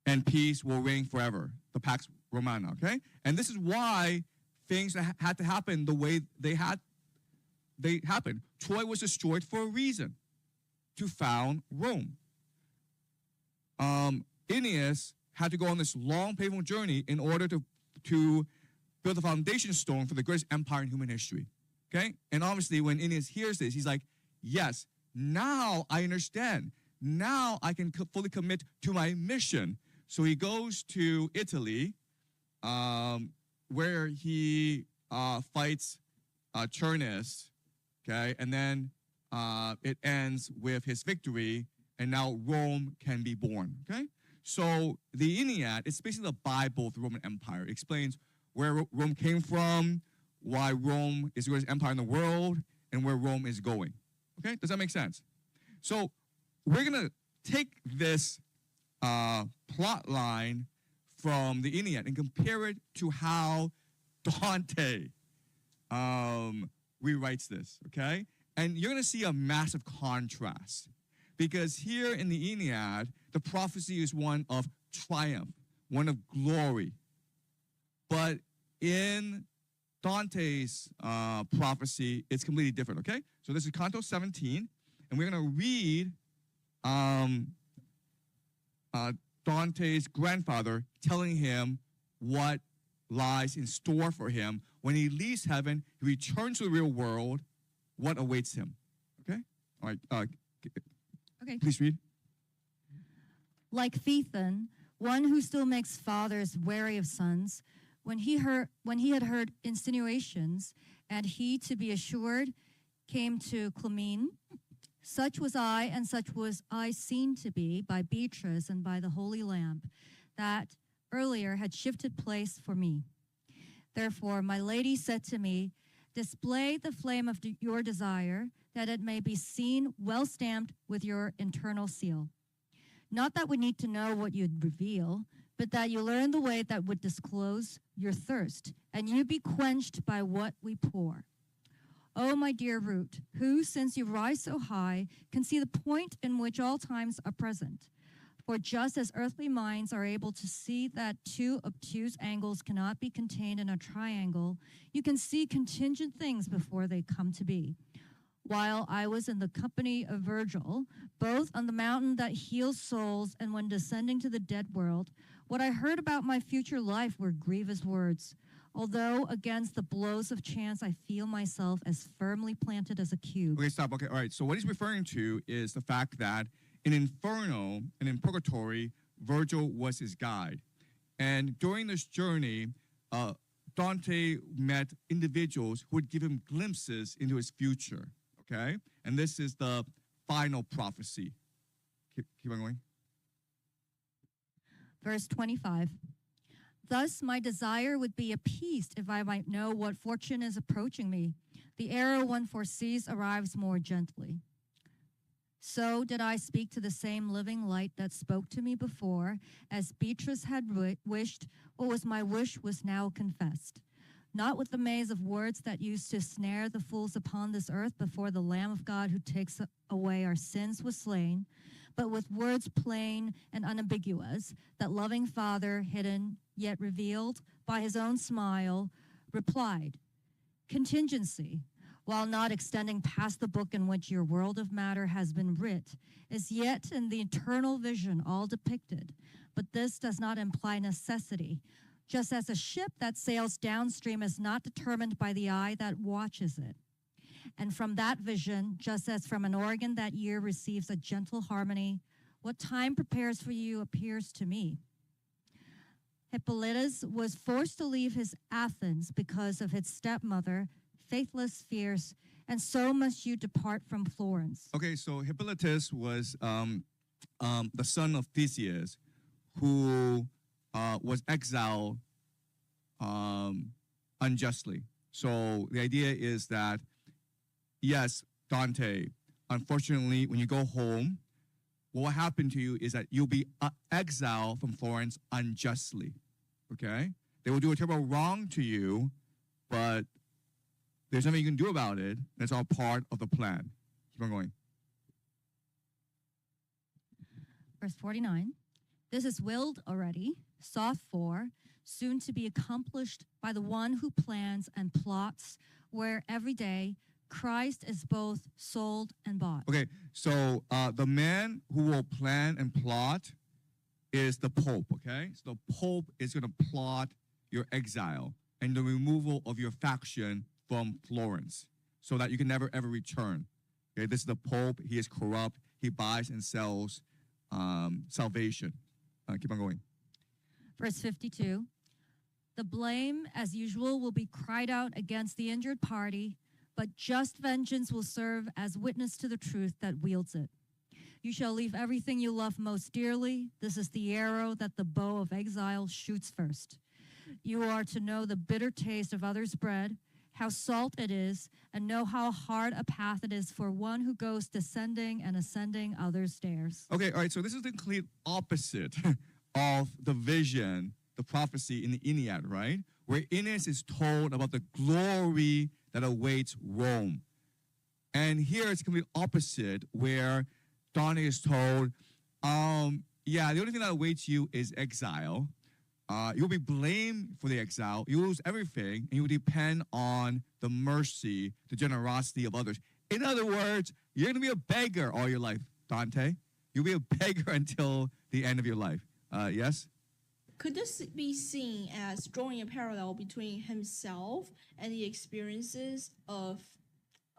and peace will reign forever. The Pax Romana, okay? And this is why things had to happen the way they happened. Troy was destroyed for a reason, to found Rome. Aeneas had to go on this long, painful journey in order to build the foundation stone for the greatest empire in human history. Okay? And obviously, when Aeneas hears this, he's like, yes, now I understand. Now I can fully commit to my mission. So he goes to Italy, where he fights Turnus, okay? And then it ends with his victory, and now Rome can be born, okay? So the Aeneid, it's basically the Bible of the Roman Empire. It explains where Rome came from, why Rome is the greatest empire in the world, and where Rome is going. Okay, does that make sense? So we're gonna take this plot line from the Aeneid and compare it to how Dante rewrites this, okay? And you're going to see a massive contrast because here in the Aeneid, the prophecy is one of triumph, one of glory. But in Dante's prophecy, it's completely different, okay? So this is Canto 17, and we're going to read Dante's grandfather telling him what lies in store for him. When he leaves heaven, he returns to the real world, what awaits him, okay? All right, Okay. please read. Like Phaethon, one who still makes fathers wary of sons, when he had heard insinuations, and he, to be assured, came to Clymene, such was I, and such was I seen to be by Beatrice and by the holy lamp, that earlier had shifted place for me. Therefore my lady said to me, display the flame of your desire, that it may be seen well stamped with your internal seal. Not that we need to know what you'd reveal, but that you learn the way that would disclose your thirst, and you be quenched by what we pour. Oh, my dear root, who, since you rise so high, can see the point in which all times are present. For just as earthly minds are able to see that two obtuse angles cannot be contained in a triangle, you can see contingent things before they come to be. While I was in the company of Virgil, both on the mountain that heals souls and when descending to the dead world, what I heard about my future life were grievous words. Although against the blows of chance, I feel myself as firmly planted as a cube. Okay, stop. Okay, all right. So what he's referring to is the fact that in Inferno and in Purgatory, Virgil was his guide. And during this journey, Dante met individuals who would give him glimpses into his future, okay? And this is the final prophecy. Keep on going. Verse 25. Thus my desire would be appeased if I might know what fortune is approaching me. The arrow one foresees arrives more gently. So did I speak to the same living light that spoke to me before, as Beatrice had wished, what was my wish was now confessed. Not with the maze of words that used to snare the fools upon this earth before the Lamb of God who takes away our sins was slain, but with words plain and unambiguous, that loving Father, hidden yet revealed by his own smile, replied, contingency, while not extending past the book in which your world of matter has been writ, is yet in the eternal vision all depicted. But this does not imply necessity, just as a ship that sails downstream is not determined by the eye that watches it. And from that vision, just as from an organ that year receives a gentle harmony, what time prepares for you appears to me. Hippolytus was forced to leave his Athens because of his stepmother, faithless, fierce, and so must you depart from Florence. Okay, so Hippolytus was the son of Theseus, who was exiled unjustly. So the idea is that, yes, Dante, unfortunately, when you go home, what will happen to you is that you'll be exiled from Florence unjustly, okay? They will do a terrible wrong to you, but there's nothing you can do about it. That's all part of the plan. Keep on going. Verse 49, this is willed already, sought for, soon to be accomplished by the one who plans and plots, where every day Christ is both sold and bought. Okay, so the man who will plan and plot is the Pope, okay? So the Pope is going to plot your exile and the removal of your faction from Florence so that you can never, ever return. Okay, this is the Pope. He is corrupt. He buys and sells salvation. Keep on going. Verse 52, the blame, as usual, will be cried out against the injured party, but just vengeance will serve as witness to the truth that wields it. You shall leave everything you love most dearly. This is the arrow that the bow of exile shoots first. You are to know the bitter taste of others' bread, how salt it is, and know how hard a path it is for one who goes descending and ascending others' stairs. Okay, all right, so this is the complete opposite of the vision, the prophecy in the Aeneid, right? Where Aeneas is told about the glory that awaits Rome. And here it's complete opposite, where Dante is told, yeah, the only thing that awaits you is exile. You'll be blamed for the exile. You lose everything, and you will depend on the mercy, the generosity of others. In other words, you're going to be a beggar all your life, Dante. You'll be a beggar until the end of your life. Yes? Could this be seen as drawing a parallel between himself and the experiences of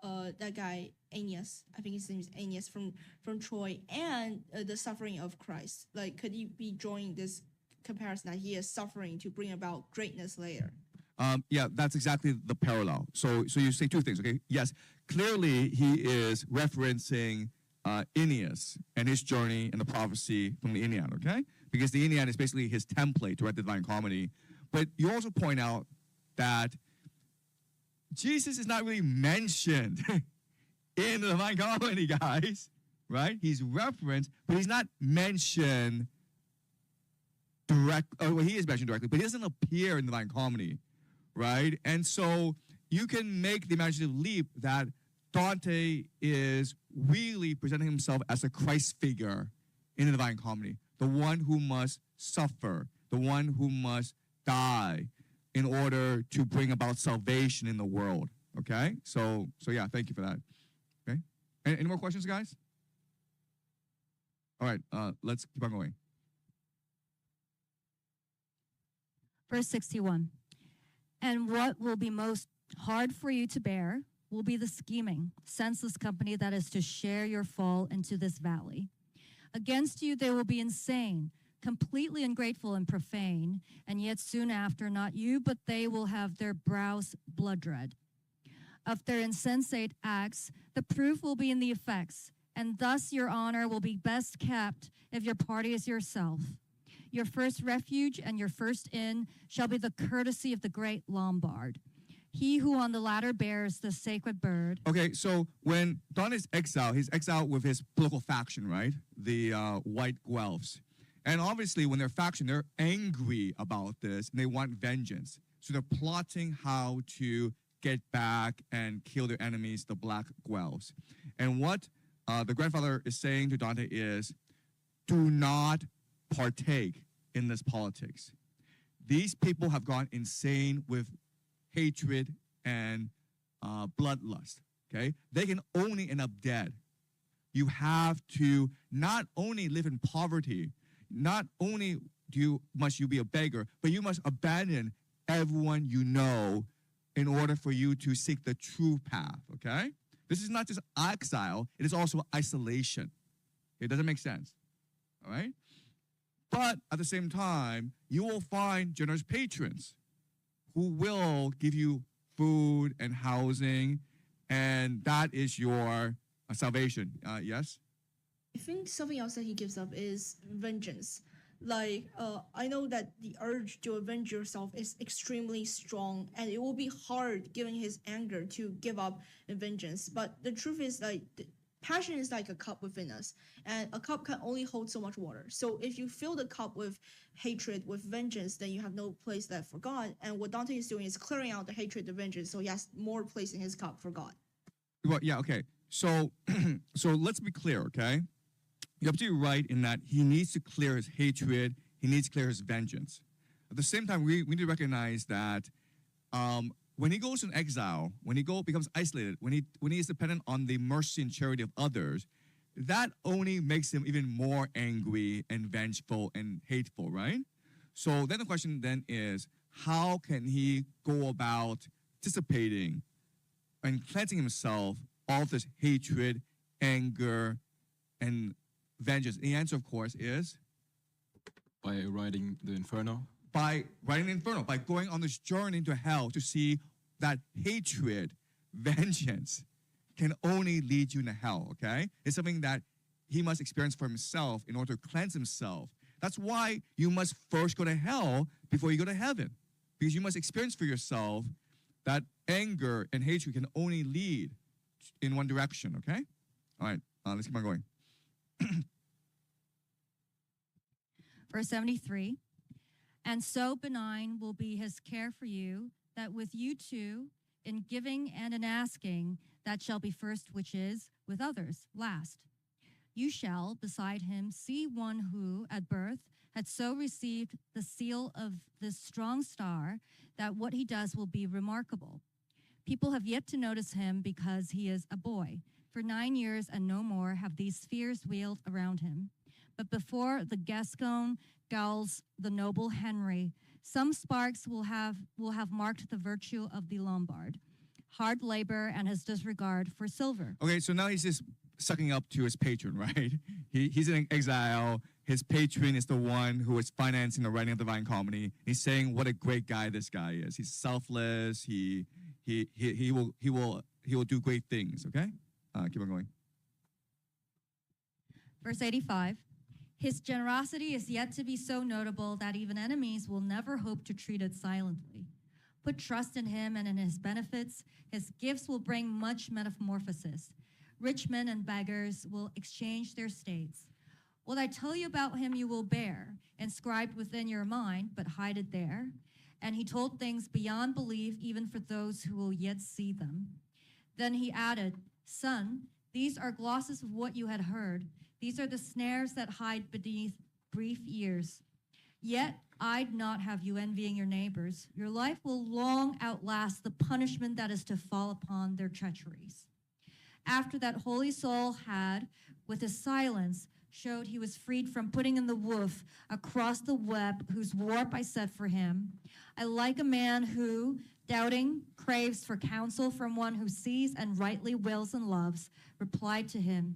that guy Aeneas? I think his name is Aeneas from Troy, and the suffering of Christ. Like, could you be drawing this comparison that he is suffering to bring about greatness later? Yeah, that's exactly the parallel. So you say two things, okay? Yes, clearly he is referencing Aeneas and his journey and the prophecy from the Aeneid, okay? Because the Aeneid is basically his template to write the Divine Comedy. But you also point out that Jesus is not really mentioned in the Divine Comedy, guys, right? He's referenced, but he's not mentioned well, he is mentioned directly, but he doesn't appear in the Divine Comedy, right? And so you can make the imaginative leap that Dante is really presenting himself as a Christ figure in the Divine Comedy, the one who must suffer, the one who must die in order to bring about salvation in the world. Okay? So yeah, thank you for that. Okay? Any more questions, guys? All right, let's keep on going. Verse 61. And what will be most hard for you to bear will be the scheming, senseless company that is to share your fall into this valley. Against you they will be insane, completely ungrateful and profane, and yet soon after, not you, but they will have their brows blood red. Of their insensate acts, the proof will be in the effects, and thus your honor will be best kept if your party is yourself. Your first refuge and your first inn shall be the courtesy of the great Lombard. He who on the ladder bears the sacred bird. Okay, so when Don is exiled, he's exiled with his political faction, right? The White Guelphs. And obviously, when they're faction, they're angry about this and they want vengeance. So they're plotting how to get back and kill their enemies, the Black Guelphs. And what the grandfather is saying to Dante is, do not partake in this politics. These people have gone insane with hatred and bloodlust, okay? They can only end up dead. You have to not only live in poverty, not only must you be a beggar, but you must abandon everyone you know in order for you to seek the true path, okay? This is not just exile, it is also isolation. It doesn't make sense, all right? But at the same time, you will find generous patrons who will give you food and housing, and that is your salvation. Yes? I think something else that he gives up is vengeance. Like, I know that the urge to avenge yourself is extremely strong, and it will be hard, given his anger, to give up vengeance. But the truth is, like, passion is like a cup within us, and a cup can only hold so much water. So if you fill the cup with hatred, with vengeance, then you have no place left for God. And what Dante is doing is clearing out the hatred, the vengeance, so he has more place in his cup for God. Well, yeah, okay. So, so let's be clear, okay? You're absolutely right in that he needs to clear his hatred, he needs to clear his vengeance. At the same time, we need to recognize that when he goes in exile, when he becomes isolated, when he is dependent on the mercy and charity of others, that only makes him even more angry and vengeful and hateful, right? So then the question then is, how can he go about dissipating and cleansing himself of this hatred, anger, and vengeance? The answer, of course, is by riding the Inferno. By riding the Inferno, by going on this journey into hell to see that hatred, vengeance can only lead you into hell, okay? It's something that he must experience for himself in order to cleanse himself. That's why you must first go to hell before you go to heaven, because you must experience for yourself that anger and hatred can only lead in one direction, okay? All right, let's keep on going. Verse 73. And so benign will be his care for you, that with you too in giving and in asking, that shall be first which is, with others, last. You shall, beside him, see one who, at birth, had so received the seal of this strong star that what he does will be remarkable. People have yet to notice him because he is a boy. For 9 years and no more have these spheres wheeled around him. But before the Gascon gulls the noble Henry, some sparks will have marked the virtue of the Lombard, hard labor and his disregard for silver. Okay, so now he's just sucking up to his patron, right? He's in exile. His patron is the one who is financing the writing of the Divine Comedy. He's saying what a great guy this guy is. He's selfless. He will do great things. Okay, keep on going. Verse 85. His generosity is yet to be so notable that even enemies will never hope to treat it silently. Put trust in him and in his benefits. His gifts will bring much metamorphosis. Rich men and beggars will exchange their states. What I tell you about him you will bear, inscribed within your mind, but hide it there. And he told things beyond belief, even for those who will yet see them. Then he added, Son, these are glosses of what you had heard. These are the snares that hide beneath brief years. Yet I'd not have you envying your neighbors. Your life will long outlast the punishment that is to fall upon their treacheries. After that holy soul had, with his silence, showed he was freed from putting in the woof across the web whose warp I set for him, I like a man who, doubting, craves for counsel from one who sees and rightly wills and loves, replied to him,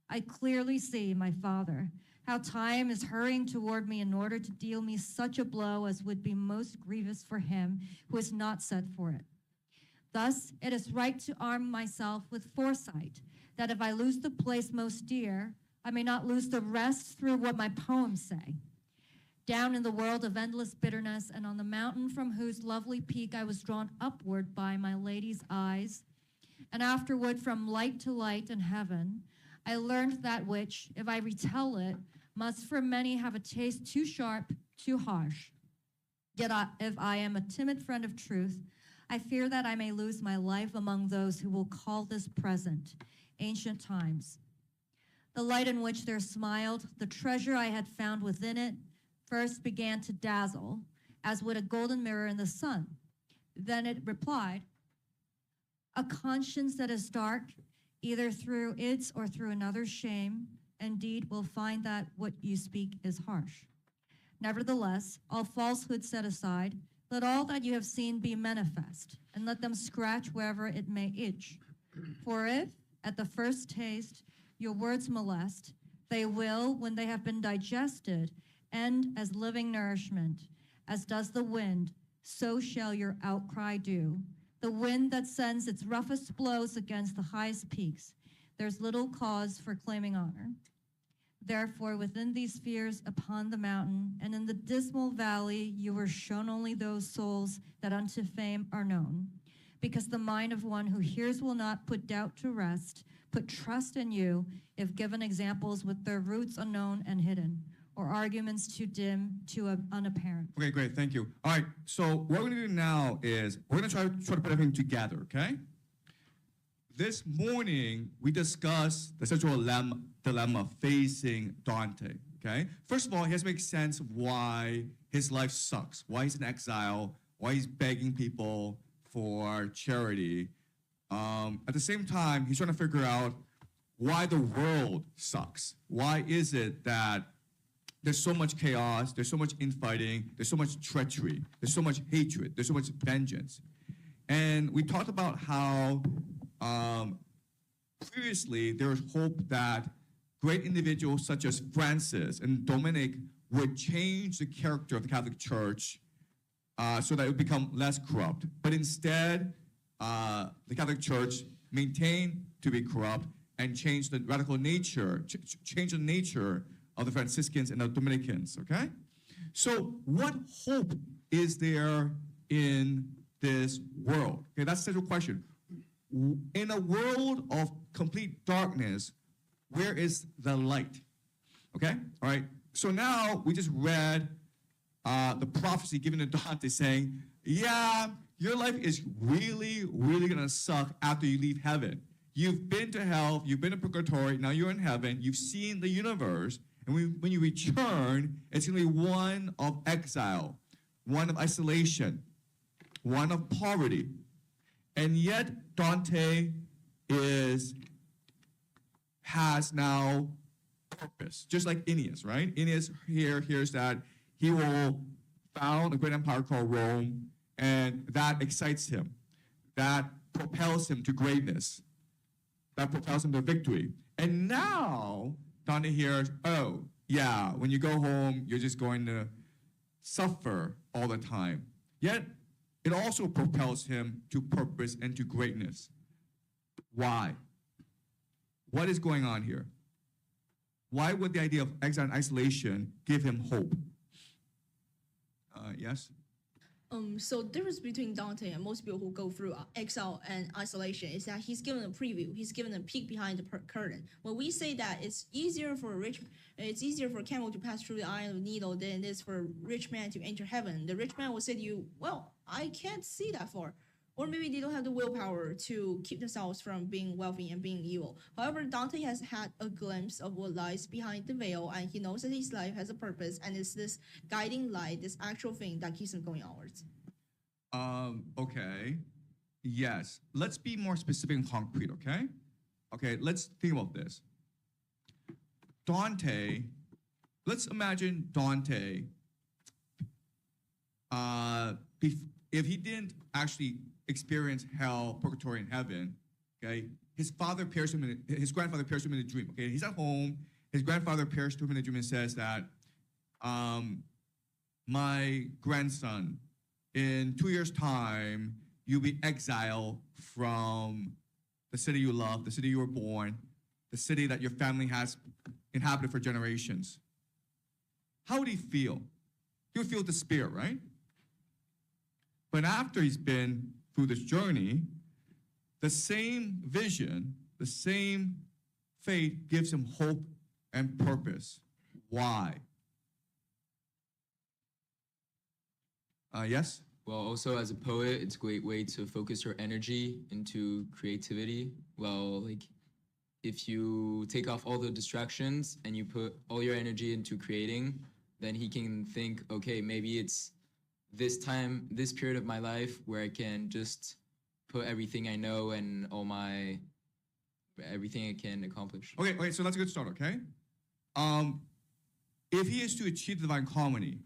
I clearly see, my father, how time is hurrying toward me in order to deal me such a blow as would be most grievous for him who is not set for it. Thus, it is right to arm myself with foresight, that if I lose the place most dear, I may not lose the rest through what my poems say. Down in the world of endless bitterness, and on the mountain from whose lovely peak I was drawn upward by my lady's eyes, and afterward from light to light in heaven, I learned that which, if I retell it, must for many have a taste too sharp, too harsh. Yet if I am a timid friend of truth, I fear that I may lose my life among those who will call this present, ancient times. The light in which there smiled, the treasure I had found within it, first began to dazzle, as would a golden mirror in the sun. Then it replied, a conscience that is dark, either through its or through another's shame, indeed will find that what you speak is harsh. Nevertheless, all falsehood set aside, let all that you have seen be manifest, and let them scratch wherever it may itch. For if, at the first taste, your words molest, they will, when they have been digested, end as living nourishment. As does the wind, so shall your outcry do. The wind that sends its roughest blows against the highest peaks. There's little cause for claiming honor. Therefore, within these spheres upon the mountain, and in the dismal valley, you were shown only those souls that unto fame are known. Because the mind of one who hears will not put doubt to rest, put trust in you, if given examples with their roots unknown and hidden, or arguments too dim, too unapparent. Okay, great, thank you. All right, so what we're gonna do now is we're gonna try to put everything together, okay? This morning, we discussed the central dilemma facing Dante, okay? First of all, he has to make sense of why his life sucks, why he's in exile, why he's begging people for charity. At the same time, he's trying to figure out why the world sucks. Why is it that there's so much chaos, there's so much infighting, there's so much treachery, there's so much hatred, there's so much vengeance. And we talked about how previously there was hope that great individuals such as Francis and Dominic would change the character of the Catholic Church so that it would become less corrupt. But instead, the Catholic Church maintained to be corrupt and changed the radical nature, change the nature of the Franciscans and the Dominicans, okay? So what hope is there in this world? Okay, that's the central question. In a world of complete darkness, where is the light? Okay, all right. So now we just read the prophecy given to Dante saying, yeah, your life is really, really gonna suck after you leave heaven. You've been to hell, you've been to purgatory, now you're in heaven, you've seen the universe, and when you return, it's gonna be one of exile, one of isolation, one of poverty. And yet Dante has now purpose, just like Aeneas, right? Aeneas hears that he will found a great empire called Rome, and that excites him. That propels him to greatness. That propels him to victory. And now Dante hears, oh, yeah, when you go home, you're just going to suffer all the time. Yet, it also propels him to purpose and to greatness. Why? What is going on here? Why would the idea of exile and isolation give him hope? Yes? So the difference between Dante and most people who go through exile and isolation is that he's given a preview. He's given a peek behind the curtain. When we say that it's easier for a camel to pass through the eye of a needle than it is for a rich man to enter heaven, the rich man will say to you, well, I can't see that far. Or maybe they don't have the willpower to keep themselves from being wealthy and being evil. However, Dante has had a glimpse of what lies behind the veil, and he knows that his life has a purpose, and it's this guiding light, this actual thing that keeps him going onwards. Okay. Yes. Let's be more specific and concrete, okay? Okay, let's think about this. Dante, let's imagine Dante, if he didn't actually experience hell, purgatory, and heaven, okay? His grandfather appears to him in a dream, okay? He's at home, his grandfather appears to him in a dream and says that, my grandson, in 2 years' time, you'll be exiled from the city you love, the city you were born, the city that your family has inhabited for generations. How would he feel? He would feel despair, right? But after he's been through this journey, the same vision, the same faith gives him hope and purpose. Why? Yes? Well, also as a poet, it's a great way to focus your energy into creativity. Well, like if you take off all the distractions and you put all your energy into creating, then he can think, okay, maybe it's this time, this period of my life where I can just put everything I know and everything I can accomplish. Okay, so that's a good start, okay? If he is to achieve the divine comedy,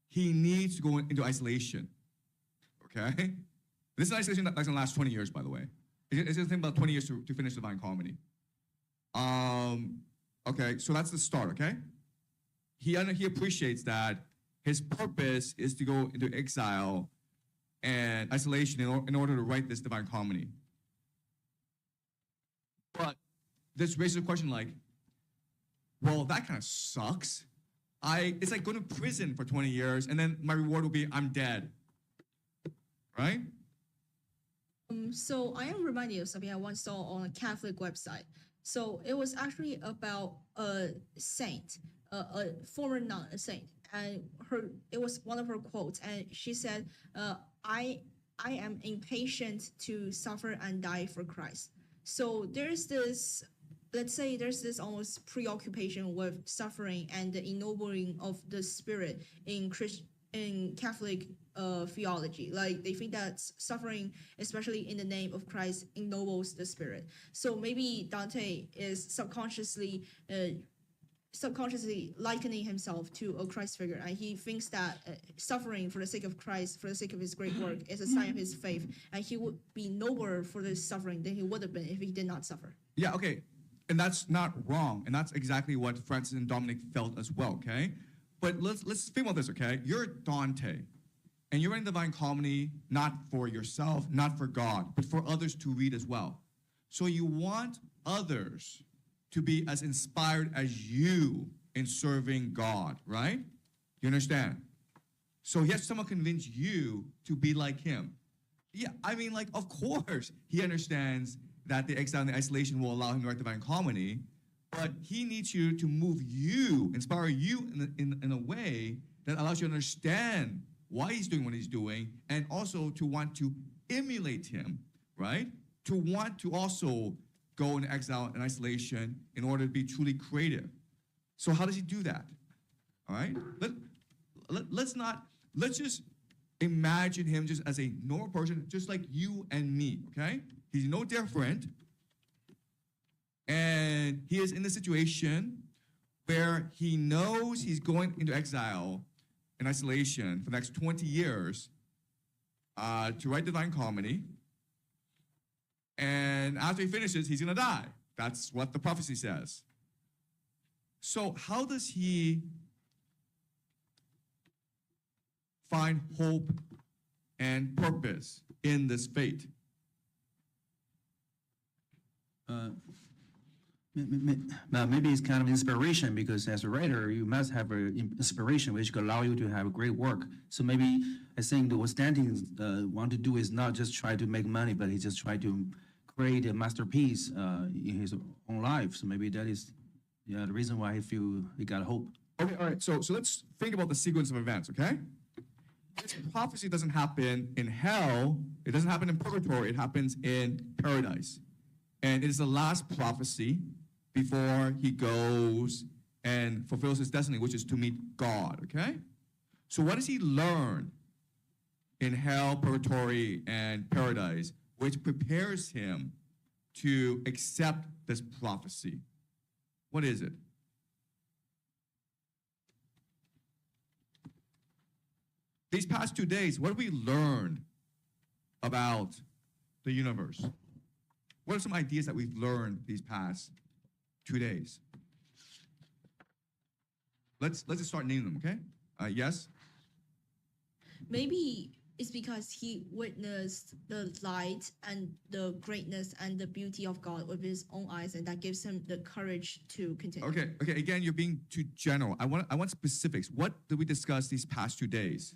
he needs to go into isolation, okay? This is isolation that's gonna last 20 years, by the way. It's gonna take about 20 years to finish the divine comedy. Okay, so that's the start, okay? He appreciates that his purpose is to go into exile and isolation in order to write this divine comedy. But this raises a question like, well, that kind of sucks. It's like going to prison for 20 years and then my reward will be I'm dead, right? So I am reminded of something I once saw on a Catholic website. So it was actually about a saint, a former nun, a saint, and it was one of her quotes, and she said, I am impatient to suffer and die for Christ. So there's this, let's say there's this almost preoccupation with suffering and the ennobling of the spirit in Catholic theology. Like they think that suffering, especially in the name of Christ, ennobles the spirit. So maybe Dante is subconsciously likening himself to a Christ figure, and he thinks that suffering for the sake of Christ, for the sake of his great work, is a sign of his faith, and he would be nobler for this suffering than he would have been if he did not suffer. Yeah, okay. And that's not wrong. And that's exactly what Francis and Dominic felt as well, okay? But let's think about this, okay? You're Dante, and you're writing Divine Comedy not for yourself, not for God, but for others to read as well. So you want others to be as inspired as you in serving God, right? You understand? So he has to somehow convince you to be like him. Yeah, I mean, like, of course, he understands that the exile and the isolation will allow him to write Divine Comedy, but he needs you to move you, inspire you in a way that allows you to understand why he's doing what he's doing, and also to want to emulate him, right? To want to also go into exile and isolation in order to be truly creative. So how does he do that? All right? Let's just imagine him just as a normal person, just like you and me, okay? He's no different. And he is in the situation where he knows he's going into exile and isolation for the next 20 years to write Divine Comedy. And after he finishes, he's going to die. That's what the prophecy says. So how does he find hope and purpose in this fate? Maybe it's kind of inspiration, because as a writer, you must have an inspiration which could allow you to have great work. So maybe I think what Dante want to do is not just try to make money, but he just try to create a masterpiece in his own life. So maybe that is the reason why he got hope. Okay, all right. So let's think about the sequence of events, okay? This prophecy doesn't happen in hell. It doesn't happen in purgatory. It happens in paradise. And it is the last prophecy before he goes and fulfills his destiny, which is to meet God, okay? So what does he learn in hell, purgatory, and paradise, which prepares him to accept this prophecy? What is it? These past 2 days, what have we learned about the universe? What are some ideas that we've learned these past 2 days? Let's just start naming them, okay? Yes? Maybe it's because he witnessed the light and the greatness and the beauty of God with his own eyes, and that gives him the courage to continue. Okay. Again, you're being too general. I want specifics. What did we discuss these past 2 days?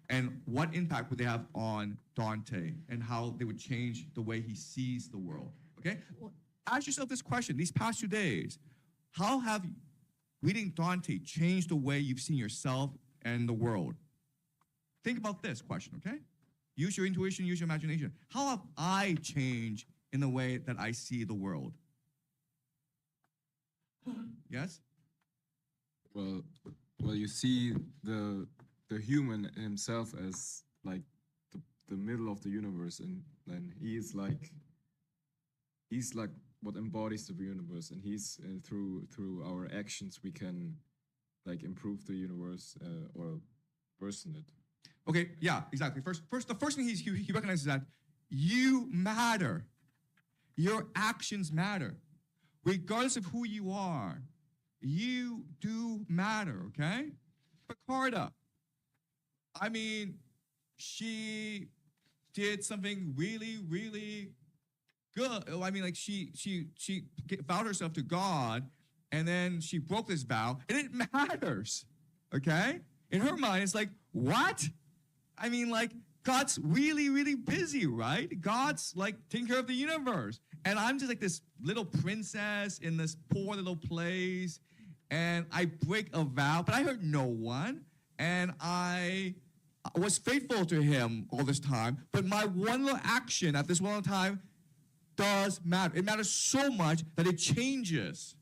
And what impact would they have on Dante and how they would change the way he sees the world? Okay? Ask yourself this question. These past 2 days, how have reading Dante changed the way you've seen yourself and the world? Think about this question, okay? Use your intuition, use your imagination. How have I changed in the way that I see the world? Yes? Well, you see the human himself as like the middle of the universe, and he's like what embodies the universe, and he's through our actions we can like improve the universe or worsen it. Okay, yeah, exactly. The first thing he recognizes that you matter. Your actions matter. Regardless of who you are, you do matter, okay? Picarda, I mean, she did something really, really good. I mean, like she vowed herself to God, and then she broke this vow, and it matters, okay? In her mind, it's like, what? I mean, like, God's really, really busy, right? God's like taking care of the universe. And I'm just like this little princess in this poor little place, and I break a vow, but I hurt no one, and I was faithful to him all this time, but my one little action at this one time does matter. It matters so much that it changes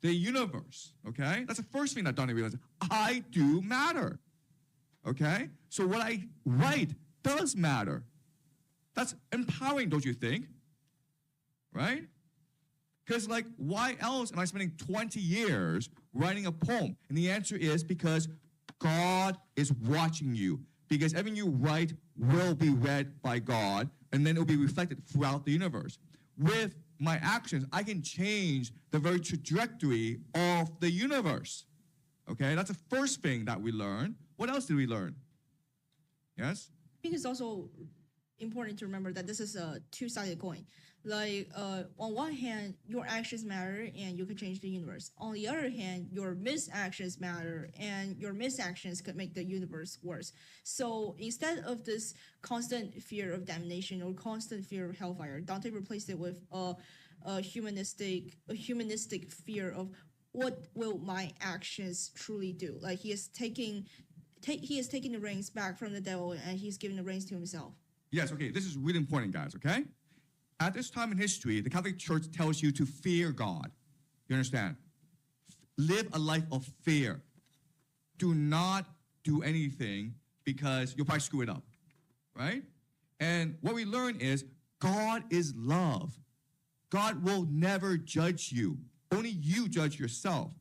the universe, okay? That's the first thing that Dante realized. I do matter, okay? So what I write does matter. That's empowering, don't you think? Right? Because, like, why else am I spending 20 years writing a poem? And the answer is because God is watching you. Because everything you write will be read by God, and then it will be reflected throughout the universe. With my actions, I can change the very trajectory of the universe. Okay? That's the first thing that we learn. What else did we learn? Yes? I think it's also important to remember that this is a two-sided coin. Like, on one hand, your actions matter and you can change the universe. On the other hand, your misactions matter and your misactions could make the universe worse. So instead of this constant fear of damnation or constant fear of hellfire, Dante replaced it with a humanistic fear of what will my actions truly do. Like, he is taking he is taking the reins back from the devil and he's giving the reins to himself. Yes, okay, this is really important, guys, okay? At this time in history, the Catholic Church tells you to fear God. You understand? Live a life of fear. Do not do anything because you'll probably screw it up, right? And what we learn is God is love. God will never judge you. Only you judge yourself.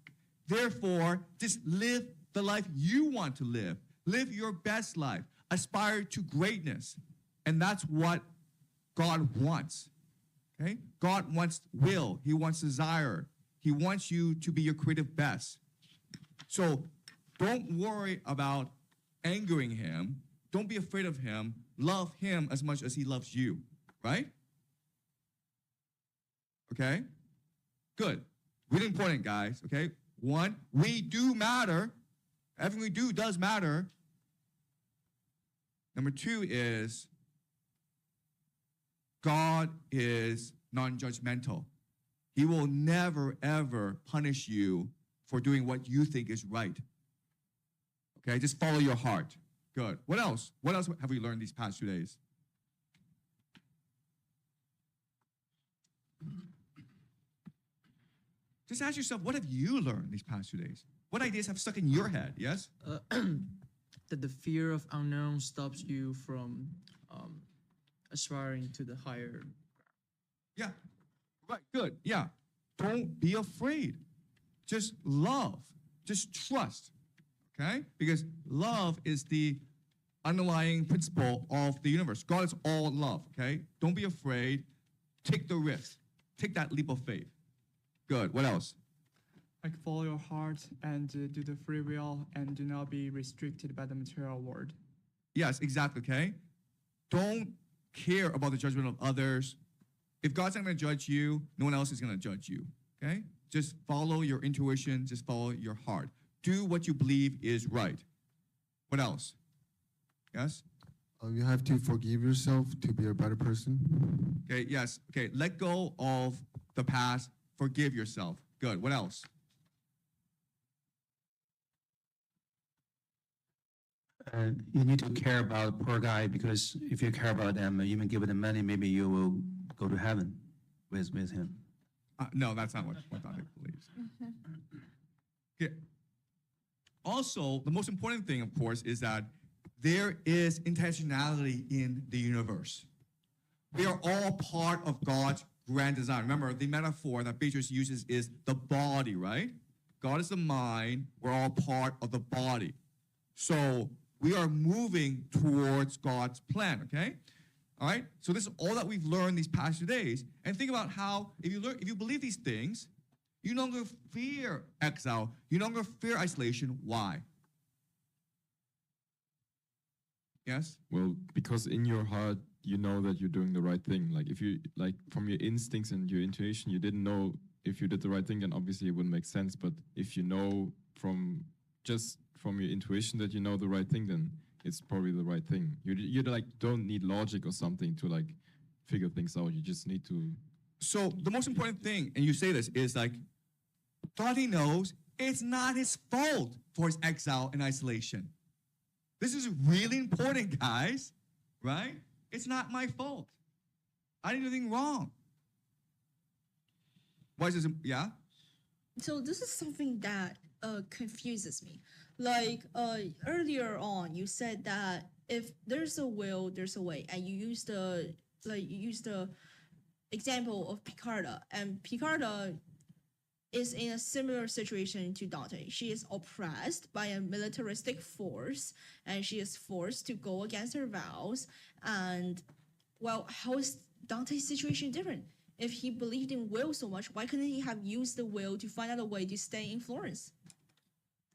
Therefore, just live the life you want to live. Live your best life. Aspire to greatness. And that's what God wants. Okay? God wants will. He wants desire. He wants you to be your creative best. So don't worry about angering him. Don't be afraid of him. Love him as much as he loves you. Right? Okay? Good. Really important, guys. Okay? One, we do matter. Everything we do does matter. Number two is God is non-judgmental. He will never, ever punish you for doing what you think is right. Okay, just follow your heart. Good. What else? What else have we learned these past 2 days? Just ask yourself, what have you learned these past 2 days? What ideas have stuck in your head? Yes? That the fear of unknown stops you from aspiring to the higher. Yeah. Right. Good. Yeah. Don't be afraid. Just love. Just trust. Okay? Because love is the underlying principle of the universe. God is all love. Okay? Don't be afraid. Take the risk. Take that leap of faith. Good. What else? Like follow your heart and do the free will and do not be restricted by the material world. Yes, exactly. Okay? Don't care about the judgment of others. If God's not going to judge you, no one else is going to judge you. Okay? Just follow your intuition. Just follow your heart. Do what you believe is right. What else? Yes? You have to forgive yourself to be a better person. Okay, yes. Okay, let go of the past. Forgive yourself. Good. What else? You need to care about poor guy because if you care about them, even give them money, maybe you will go to heaven with him. No, that's not what Dante believes. Okay. Also, the most important thing, of course, is that there is intentionality in the universe. We are all part of God's grand design. Remember, the metaphor that Beatrice uses is the body, right? God is the mind. We're all part of the body. So we are moving towards God's plan, okay? All right? So this is all that we've learned these past 2 days. And think about how, if you believe these things, you no longer fear exile. You no longer fear isolation. Why? Yes? Well, because in your heart, you know that you're doing the right thing. Like if you, like from your instincts and your intuition, you didn't know if you did the right thing, then obviously it wouldn't make sense. But if you know from your intuition that you know the right thing, then it's probably the right thing. You like don't need logic or something to like figure things out. You just need to. So the most important thing, and you say this, is like, Dante knows it's not his fault for his exile and isolation. This is really important, guys, right? It's not my fault. I didn't do anything wrong. Why is this? Yeah? So this is something that confuses me. Like earlier on, you said that if there's a will, there's a way, and you used the example of Picarda, and Picarda is in a similar situation to Dante. She is oppressed by a militaristic force, and she is forced to go against her vows. And well, how is Dante's situation different? If he believed in will so much, why couldn't he have used the will to find out a way to stay in Florence?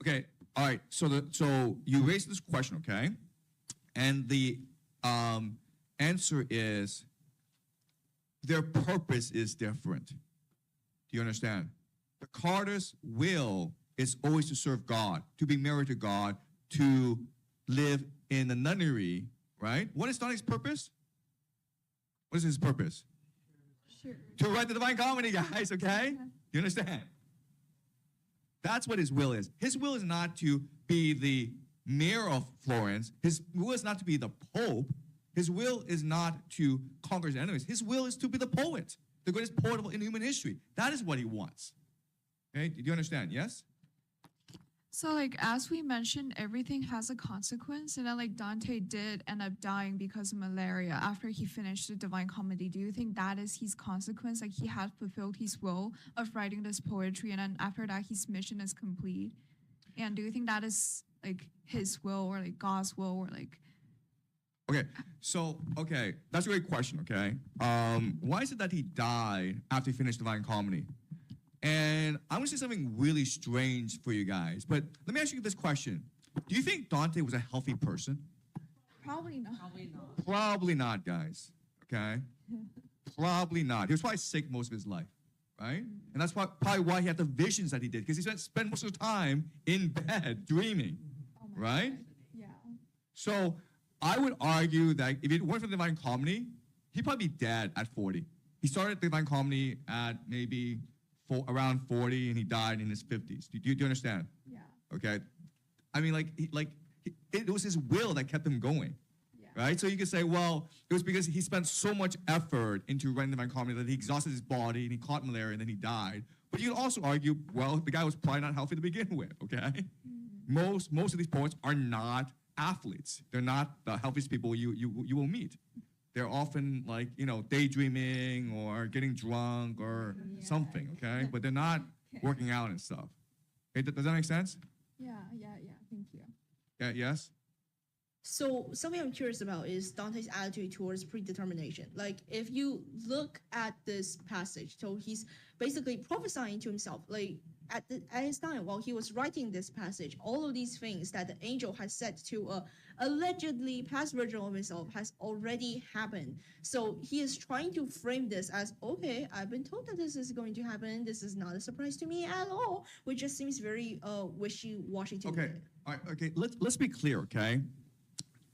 Okay, all right. So you raised this question, okay? And the answer is their purpose is different. Do you understand? The Carter's will is always to serve God, to be married to God, to live in the nunnery, right? What is Dante's purpose? What is his purpose? Sure. To write the Divine Comedy, guys, okay? You understand? That's what his will is. His will is not to be the mayor of Florence, his will is not to be the Pope. His will is not to conquer his enemies. His will is to be the poet, the greatest poet in human history. That is what he wants. Okay, do you understand? Yes? So like as we mentioned, everything has a consequence, and then like Dante did end up dying because of malaria after he finished the Divine Comedy. Do you think that is his consequence? Like he had fulfilled his will of writing this poetry, and then after that his mission is complete. And do you think that is like his will or like God's will or like? Okay, so, okay, that's a great question, okay? Why is it that he died after he finished Divine Comedy? And I'm gonna say something really strange for you guys, but let me ask you this question. Do you think Dante was a healthy person? Probably not. Probably not, guys, okay? Probably not. He was probably sick most of his life, right? And that's probably why he had the visions that he did, because he spent most of the time in bed dreaming, right? Yeah. So I would argue that if it weren't for Divine Comedy, he'd probably be dead at 40. He started Divine Comedy at maybe around 40, and he died in his 50s. Do you understand? Yeah. Okay. I mean, it was his will that kept him going, right? So you could say, well, it was because he spent so much effort into writing Divine Comedy that he exhausted his body and he caught malaria and then he died. But you could also argue, well, the guy was probably not healthy to begin with. Okay. Most of these poets are not athletes. They're not the healthiest people you will meet. They're often like, daydreaming or getting drunk or something, okay? But they're not working out and stuff. Okay, does that make sense? Yeah. Thank you. Yeah, yes? So something I'm curious about is Dante's attitude towards predetermination. Like if you look at this passage, so he's basically prophesying to himself. Like at his time, while he was writing this passage, all of these things that the angel has said to a allegedly past version of himself has already happened. So he is trying to frame this as, okay, I've been told that this is going to happen. This is not a surprise to me at all, which just seems very wishy-washy to me. Okay, all right, okay, let's be clear, okay?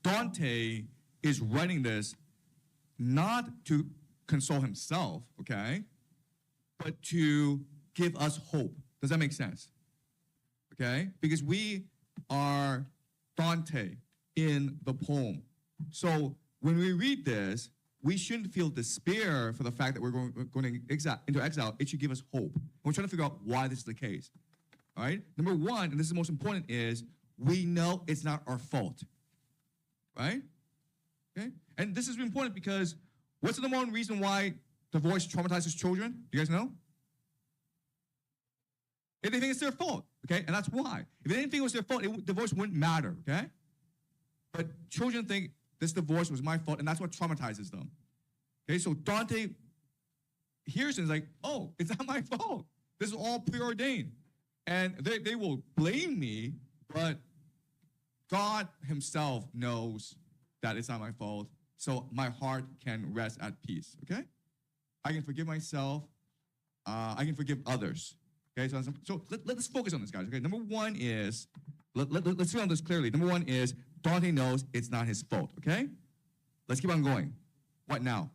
Dante is writing this not to console himself, okay, but to give us hope. Does that make sense? Okay, because we are Dante in the poem. So when we read this, we shouldn't feel despair for the fact that we're going into exile. It should give us hope. We're trying to figure out why this is the case. All right, number one, and this is the most important, is we know it's not our fault. Right? Okay? And this is important because what's the number one reason why divorce traumatizes children? Do you guys know? If they think it's their fault, okay? And that's why. If they didn't think it was their fault, divorce wouldn't matter, okay? But children think this divorce was my fault, and that's what traumatizes them. Okay, so Dante hears and is like, oh, it's not my fault. This is all preordained. And they will blame me, but God himself knows that it's not my fault, so my heart can rest at peace, okay? I can forgive myself. I can forgive others, okay? So let's focus on this, guys, okay? Number one is, let's see on this clearly. Number one is, Dante knows it's not his fault, okay? Let's keep on going. What now?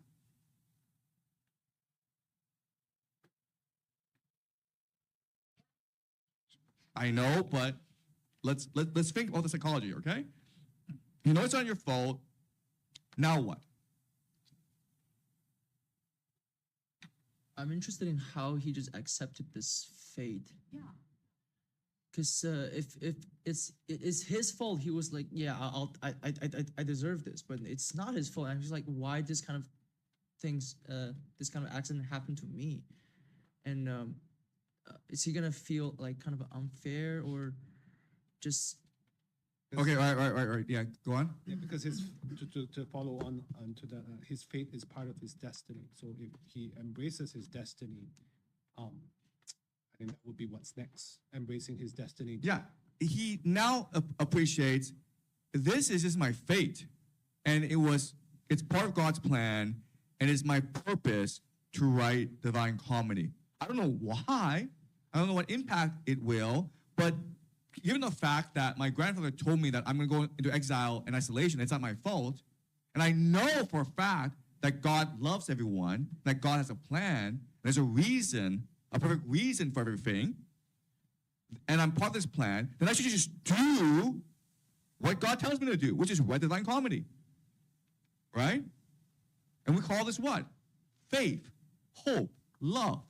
I know, but let's think about the psychology, okay? You know it's not your fault. Now what? I'm interested in how he just accepted this fate. Yeah. Because if it's his fault, he was like, yeah, I deserve this, but it's not his fault. And he's like, why this kind of things, this kind of accident happened to me, and is he gonna feel like kind of unfair or just? Okay, right. Yeah, go on. Yeah, because to follow on to the his fate is part of his destiny. So if he embraces his destiny, I think that would be what's next. Embracing his destiny. Yeah, he now appreciates this is just my fate, and it's part of God's plan, and it's my purpose to write Divine Comedy. I don't know why. I don't know what impact it will, but given the fact that my grandfather told me that I'm going to go into exile and isolation, it's not my fault, and I know for a fact that God loves everyone, that God has a plan, there's a reason, a perfect reason for everything, and I'm part of this plan, then I should just do what God tells me to do, which is read the Divine Comedy. Right? And we call this what? Faith, hope, love.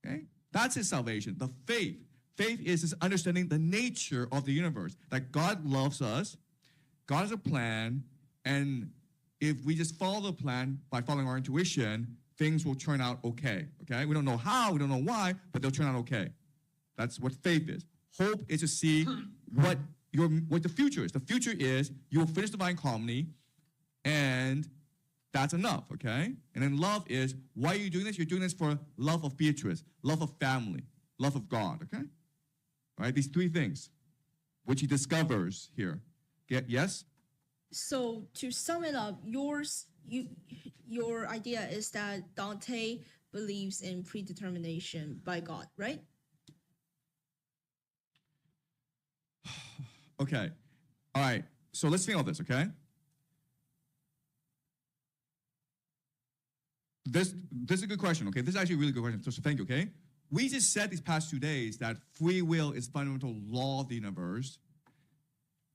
Okay? That's his salvation. The faith. Faith is his understanding the nature of the universe. That God loves us, God has a plan, and if we just follow the plan by following our intuition, things will turn out okay. Okay? We don't know how, we don't know why, but they'll turn out okay. That's what faith is. Hope is to see what the future is. The future is you'll finish the Divine Comedy, and that's enough, okay? And then love is, why are you doing this? You're doing this for love of Beatrice, love of family, love of God, okay? All right, these three things, which he discovers here. Yes? So to sum it up, your idea is that Dante believes in predetermination by God, right? Okay. All right. So let's think about this, okay? This is a good question, okay? This is actually a really good question. So thank you, okay? We just said these past 2 days that free will is fundamental law of the universe.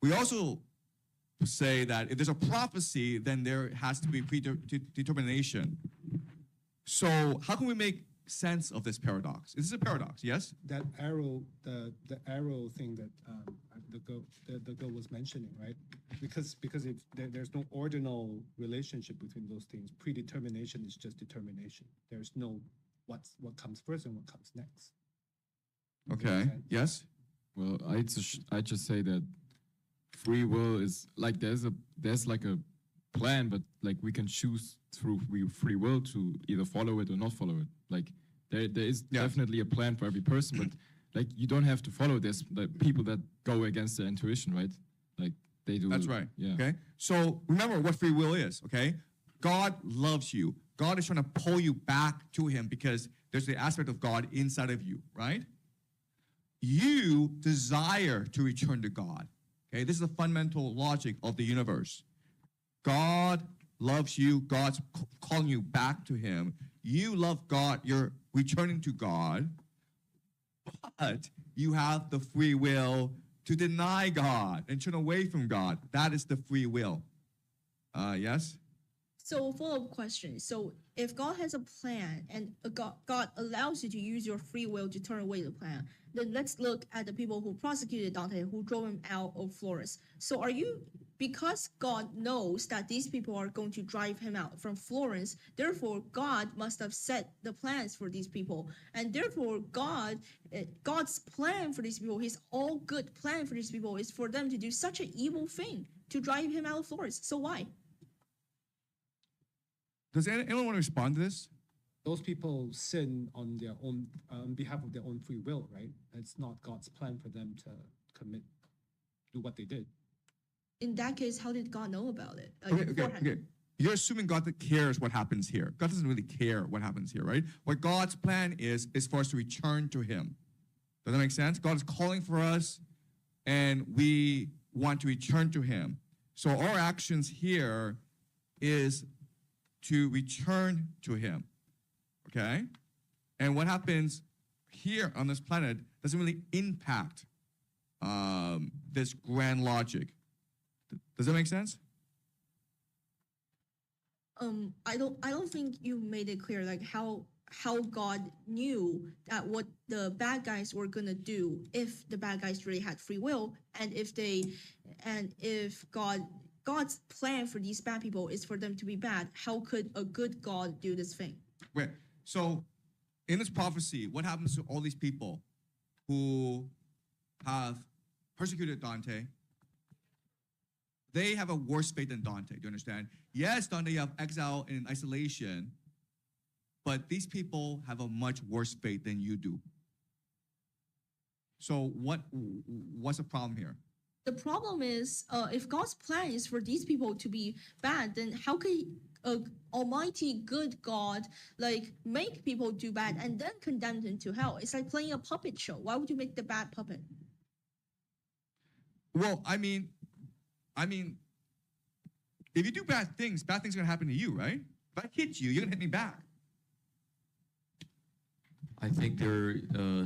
We also say that if there's a prophecy, then there has to be predetermination. So how can we make sense of this paradox? This is a paradox, yes? That arrow, the arrow thing that the girl was mentioning, right? Because if there's no ordinal relationship between those things, predetermination is just determination. There's no what comes first and what comes next. Okay. Yes? Well, I just say that free will is like there's like a plan, but like we can choose through free will to either follow it or not follow it. Like there is definitely a plan for every person, but like you don't have to follow this. Like people that go against their intuition, right? Like they do. That's right. Yeah. Okay. So remember what free will is, okay? God loves you. God is trying to pull you back to him because there's the aspect of God inside of you, right? You desire to return to God. Okay, this is the fundamental logic of the universe. God loves you. God's calling you back to him. You love God. You're returning to God. But you have the free will to deny God and turn away from God. That is the free will. Yes? So follow-up question. So if God has a plan and God allows you to use your free will to turn away the plan, then let's look at the people who prosecuted Dante, who drove him out of Florence. So because God knows that these people are going to drive him out from Florence, therefore God must have set the plans for these people. And therefore God's plan for these people, his all good plan for these people is for them to do such an evil thing, to drive him out of Florence. So why? Does anyone want to respond to this? Those people sin on their own, on behalf of their own free will, right? It's not God's plan for them to do what they did. In that case, how did God know about it? Okay. You're assuming God cares what happens here. God doesn't really care what happens here, right? What God's plan is for us to return to him. Does that make sense? God is calling for us, and we want to return to him. So our actions here is to return to him, okay? And what happens here on this planet doesn't really impact this grand logic. Does that make sense? I don't think you made it clear, like how God knew that what the bad guys were gonna do if the bad guys really had free will, and if God's plan for these bad people is for them to be bad, how could a good God do this thing? Wait, so in this prophecy, what happens to all these people who have persecuted Dante? They have a worse fate than Dante, do you understand? Yes, Dante, you have exile and isolation, but these people have a much worse fate than you do. So what's the problem here? The problem is, if God's plan is for these people to be bad, then how could an almighty good God like make people do bad and then condemn them to hell? It's like playing a puppet show. Why would you make the bad puppet? Well, I mean, if you do bad things are gonna happen to you, right? If I hit you, you're gonna hit me back. I think there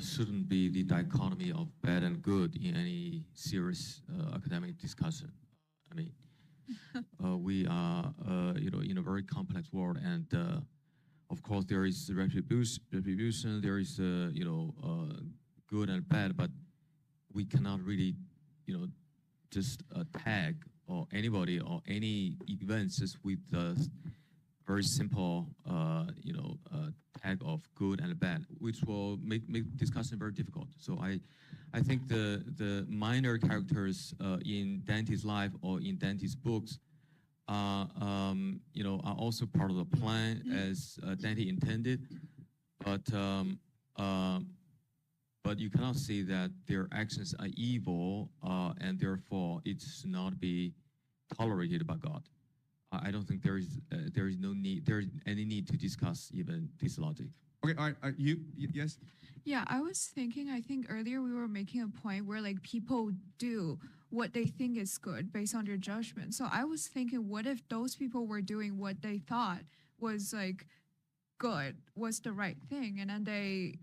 shouldn't be the dichotomy of bad and good in any serious academic discussion. I mean, we are, in a very complex world, and of course there is retribution, there is, good and bad, but we cannot really, just tag or anybody or any events just with a very simple, tag of good and bad, which will make discussion very difficult. So I think the minor characters in Dante's life or in Dante's books are also part of the plan as Dante intended, but you cannot say that their actions are evil and therefore it should not be tolerated by God. I don't think there is any need to discuss even this logic. Okay, all right, yes? Yeah, I was thinking, I think earlier we were making a point where like people do what they think is good based on their judgment. So I was thinking, what if those people were doing what they thought was like good, was the right thing, and then they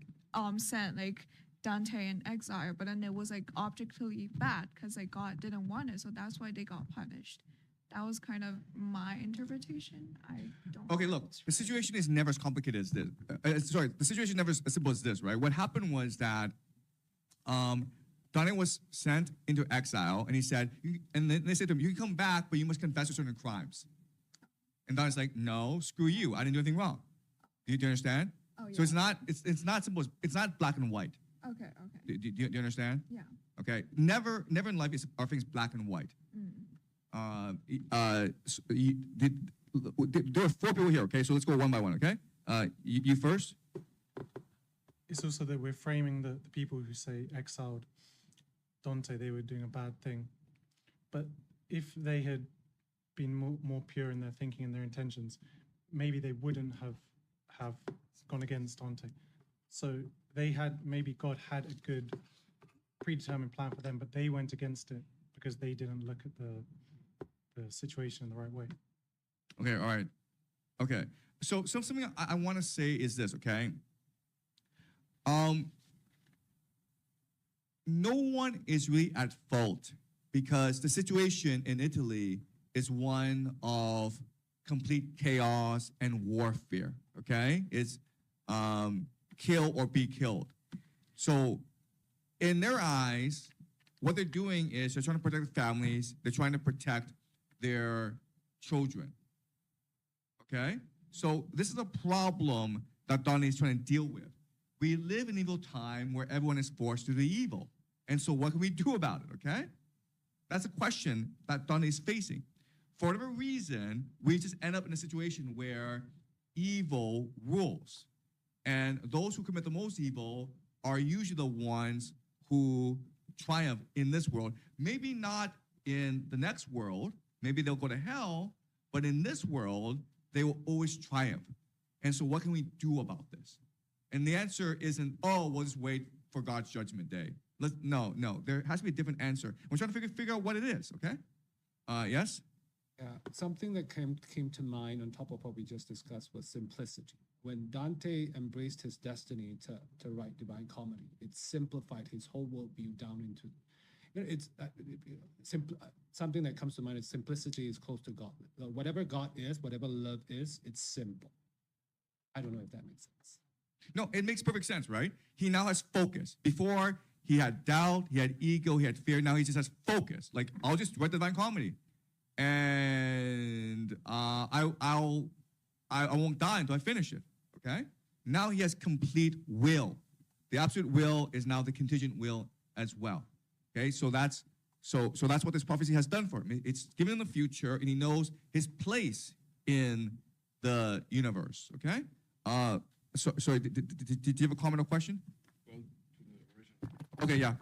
sent like Dante in exile, but then it was like objectively bad because like God didn't want it, so that's why they got punished. That was kind of my interpretation. I don't. Okay, look, the situation is never as complicated as this. The situation is never as simple as this, right? What happened was that Dante was sent into exile, and he said, and then they said to him, "You can come back, but you must confess to certain crimes." And Dante's like, "No, screw you. I didn't do anything wrong." Do you understand? Oh, yeah. So it's not simple. It's not black and white. Okay, okay. Do you understand? Yeah. Okay. Never in life are things black and white. There are 4 people here, okay? So let's go one by one, okay? You first. It's also that we're framing the people who say exiled Dante, they were doing a bad thing. But if they had been more pure in their thinking and their intentions, maybe they wouldn't have gone against Dante. So maybe God had a good predetermined plan for them, but they went against it because they didn't look at the situation in the right way. Okay, all right. Okay. So something I want to say is this, okay? No one is really at fault because the situation in Italy is one of complete chaos and warfare, okay? It's kill or be killed. So in their eyes, what they're doing is they're trying to protect the families, they're trying to protect their children, okay? So this is a problem that Dante is trying to deal with. We live in an evil time where everyone is forced to do evil. And so what can we do about it, okay? That's a question that Dante is facing. For whatever reason, we just end up in a situation where evil rules. And those who commit the most evil are usually the ones who triumph in this world. Maybe not in the next world. Maybe they'll go to hell. But in this world, they will always triumph. And so what can we do about this? And the answer isn't, oh, we'll just wait for God's judgment day. No. There has to be a different answer. We're trying to figure out what it is, okay? Yes? Yeah, something that came to mind on top of what we just discussed was simplicity. When Dante embraced his destiny to write Divine Comedy, it simplified his whole worldview down into, it's something that comes to mind is simplicity is close to God. Whatever God is, whatever love is, it's simple. I don't know if that makes sense. No, it makes perfect sense, right? He now has focus. Before, he had doubt, he had ego, he had fear. Now he just has focus. Like, I'll just write the Divine Comedy. And I won't die until I finish it, okay? Now he has complete will. The absolute will is now the contingent will as well, okay? So that's what this prophecy has done for him. It's given him the future, and he knows his place in the universe, okay? Sorry, did you have a comment or question? Well, to the original. Okay, yeah.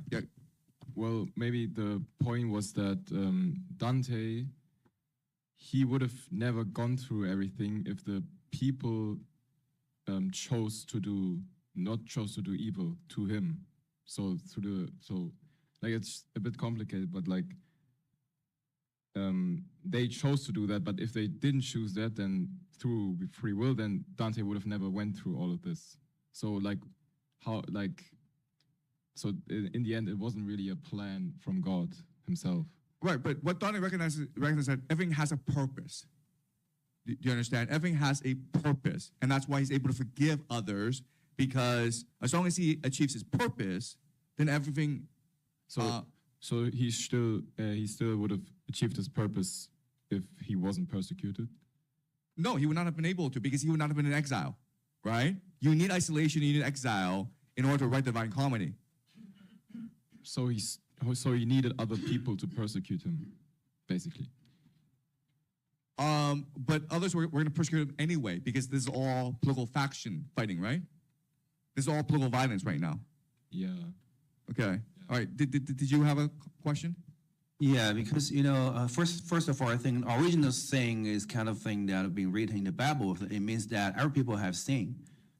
Well, maybe the point was that Dante, he would have never gone through everything if the people not chose to do evil to him. So it's a bit complicated, but like they chose to do that. But if they didn't choose that, then through free will, then Dante would have never went through all of this. So like how like so in the end it wasn't really a plan from God himself. Right, but what Dante recognizes that everything has a purpose. Do you understand? Everything has a purpose, and that's why he's able to forgive others, because as long as he achieves his purpose, then everything. So he still would have achieved his purpose if he wasn't persecuted. No, he would not have been able to, because he would not have been in exile, right? You need isolation, you need exile in order to write the Divine Comedy. So he needed other people to persecute him, basically. But others were going to persecute him anyway, because this is all political faction fighting, right? This is all political violence right now. Yeah. Okay. All right. Did you have a question? Yeah, because first of all, I think original sin is kind of thing that have been written in the Bible. It means that every people have sin.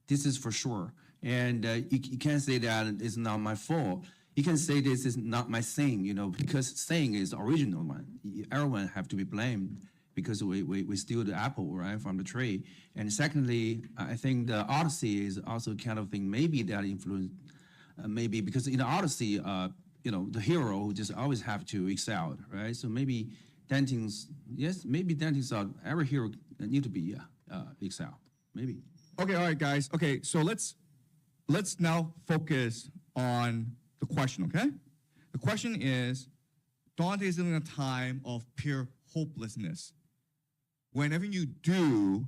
This is for sure, and you can't say that it's not my fault. You can say this is not my sin, because sin is the original one. Everyone have to be blamed because we steal the apple, right, from the tree. And secondly, I think the Odyssey is also kind of thing maybe that influence, maybe because in the Odyssey, the hero just always have to excel, right? So maybe Dante's every hero need to be excel, maybe. Okay, all right, guys. Okay, so let's now focus on the question, okay? The question is, Dante is living in a time of pure hopelessness. Whenever you do,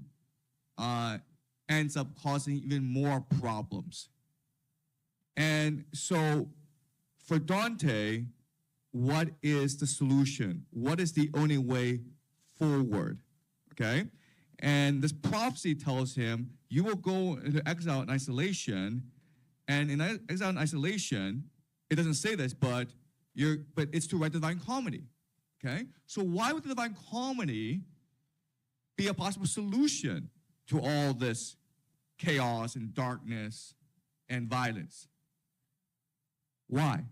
ends up causing even more problems. And so, for Dante, what is the solution? What is the only way forward? Okay? And this prophecy tells him, you will go into exile and isolation, and in exile and isolation, it doesn't say this, but it's to write the Divine Comedy. Okay? So why would the Divine Comedy be a possible solution to all this chaos and darkness and violence? Why?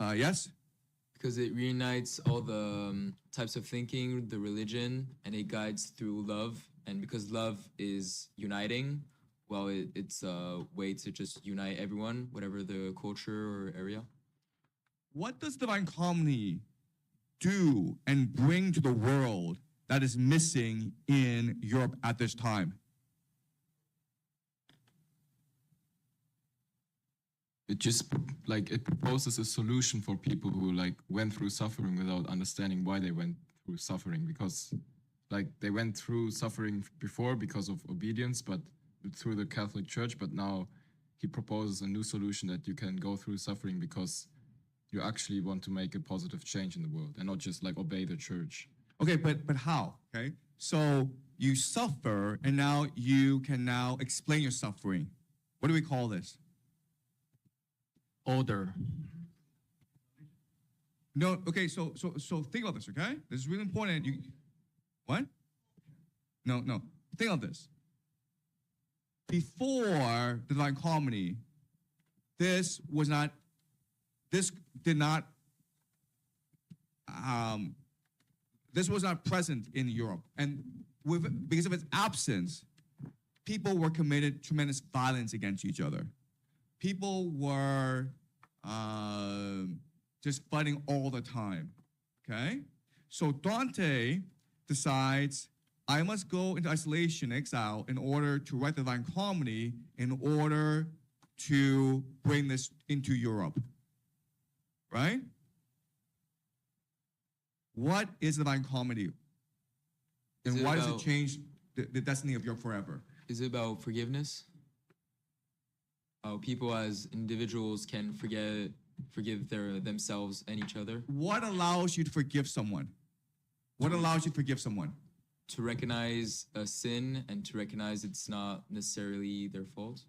Yes? Because it reunites all the types of thinking, the religion, and it guides through love. And because love is uniting, well, it's a way to just unite everyone, whatever the culture or area. What does Divine Comedy do and bring to the world that is missing in Europe at this time? It just it proposes a solution for people who went through suffering without understanding why they went through suffering, because they went through suffering before because of obedience, but through the Catholic Church, but now he proposes a new solution that you can go through suffering because you actually want to make a positive change in the world and not just obey the church. Okay, but how? Okay, so you suffer, and now you can now explain your suffering. What do we call this? Order. No, okay, so think about this, okay? This is really important. What? No. Think of this. Before the Divine Comedy, this was not present in Europe, and because of its absence, people were committed tremendous violence against each other. People were just fighting all the time. Okay, so Dante decides, I must go into isolation, exile, in order to write the Divine Comedy, in order to bring this into Europe. Right? What is the Divine Comedy? And why does it change the destiny of Europe forever? Is it about forgiveness? How people as individuals can forgive themselves and each other? What allows you to forgive someone? What allows you to forgive someone? To recognize a sin and to recognize it's not necessarily their fault.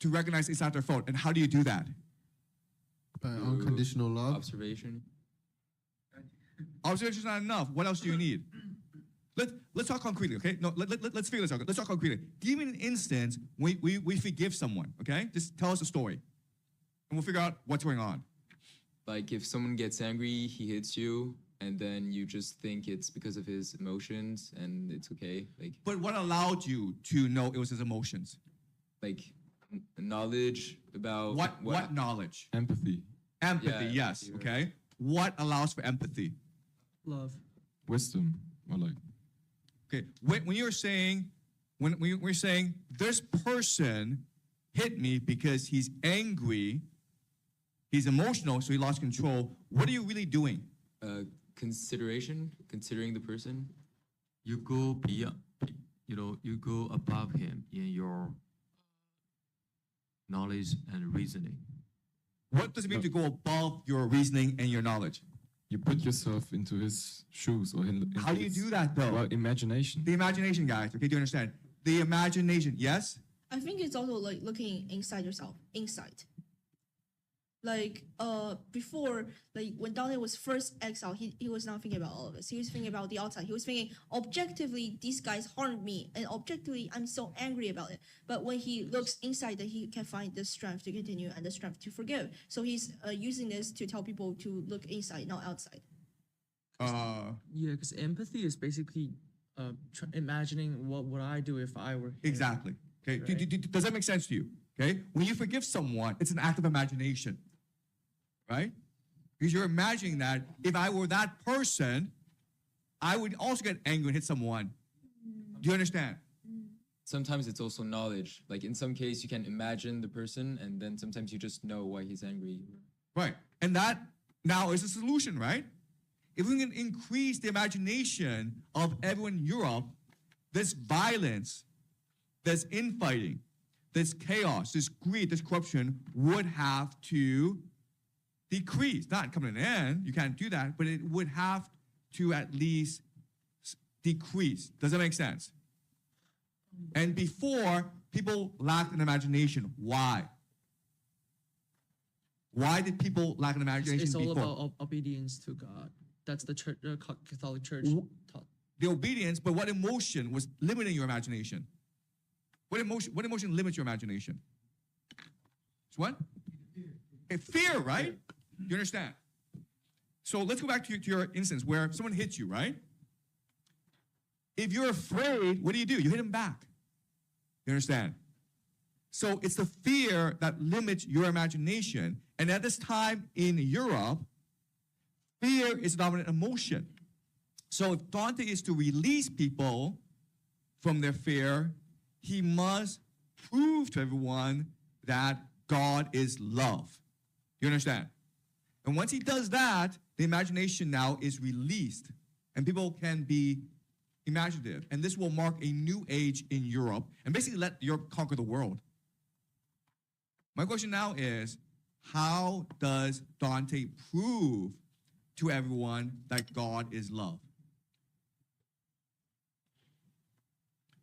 To recognize it's not their fault. And how do you do that? Unconditional love. Observation. Observation is not enough. What else do you need? Let's talk concretely, okay? No, let's figure this out. Let's talk concretely. Give me an instance we forgive someone, okay? Just tell us a story, and we'll figure out what's going on. Like if someone gets angry, he hits you, and then you just think it's because of his emotions, and it's okay. But what allowed you to know it was his emotions? Like Knowledge about What knowledge? Empathy, Empathy, Yeah, yes. empathy, right. Okay. What allows for empathy? Love. wisdom, or like Okay. When you're saying, when we're saying this person hit me because he's angry, he's emotional, so he lost control. What are you really doing? consideration, considering the person. You go beyond, you go above him in your knowledge and reasoning. What does it mean to go above your reasoning and your knowledge? you put yourself into his shoes or into How do you his, do that though? well, imagination. The imagination, guys. Okay, do you understand? The imagination. Yes. I think it's also like looking inside yourself, inside. Like before, like when Dante was first exiled, he was not thinking about all of this. He was thinking about the outside. He was thinking objectively, these guys harmed me, and objectively, I'm so angry about it. But when he looks inside, that he can find the strength to continue and the strength to forgive. So he's using this to tell people to look inside, not outside. Yeah, because empathy is basically imagining what would I do if I were him. Exactly. Okay. Right. Does that make sense to you? Okay. When you forgive someone, it's an act of imagination, right? Because you're imagining that if I were that person, I would also get angry and hit someone. Do you understand? Sometimes it's also knowledge. Like in some case, you can imagine the person, and then sometimes you just know why he's angry. Right. And that now is a solution, right? If we can increase the imagination of everyone in Europe, this violence, this infighting, this chaos, this greed, this corruption would have to decrease. Not come to an end, you can't do that, but it would have to at least decrease. Does that make sense? And before, people lacked an imagination. Why? Why did people lack an imagination It's all before? about obedience to God. That's the church, Catholic Church taught. The obedience, but what emotion was limiting your imagination? What emotion limits your imagination? It's what? Fear, right? You understand? So let's go back to your instance where someone hits you, right? If you're afraid, what do? You hit him back. You understand? So it's the fear that limits your imagination. And at this time in Europe, fear is a dominant emotion. So if Dante is to release people from their fear, he must prove to everyone that God is love. You understand? And once he does that, the imagination now is released, and people can be imaginative. And this will mark a new age in Europe, and basically let Europe conquer the world. My question now is, how does Dante prove to everyone that God is love?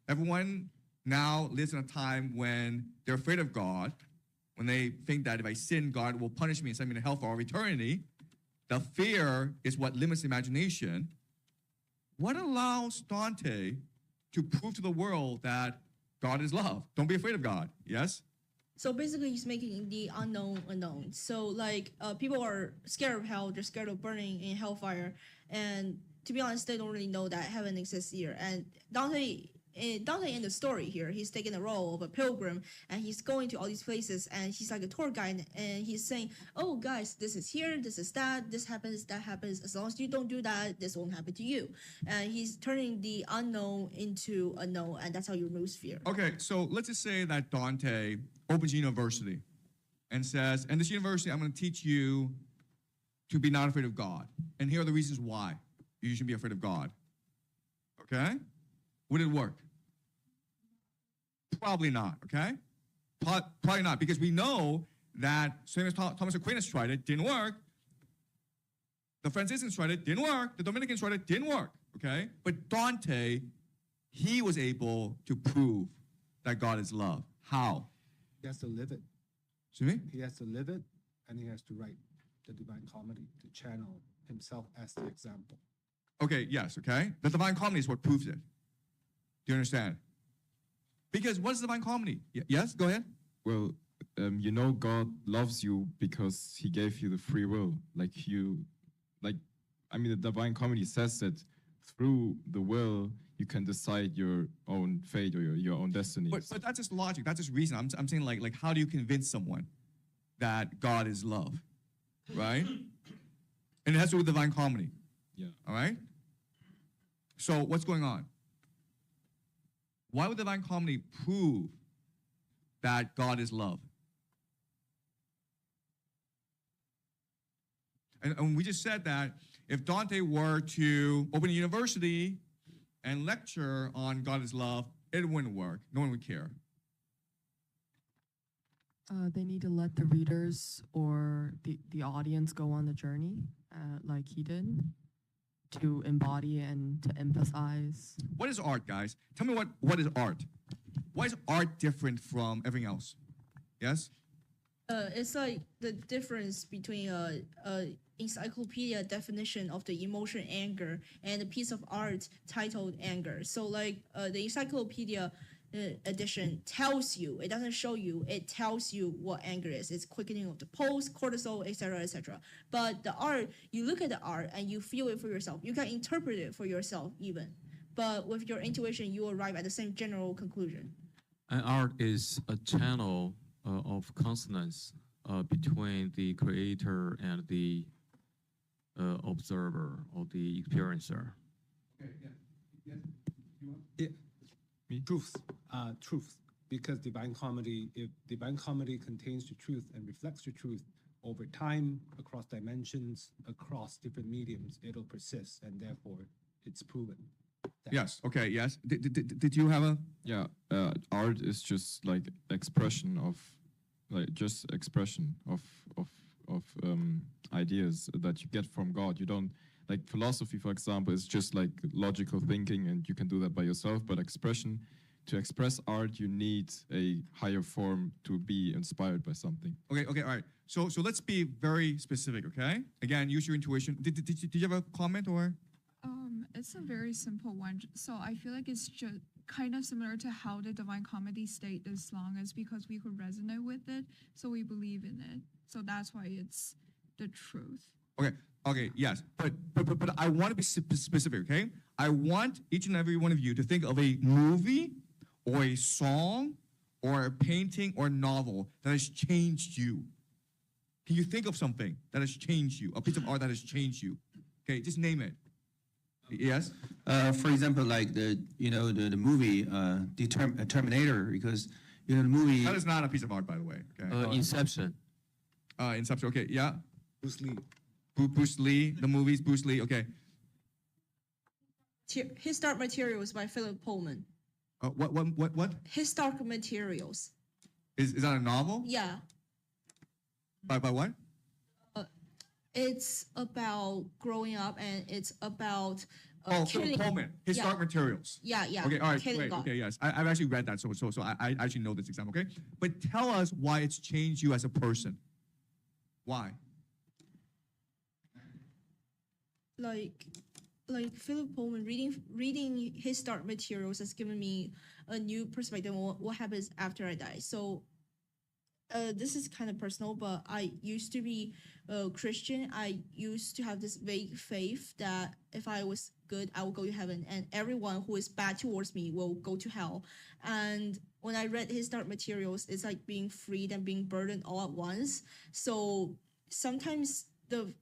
Everyone now lives in a time when they're afraid of God, when they think that if I sin, God will punish me and send me to hell for all eternity. The fear is what limits the imagination. What allows Dante to prove to the world that God is love? Don't be afraid of God, yes? So basically, he's making the unknown unknown. So like, people are scared of hell. They're scared of burning in hellfire. And to be honest, they don't really know that heaven exists here. And Dante in the story here, he's taking the role of a pilgrim, and he's going to all these places, and he's like a tour guide, and he's saying, "Oh, guys, this is here, this is that, this happens, that happens. As long as you don't do that, this won't happen to you." And he's turning the unknown into a known, and that's how you remove fear. Okay, so let's just say that Dante opens a university and says, "In this university, I'm going to teach you to be not afraid of God. And here are the reasons why you should be afraid of God." Okay? Would it work? Probably not, okay? Probably not, because we know that same as Thomas Aquinas tried it, didn't work. The Franciscans tried it, didn't work. The Dominicans tried it, didn't work, okay? But Dante, he was able to prove that God is love. How? He has to live it. Excuse me? He has to live it, and he has to write the Divine Comedy to channel himself as the example. Okay, yes, okay? The Divine Comedy is what proves it. Do you understand? Because what is Divine Comedy? Yes, go ahead. Well, God loves you because he gave you the free will. The Divine Comedy says that through the will, you can decide your own fate or your own destiny. But that's just logic. That's just reason. I'm saying like how do you convince someone that God is love, right? And it has to do with divine comedy. Yeah. All right. So what's going on? Why would divine comedy prove that God is love? And we just said that if Dante were to open a university and lecture on God is love, it wouldn't work. No one would care. They need to let the readers or the audience go on the journey, like he did, to embody and to emphasize. What is art, guys? Tell me what is art? Why is art different from everything else? Yes? It's like the difference between a encyclopedia definition of the emotion anger and a piece of art titled anger. So like the encyclopedia edition tells you, it doesn't show you, it tells you what anger is. It's quickening of the pulse, cortisol, etc., etc. But the art, you look at the art and you feel it for yourself. You can interpret it for yourself even. But with your intuition, you arrive at the same general conclusion. And art is a channel of consonance between the creator and the observer or the experiencer. Okay, yeah. Truth. Truth. Because Divine Comedy, if Divine Comedy contains the truth and reflects the truth over time, across dimensions, across different mediums, it'll persist, and therefore it's proven. Yes. Okay. Yes. Did you have a? Yeah. Art is just like expression of ideas that you get from God. You don't like philosophy, for example, is just like logical thinking, and you can do that by yourself. But expression, to express art, you need a higher form to be inspired by something. Okay. Okay. All right. So let's be very specific. Okay. Again, use your intuition. Did you have a comment or? It's a very simple one. So I feel like it's just kind of similar to how the Divine Comedy state this long is because we could resonate with it, so we believe in it. So that's why it's the truth. Okay. Okay. Yes. But I want to be specific. Okay. I want each and every one of you to think of a movie or a song or a painting or novel that has changed you. Can you think of something that has changed you? A piece of art that has changed you? Okay. Just name it. Yes. For example, like the movie Terminator, because the movie. That is not a piece of art, by the way. Okay. Inception. Inception. Okay. Yeah. Bruce Lee. Bruce Lee. The movies. Bruce Lee. Okay. His Dark Materials by Philip Pullman. What? His Dark Materials. Is that a novel? Yeah. By what? It's about growing up, and it's about Philip Pullman, His Dark Materials. Yeah. Okay, all right, Killing great. God. Okay, yes, I've actually read that, so I actually know this example. Okay, but tell us why it's changed you as a person. Why? Like Philip Pullman, reading His Dark Materials has given me a new perspective on what happens after I die. So this is kind of personal, but I used to be a Christian. I used to have this vague faith that if I was good, I will go to heaven, and everyone who is bad towards me will go to hell. And when I read His Dark Materials, it's like being freed and being burdened all at once. So sometimes the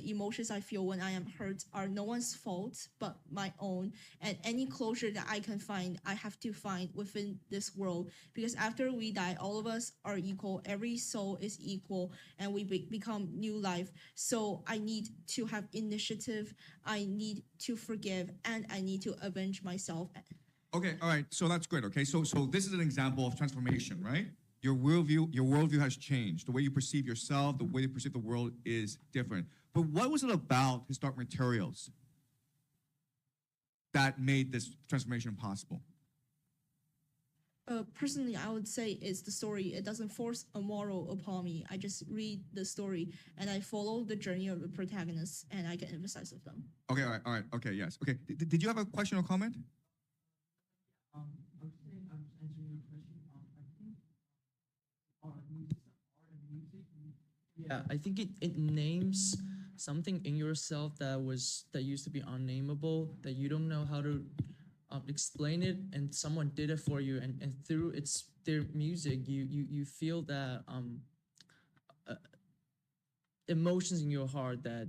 emotions I feel when I am hurt are no one's fault but my own, and any closure that I can find, I have to find within this world, because after we die, all of us are equal, every soul is equal, and we become new life. So I need to have initiative, I need to forgive, and I need to avenge myself. Okay, all right, so that's good. Okay, so this is an example of transformation, right? Your worldview has changed. The way you perceive yourself, the way you perceive the world is different. But what was it about His Dark Materials that made this transformation possible? Personally, I would say it's the story. It doesn't force a moral upon me. I just read the story and I follow the journey of the protagonists, and I can emphasize with them. Okay, all right, okay, yes. Okay, did you have a question or comment? I was saying, I was answering your question. I think art and music. Yeah, I think it names something in yourself that used to be unnameable, that you don't know how to explain it, and someone did it for you, and through their music, you feel that uh, emotions in your heart that,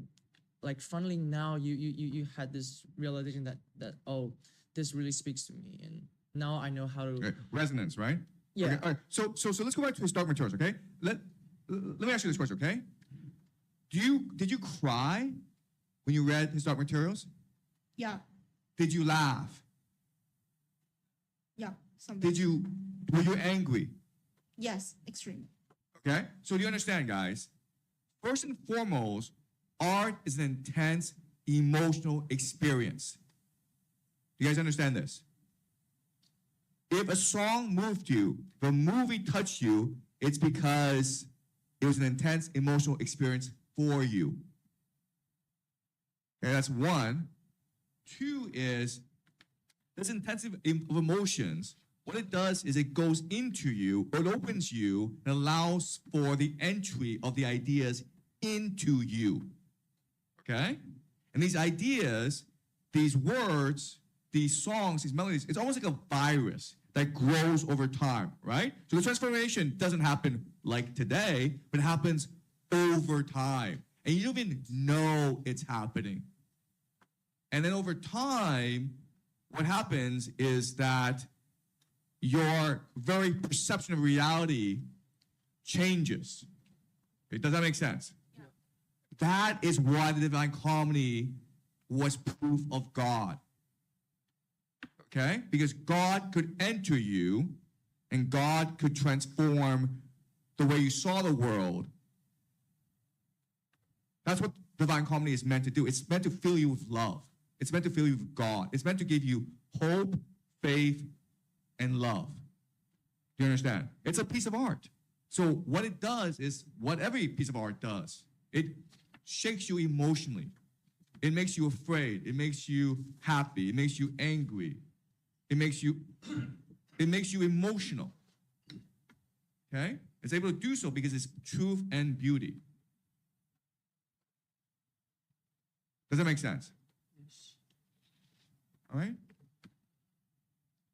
like, finally now you had this realization that oh, this really speaks to me, and now I know how to. Okay, resonance, right? Yeah. Okay, all right. So let's go back to historic materials, okay? Let me ask you this question, okay? Did you cry when you read historic materials? Yeah, Did you laugh? yeah, something. Were you angry? Yes, extreme. Okay? So do you understand, guys? First and foremost, art is an intense emotional experience. Do you guys understand this? If a song moved you, if a movie touched you, it's because it was an intense emotional experience for you. Okay, that's one. Two is this intensity of emotions. What it does is it goes into you, or it opens you, and allows for the entry of the ideas into you. Okay? And these ideas, these words, these songs, these melodies, it's almost like a virus that grows over time, right? So the transformation doesn't happen like today, but it happens over time. And you don't even know it's happening. And then over time, what happens is that your very perception of reality changes. Okay, does that make sense? Yeah. That is why the Divine Comedy was proof of God. Okay? Because God could enter you and God could transform the way you saw the world. That's what Divine Comedy is meant to do. It's meant to fill you with love. It's meant to fill you with God. It's meant to give you hope, faith, and love. Do you understand? It's a piece of art. So what it does is what every piece of art does. It shakes you emotionally. It makes you afraid. It makes you happy. It makes you angry. It makes you emotional. Okay? It's able to do so because it's truth and beauty. Does that make sense? Yes. All right?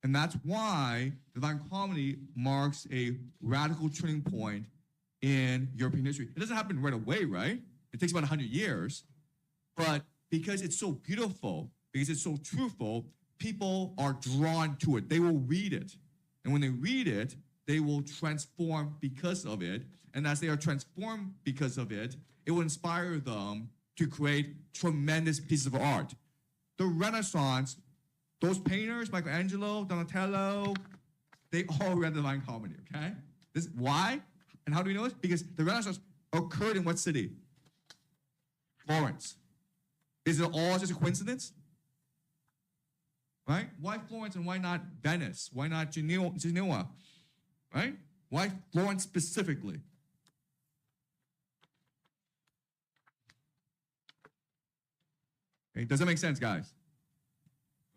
And that's why Divine Comedy marks a radical turning point in European history. It doesn't happen right away, right? It takes about 100 years. But because it's so beautiful, because it's so truthful, people are drawn to it. They will read it. And when they read it, they will transform because of it. And as they are transformed because of it, it will inspire them to create tremendous pieces of art. The Renaissance, those painters, Michelangelo, Donatello, they all read the Divine Comedy, okay? Why? And how do we know this? Because the Renaissance occurred in what city? Florence. Is it all just a coincidence? Right? Why Florence and why not Venice? Why not Genoa? Right? Why Florence specifically? Okay, does that make sense, guys?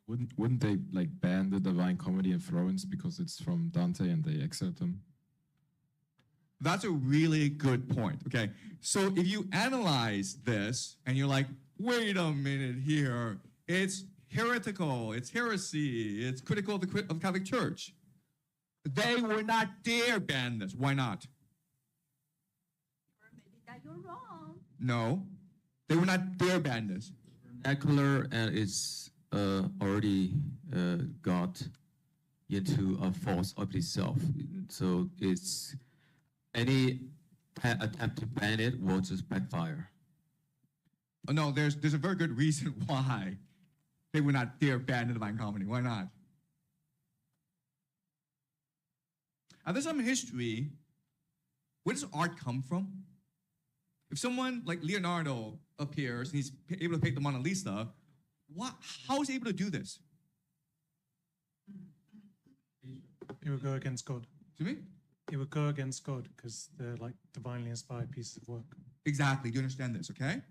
Wouldn't they like ban the Divine Comedy in Florence because it's from Dante and they exiled him? That's a really good point. Okay, so if you analyze this and you're like, wait a minute here, it's heretical, it's heresy, it's critical of the Catholic Church. They were not dare ban this. Why not? Or maybe that you're wrong. No, they were not dare ban this. Vernacular and it's already got into a force of itself. So it's any attempt to ban it will just backfire. Oh, no, there's a very good reason why they would not dare ban the Divine Comedy. Why not? At this time in history, where does art come from? If someone like Leonardo appears and he's able to paint the Mona Lisa, how is he able to do this? It would go against God. Excuse me? It would go against God because they're like divinely inspired pieces of work. Exactly. Do you understand this, okay?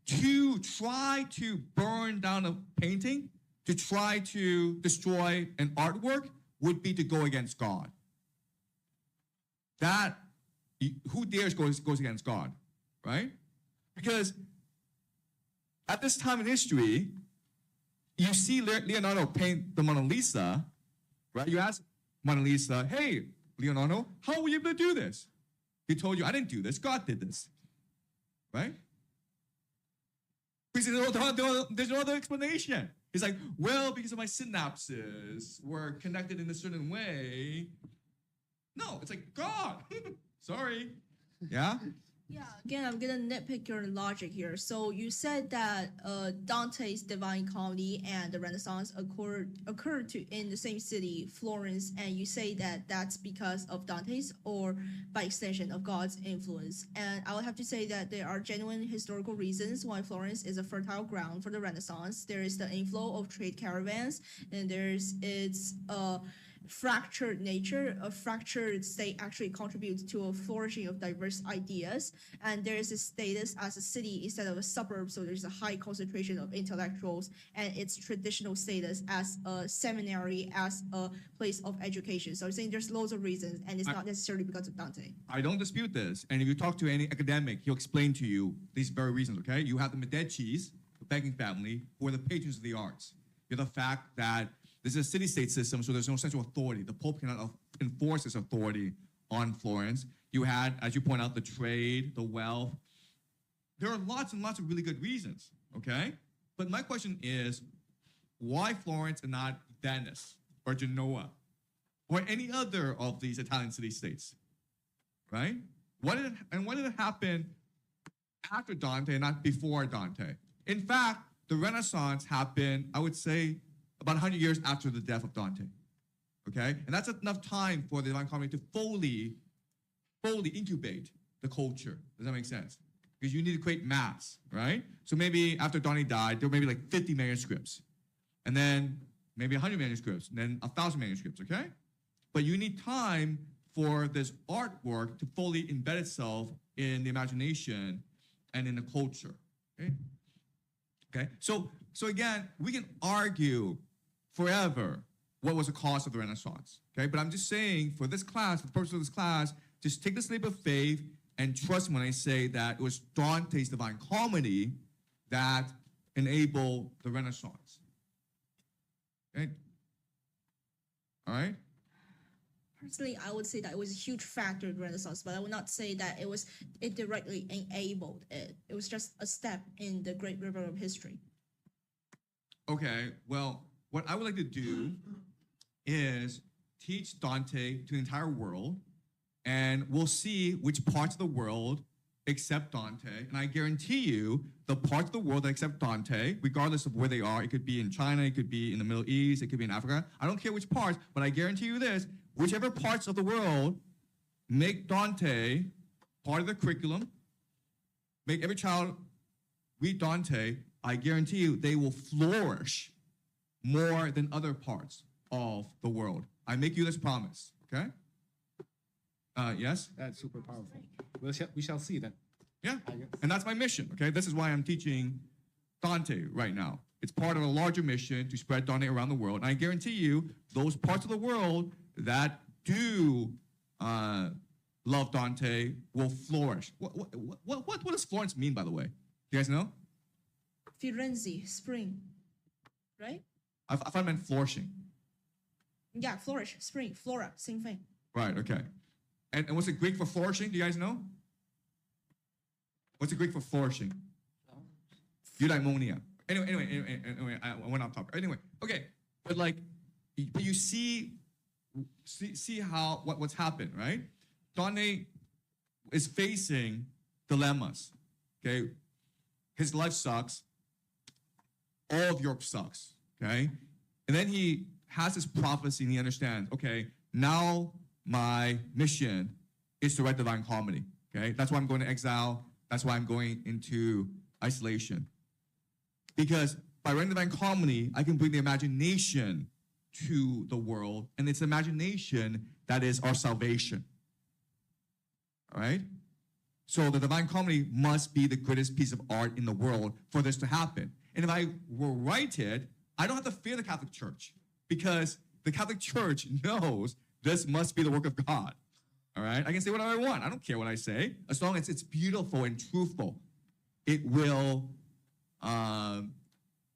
To try to burn down a painting, to try to destroy an artwork would be to go against God. Who dares goes against God, right? Because at this time in history, you see Leonardo paint the Mona Lisa, right? You ask Mona Lisa, hey, Leonardo, how were you able to do this? He told you, I didn't do this, God did this, right? Because there's no other explanation. He's like, well, because of my synapses were connected in a certain way. No, it's like, God, sorry. Yeah? Yeah, again, I'm gonna nitpick your logic here. So you said that Dante's Divine Comedy and the Renaissance occurred in the same city, Florence, and you say that that's because of Dante's or by extension of God's influence. And I would have to say that there are genuine historical reasons why Florence is a fertile ground for the Renaissance. There is the inflow of trade caravans, and there's its fractured nature. A fractured state actually contributes to a flourishing of diverse ideas, and there is a status as a city instead of a suburb, so there's a high concentration of intellectuals, and its traditional status as a seminary, as a place of education. So I'm saying there's loads of reasons, and it's not necessarily because of Dante. I don't dispute this, and if you talk to any academic, he'll explain to you these very reasons, okay? You have the Medicis, the banking family, who are the patrons of the arts. You have the fact that this is a city-state system, so there's no central authority. The Pope cannot enforce his authority on Florence. You had, as you point out, the trade, the wealth. There are lots and lots of really good reasons, okay? But my question is, why Florence and not Venice or Genoa or any other of these Italian city-states, right? Why did it happen after Dante and not before Dante? In fact, the Renaissance happened, I would say, about 100 years after the death of Dante, okay? And that's enough time for the Divine Comedy to fully incubate the culture. Does that make sense? Because you need to create mass, right? So maybe after Dante died, there were maybe like 50 manuscripts, and then maybe 100 manuscripts, and then 1,000 manuscripts, okay? But you need time for this artwork to fully embed itself in the imagination and in the culture, okay? Okay, so again, we can argue forever what was the cause of the Renaissance, okay? But I'm just saying, for this class, for the purpose of this class, just take this leap of faith and trust me when I say that it was Dante's Divine Comedy that enabled the Renaissance, okay? All right? Personally, I would say that it was a huge factor in the Renaissance, but I would not say that it directly enabled it. It was just a step in the great river of history. Okay, well, what I would like to do is teach Dante to the entire world, and we'll see which parts of the world accept Dante. And I guarantee you, the parts of the world that accept Dante, regardless of where they are, it could be in China, it could be in the Middle East, it could be in Africa. I don't care which parts, but I guarantee you this, whichever parts of the world make Dante part of the curriculum, make every child read Dante, I guarantee you they will flourish more than other parts of the world. I make you this promise, okay? Yes? That's super powerful. We shall see then. Yeah, and that's my mission, okay? This is why I'm teaching Dante right now. It's part of a larger mission to spread Dante around the world. And I guarantee you, those parts of the world that do love Dante will flourish. What does Florence mean, by the way? Do you guys know? Firenze, spring, right? I thought it meant flourishing. Yeah, flourish, spring, flora, same thing. Right, okay. And what's the Greek for flourishing? Do you guys know? What's the Greek for flourishing? Eudaimonia. Anyway, I went off topic. Anyway, okay. But you see how what's happened, right? Dante is facing dilemmas. Okay, his life sucks. All of Europe sucks. Okay, and then he has this prophecy and he understands. Okay, now my mission is to write Divine Comedy. Okay, that's why I'm going to exile. That's why I'm going into isolation. Because by writing Divine Comedy, I can bring the imagination to the world, and it's imagination that is our salvation. All right? So the Divine Comedy must be the greatest piece of art in the world for this to happen. And if I will write it, I don't have to fear the Catholic Church, because the Catholic Church knows this must be the work of God. All right? I can say whatever I want. I don't care what I say. As long as it's beautiful and truthful, it will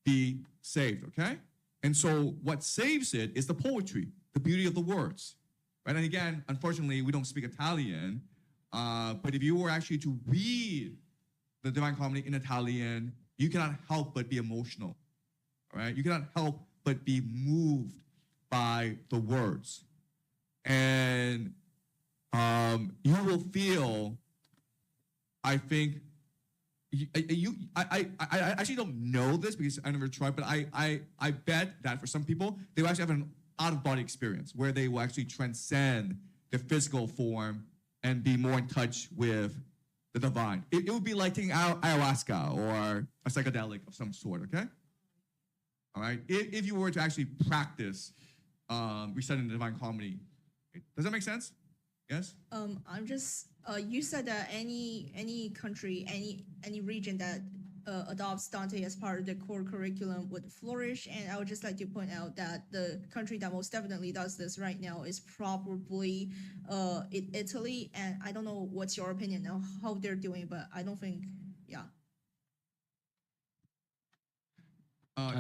be saved, okay? And so what saves it is the poetry, the beauty of the words, right? And again, unfortunately, we don't speak Italian, but if you were actually to read the Divine Comedy in Italian, you cannot help but be emotional, all right? You cannot help but be moved by the words. And you will feel, I think, I actually don't know this because I never tried, but I bet that for some people, they will actually have an out-of-body experience where they will actually transcend the physical form and be more in touch with the divine. It would be like taking ayahuasca or a psychedelic of some sort, okay? All right? If you were to actually practice reciting the Divine Comedy. Does that make sense? Yes? I'm just you said that any country, any region that adopts Dante as part of the core curriculum would flourish, and I would just like to point out that the country that most definitely does this right now is probably Italy, and I don't know what's your opinion on how they're doing, but I don't think, yeah.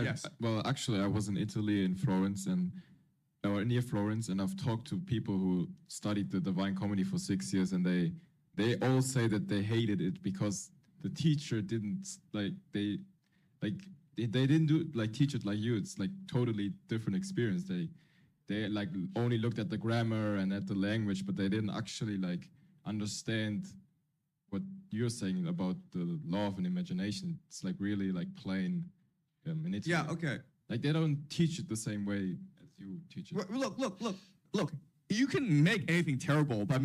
Yes. Well, actually, I was in Italy, in Florence, or near Florence, and I've talked to people who studied the Divine Comedy for 6 years, and they all say that they hated it because the teacher didn't they didn't do teach it like you. It's like totally different experience. They like only looked at the grammar and at the language, but they didn't actually like understand what you're saying about the law of an imagination. It's like really like plain in Italy. Yeah, okay. Like they don't teach it the same way as you teach it. Look. You can make anything terrible by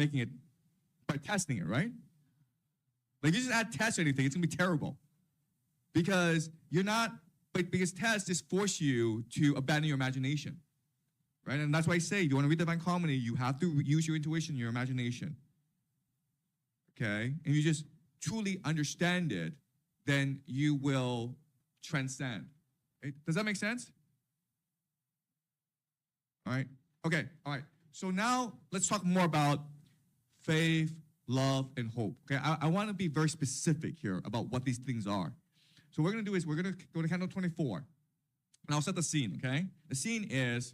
testing it, right? Like you just add test or anything, it's gonna be terrible. Because tests just force you to abandon your imagination. Right? And that's why I say, if you want to read Divine Comedy, you have to use your intuition, your imagination. Okay? And you just truly understand it, then you will transcend. Does that make sense? All right? Okay, all right. So now let's talk more about faith, love, and hope. Okay, I want to be very specific here about what these things are. So what we're going to do is we're going to go to Canto 24. And I'll set the scene, okay? The scene is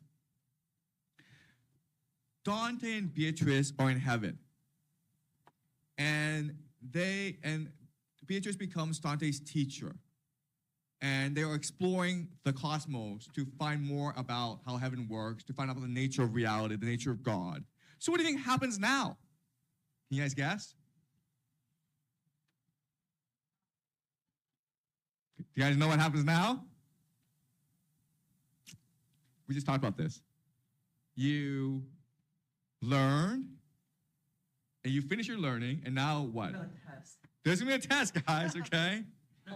Dante and Beatrice are in heaven. And Beatrice becomes Dante's teacher. And they are exploring the cosmos to find more about how heaven works, to find out about the nature of reality, the nature of God. So what do you think happens now? Can you guys guess? Do you guys know what happens now? We just talked about this. You learn, and you finish your learning, and now what? There's gonna be a test, guys, okay?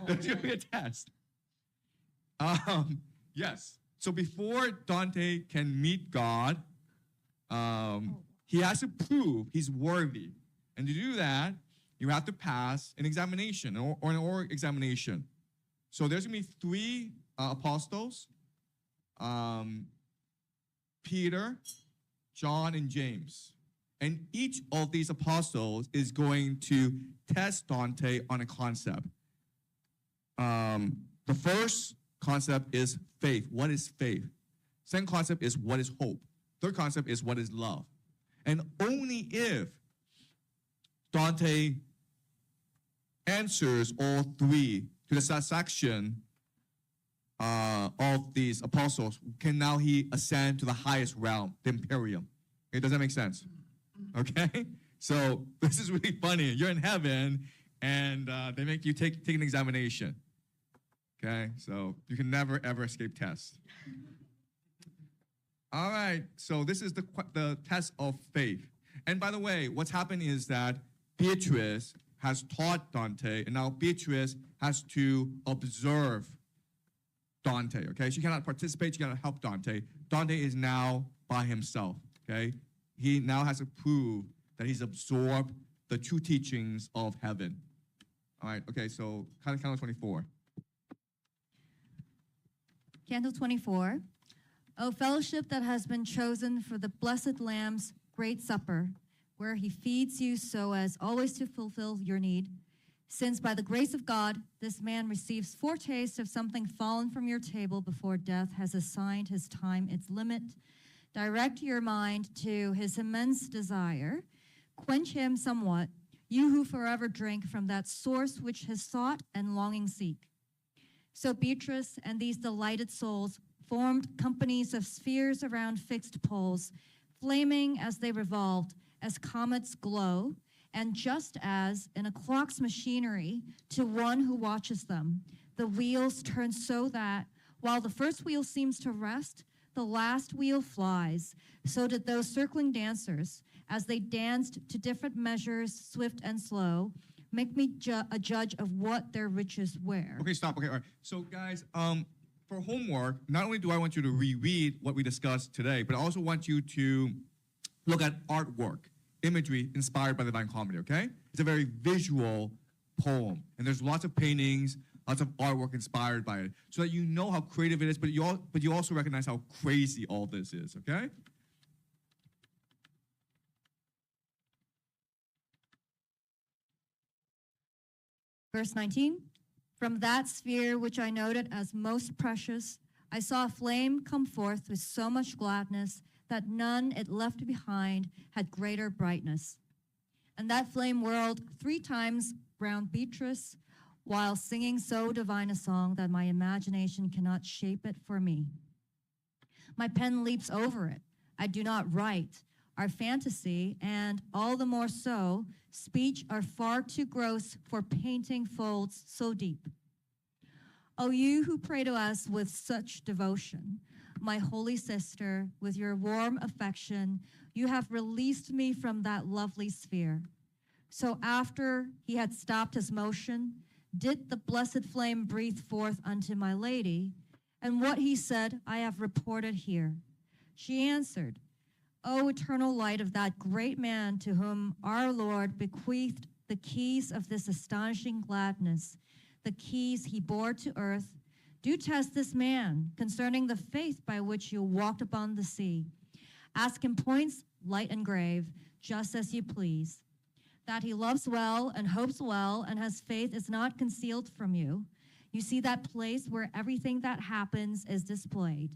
There's gonna be a test. Yes. So before Dante can meet God, he has to prove he's worthy. And to do that, you have to pass an examination or an oral examination. So there's gonna be three apostles, Peter, John, and James. And each of these apostles is going to test Dante on a concept. The first concept is faith. What is faith? Second concept is what is hope. Third concept is what is love. And only if Dante answers all three to the satisfaction of these apostles can now he ascend to the highest realm, the Imperium. Okay, does that make sense? Okay? So this is really funny. You're in heaven and they make you take an examination. Okay, so you can never ever escape tests. All right, so this is the test of faith. And by the way, what's happened is that Beatrice has taught Dante, and now Beatrice has to observe Dante, okay? She cannot participate, she cannot help Dante. Dante is now by himself, okay? He now has to prove that he's absorbed the true teachings of heaven. All right, okay, so Canto 24. Canto 24. O fellowship that has been chosen for the blessed Lamb's great supper, where he feeds you so as always to fulfill your need, Since by the grace of God, this man receives foretaste of something fallen from your table before death has assigned his time its limit, direct your mind to his immense desire, quench him somewhat, you who forever drink from that source which his thought and longing seek. So Beatrice and these delighted souls formed companies of spheres around fixed poles, flaming as they revolved, as comets glow, and just as in a clock's machinery, to one who watches them, the wheels turn so that, while the first wheel seems to rest, the last wheel flies. So did those circling dancers, as they danced to different measures, swift and slow, make me a judge of what their riches were. Okay, stop. Okay, all right. So, guys, for homework, not only do I want you to reread what we discussed today, but I also want you to look at artwork, imagery inspired by the Divine Comedy, okay? It's a very visual poem, and there's lots of paintings, lots of artwork inspired by it, so that you know how creative it is, but you also recognize how crazy all this is, okay? Verse 19, from that sphere which I noted as most precious, I saw a flame come forth with so much gladness that none it left behind had greater brightness. And that flame whirled 3 times round Beatrice, while singing so divine a song that my imagination cannot shape it for me. My pen leaps over it. I do not write. Our fantasy, and all the more so, speech are far too gross for painting folds so deep. O you who pray to us with such devotion, my holy sister, with your warm affection, you have released me from that lovely sphere. So after he had stopped his motion, did the blessed flame breathe forth unto my lady, and what he said I have reported here. She answered, O eternal light of that great man to whom our Lord bequeathed the keys of this astonishing gladness, the keys he bore to earth, do test this man concerning the faith by which you walked upon the sea. Ask him points light and grave, just as you please. That he loves well and hopes well and has faith is not concealed from you. You see that place where everything that happens is displayed.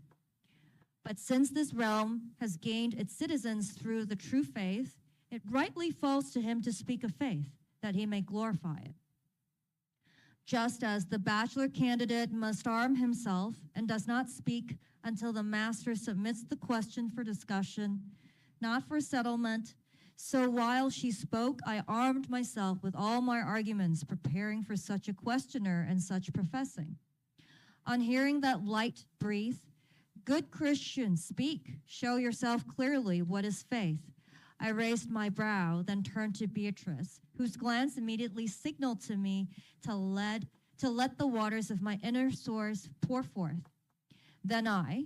But since this realm has gained its citizens through the true faith, it rightly falls to him to speak of faith, that he may glorify it. Just as the bachelor candidate must arm himself and does not speak until the master submits the question for discussion, not for settlement, so while she spoke, I armed myself with all my arguments, preparing for such a questioner and such professing. On hearing that light breathe, good Christian, speak, show yourself clearly what is faith. I raised my brow, then turned to Beatrice, whose glance immediately signaled to me to let the waters of my inner source pour forth. Then I,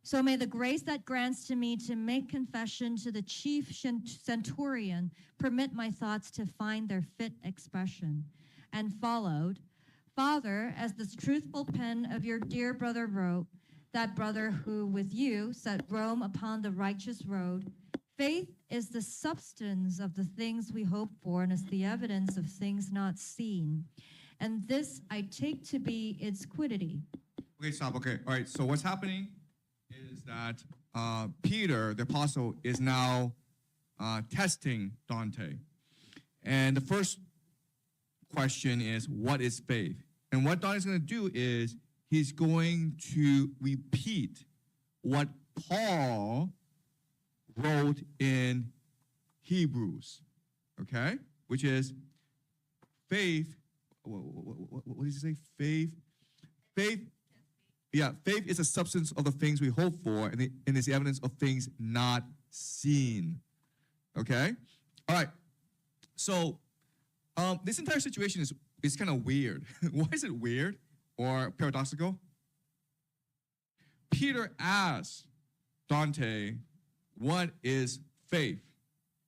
so may the grace that grants to me to make confession to the chief centurion permit my thoughts to find their fit expression, and followed, Father, as this truthful pen of your dear brother wrote, that brother who with you set Rome upon the righteous road, faith is the substance of the things we hope for and is the evidence of things not seen. And this I take to be its quiddity. Okay, stop. Okay, all right. So what's happening is that Peter, the apostle, is now testing Dante. And the first question is, what is faith? And what Dante's going to do is he's going to repeat what Paul wrote in Hebrews, okay? Which is faith. What did he say? Faith. Yeah, faith is a substance of the things we hope for, and is the evidence of things not seen. Okay? All right. So, this entire situation is kind of weird. Why is it weird or paradoxical? Peter asks Dante, what is faith?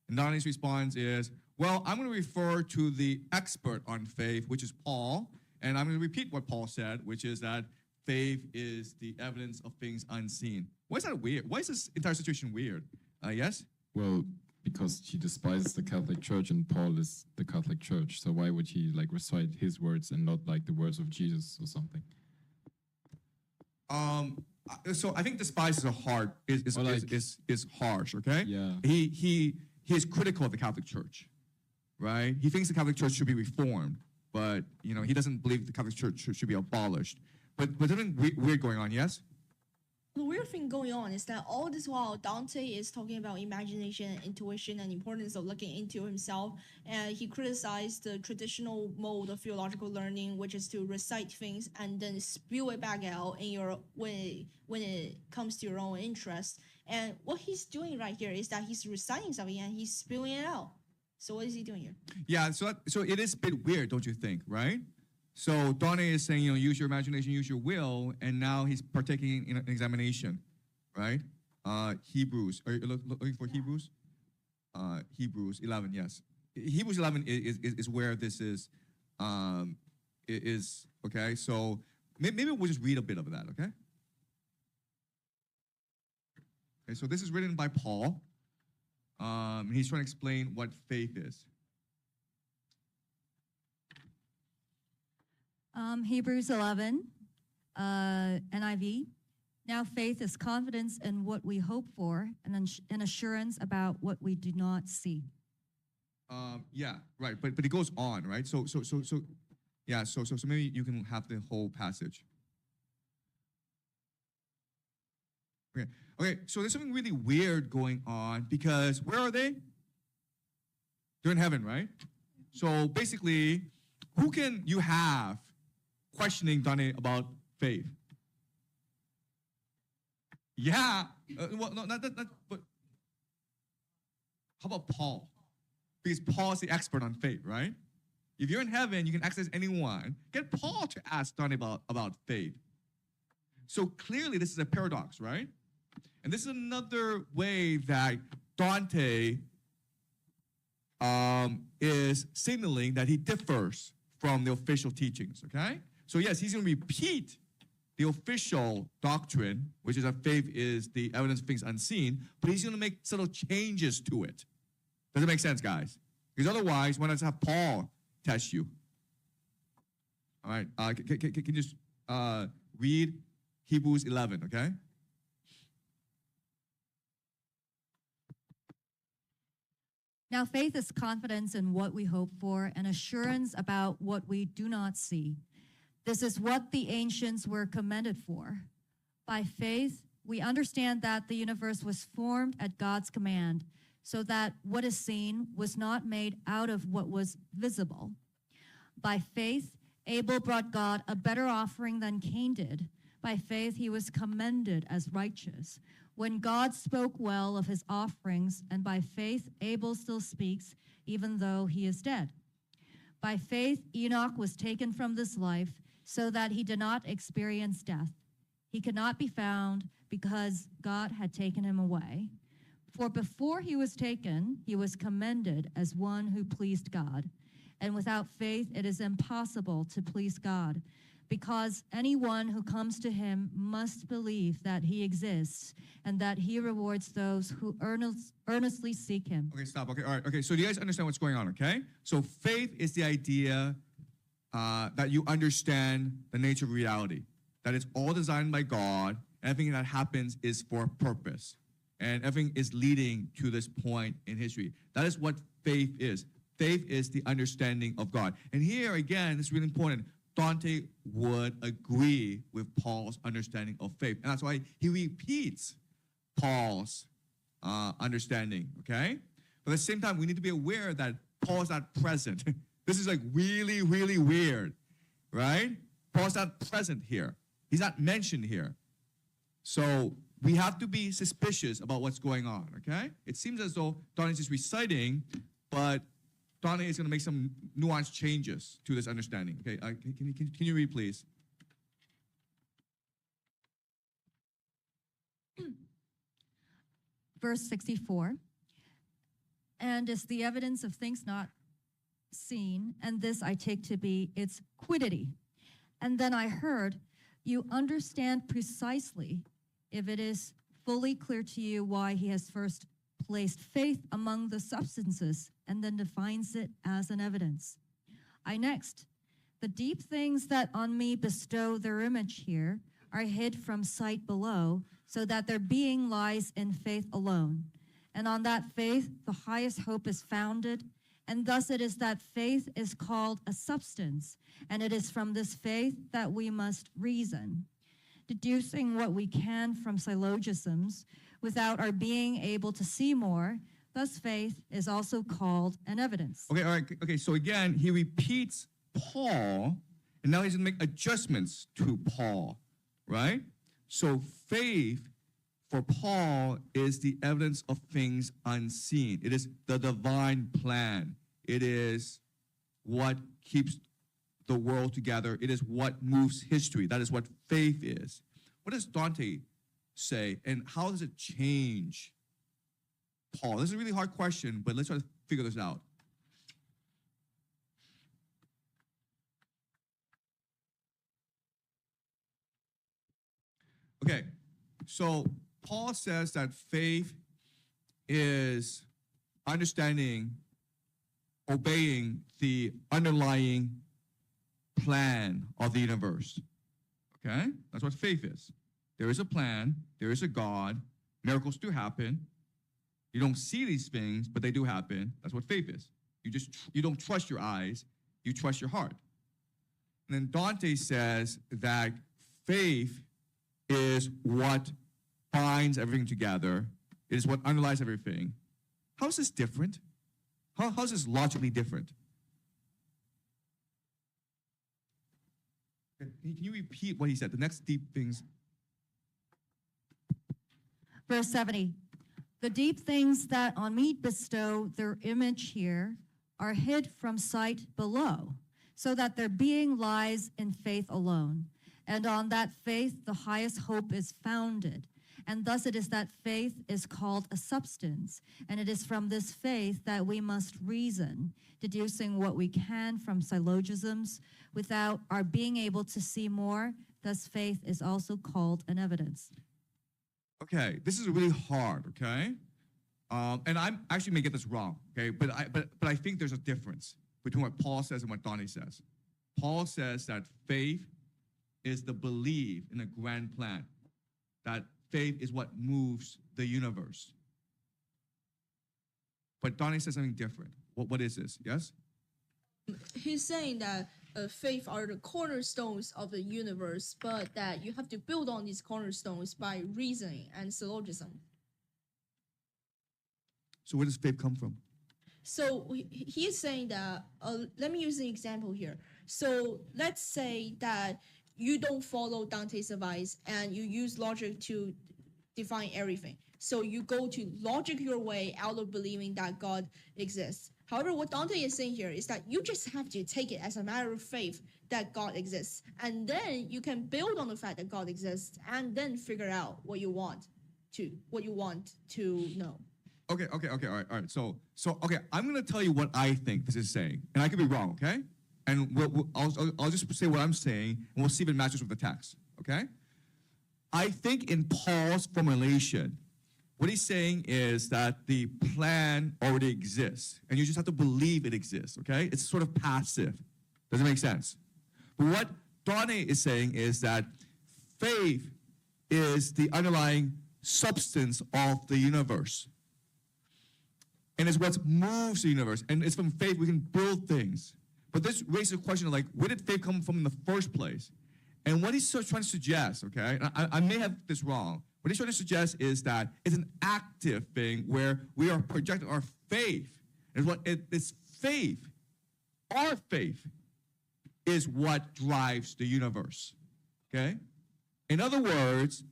And Dante's response is, well, I'm going to refer to the expert on faith, which is Paul, and I'm going to repeat what Paul said, which is that faith is the evidence of things unseen. Why is that weird? Why is this entire situation weird? Yes? Well, because he despises the Catholic Church and Paul is the Catholic Church. So why would he like recite his words and not like the words of Jesus or something? So I think despise is a hard is Or like- is harsh. Okay. Yeah. He is critical of the Catholic Church, right? He thinks the Catholic Church should be reformed, but he doesn't believe the Catholic Church should be abolished. But something weird going on. Yes. The weird thing going on is that all this while Dante is talking about imagination, intuition, and importance of looking into himself, and he criticized the traditional mode of theological learning, which is to recite things and then spew it back out in your when it comes to your own interest. And what he's doing right here is that he's reciting something and he's spewing it out. So what is he doing here? Yeah. So it is a bit weird, don't you think? Right. So Dante is saying, use your imagination, use your will, and now he's partaking in an examination, right? Hebrews. Are you looking for Hebrews? Hebrews 11, yes. Hebrews 11 is where this is okay. So maybe we'll just read a bit of that, okay? Okay. So this is written by Paul. He's trying to explain what faith is. Hebrews 11, NIV. Now faith is confidence in what we hope for and an assurance about what we do not see. Yeah, right. But it goes on, right? So yeah. So maybe you can have the whole passage. Okay. Okay. So there's something really weird going on because where are they? They're in heaven, right? So basically, who can you have questioning Dante about faith? Yeah. Well, no, not, but how about Paul? Because Paul's the expert on faith, right? If you're in heaven, you can access anyone. Get Paul to ask Dante about faith. So clearly, this is a paradox, right? And this is another way that Dante is signaling that he differs from the official teachings, okay? So yes, he's going to repeat the official doctrine, which is that faith is the evidence of things unseen, but he's going to make subtle changes to it. Does it make sense, guys? Because otherwise, why not have Paul test you? All right, can you just read Hebrews 11, okay? Now faith is confidence in what we hope for and assurance about what we do not see. This is what the ancients were commended for. By faith, we understand that the universe was formed at God's command, so that what is seen was not made out of what was visible. By faith, Abel brought God a better offering than Cain did. By faith, he was commended as righteous. When God spoke well of his offerings, and by faith, Abel still speaks, even though he is dead. By faith, Enoch was taken from this life so that he did not experience death. He could not be found because God had taken him away. For before he was taken, he was commended as one who pleased God. And without faith, it is impossible to please God, because anyone who comes to him must believe that he exists and that he rewards those who earnestly seek him. Okay, stop. Okay, all right. Okay, so do you guys understand what's going on, okay? So faith is the idea that you understand the nature of reality, that it's all designed by God, everything that happens is for a purpose, and everything is leading to this point in history. That is what faith is. Faith is the understanding of God. And here, again, it's really important. Dante would agree with Paul's understanding of faith. And that's why he repeats Paul's understanding, okay? But at the same time, we need to be aware that Paul's not present. This is like really, really weird, right? Paul's not present here. He's not mentioned here. So we have to be suspicious about what's going on, okay? It seems as though Dante is just reciting, but Dante is going to make some nuanced changes to this understanding. Okay, can you read, please? Verse 64. And is the evidence of things not seen, and this I take to be its quiddity. And then I heard, you understand precisely, if it is fully clear to you, why he has first placed faith among the substances and then defines it as an evidence. I next, the deep things that on me bestow their image here are hid from sight below, so that their being lies in faith alone. And on that faith, the highest hope is founded, and thus it is that faith is called a substance, and it is from this faith that we must reason, deducing what we can from syllogisms without our being able to see more. Thus faith is also called an evidence. Okay, all right. Okay, so again, he repeats Paul, and now he's going to make adjustments to Paul, right? So faith for Paul is the evidence of things unseen. It is the divine plan. It is what keeps the world together. It is what moves history. That is what faith is. What does Dante say, and how does it change Paul? This is a really hard question, but let's try to figure this out. Okay, so Paul says that faith is understanding, obeying the underlying plan of the universe. Okay? That's what faith is. There is a plan, there is a God, miracles do happen. You don't see these things, but they do happen. That's what faith is. You don't trust your eyes, you trust your heart. And then Dante says that faith is what binds everything together. It is what underlies everything. How is this different? How is this logically different? Can you repeat what he said? The next deep things. Verse 70. The deep things that on me bestow their image here are hid from sight below, so that their being lies in faith alone. And on that faith, the highest hope is founded. And thus it is that faith is called a substance. And it is from this faith that we must reason, deducing what we can from syllogisms without our being able to see more. Thus faith is also called an evidence. Okay, this is really hard, okay? And I'm actually may get this wrong, okay? But I think there's a difference between what Paul says and what Dante says. Paul says that faith is the belief in a grand plan, that faith is what moves the universe. But Dante says something different. What is this? Yes? He's saying that faith are the cornerstones of the universe, but that you have to build on these cornerstones by reasoning and syllogism. So where does faith come from? So he is saying that, let me use an example here. So let's say that you don't follow Dante's advice and you use logic to define everything. So you go to logic your way out of believing that God exists. However, what Dante is saying here is that you just have to take it as a matter of faith that God exists. And then you can build on the fact that God exists and then figure out what you want to know. Okay, all right. So okay, I'm gonna tell you what I think this is saying, and I could be wrong, okay? And I'll just say what I'm saying, and we'll see if it matches with the text, okay? I think in Paul's formulation, what he's saying is that the plan already exists, and you just have to believe it exists, okay? It's sort of passive. Does it make sense? But what Dante is saying is that faith is the underlying substance of the universe. And it's what moves the universe. And it's from faith we can build things. But this raises a question of, like, where did faith come from in the first place? And what he's trying to suggest, okay, and I may have this wrong, what he's trying to suggest is that it's an active thing where we are projecting our faith. And it's faith, our faith, is what drives the universe, okay? In other words,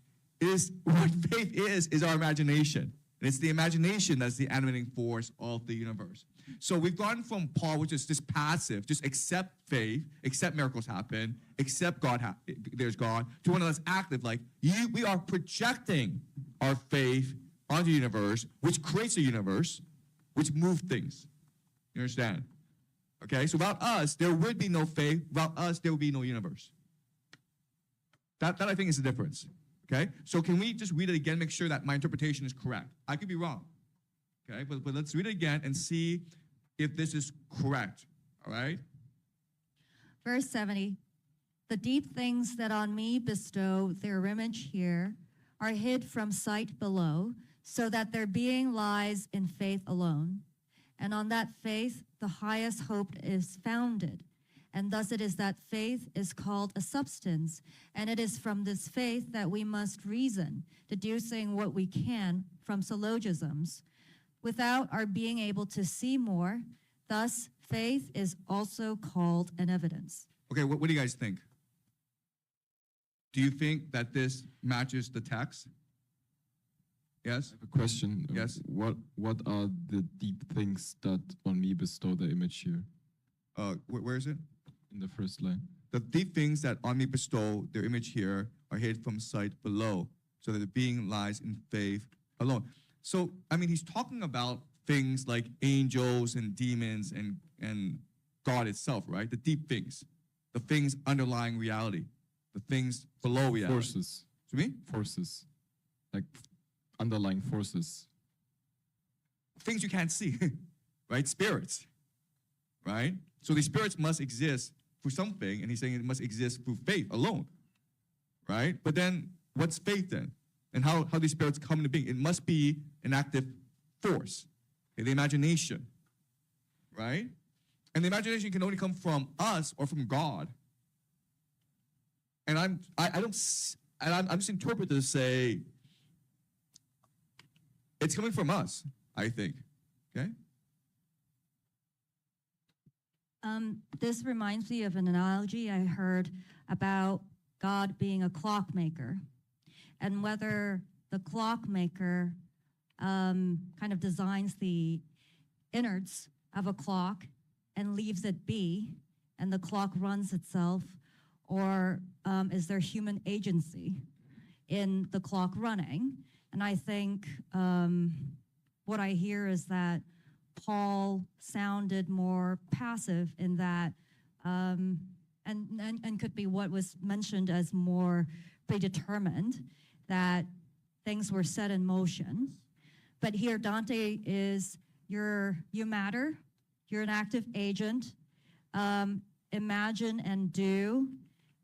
what faith is our imagination. And it's the imagination that's the animating force of the universe. So we've gone from Paul, which is just passive, just accept faith, accept miracles happen, accept there's God, to one that's active, like we are projecting our faith onto the universe, which creates a universe, which moves things. You understand? Okay, so without us, there would be no faith. Without us, there would be no universe. That I think is the difference. Okay, so can we just read it again, make sure that my interpretation is correct? I could be wrong. Okay, but let's read it again and see if this is correct. All right? Verse 70. The deep things that on me bestow their image here are hid from sight below, so that their being lies in faith alone. And on that faith, the highest hope is founded. And thus it is that faith is called a substance. And it is from this faith that we must reason, deducing what we can from syllogisms, without our being able to see more. Thus, faith is also called an evidence. Okay, what do you guys think? Do you think that this matches the text? Yes? I have a question. Yes. What are the deep things that on me bestow the image here Where is it? in the first line? The deep things that on me bestow their image here are hid from sight below, so that the being lies in faith alone. So, I mean, he's talking about things like angels and demons and God itself, right? The deep things, the things underlying reality, the things below reality. Forces. To me? Forces. Like underlying forces. Things you can't see, right? Spirits, right? So these spirits must exist through something, and he's saying it must exist through faith alone, right? But then, what's faith then? And how these spirits come into being? It must be an active force, okay, the imagination, right? And the imagination can only come from us or from God. And I'm just interpreting to say it's coming from us, I think. Okay? This reminds me of an analogy I heard about God being a clockmaker, and whether the clockmaker kind of designs the innards of a clock and leaves it be, and the clock runs itself, or is there human agency in the clock running? And I think what I hear is that Paul sounded more passive in that, and could be what was mentioned as more predetermined, that things were set in motion. But here Dante is, you matter, you're an active agent, imagine and do,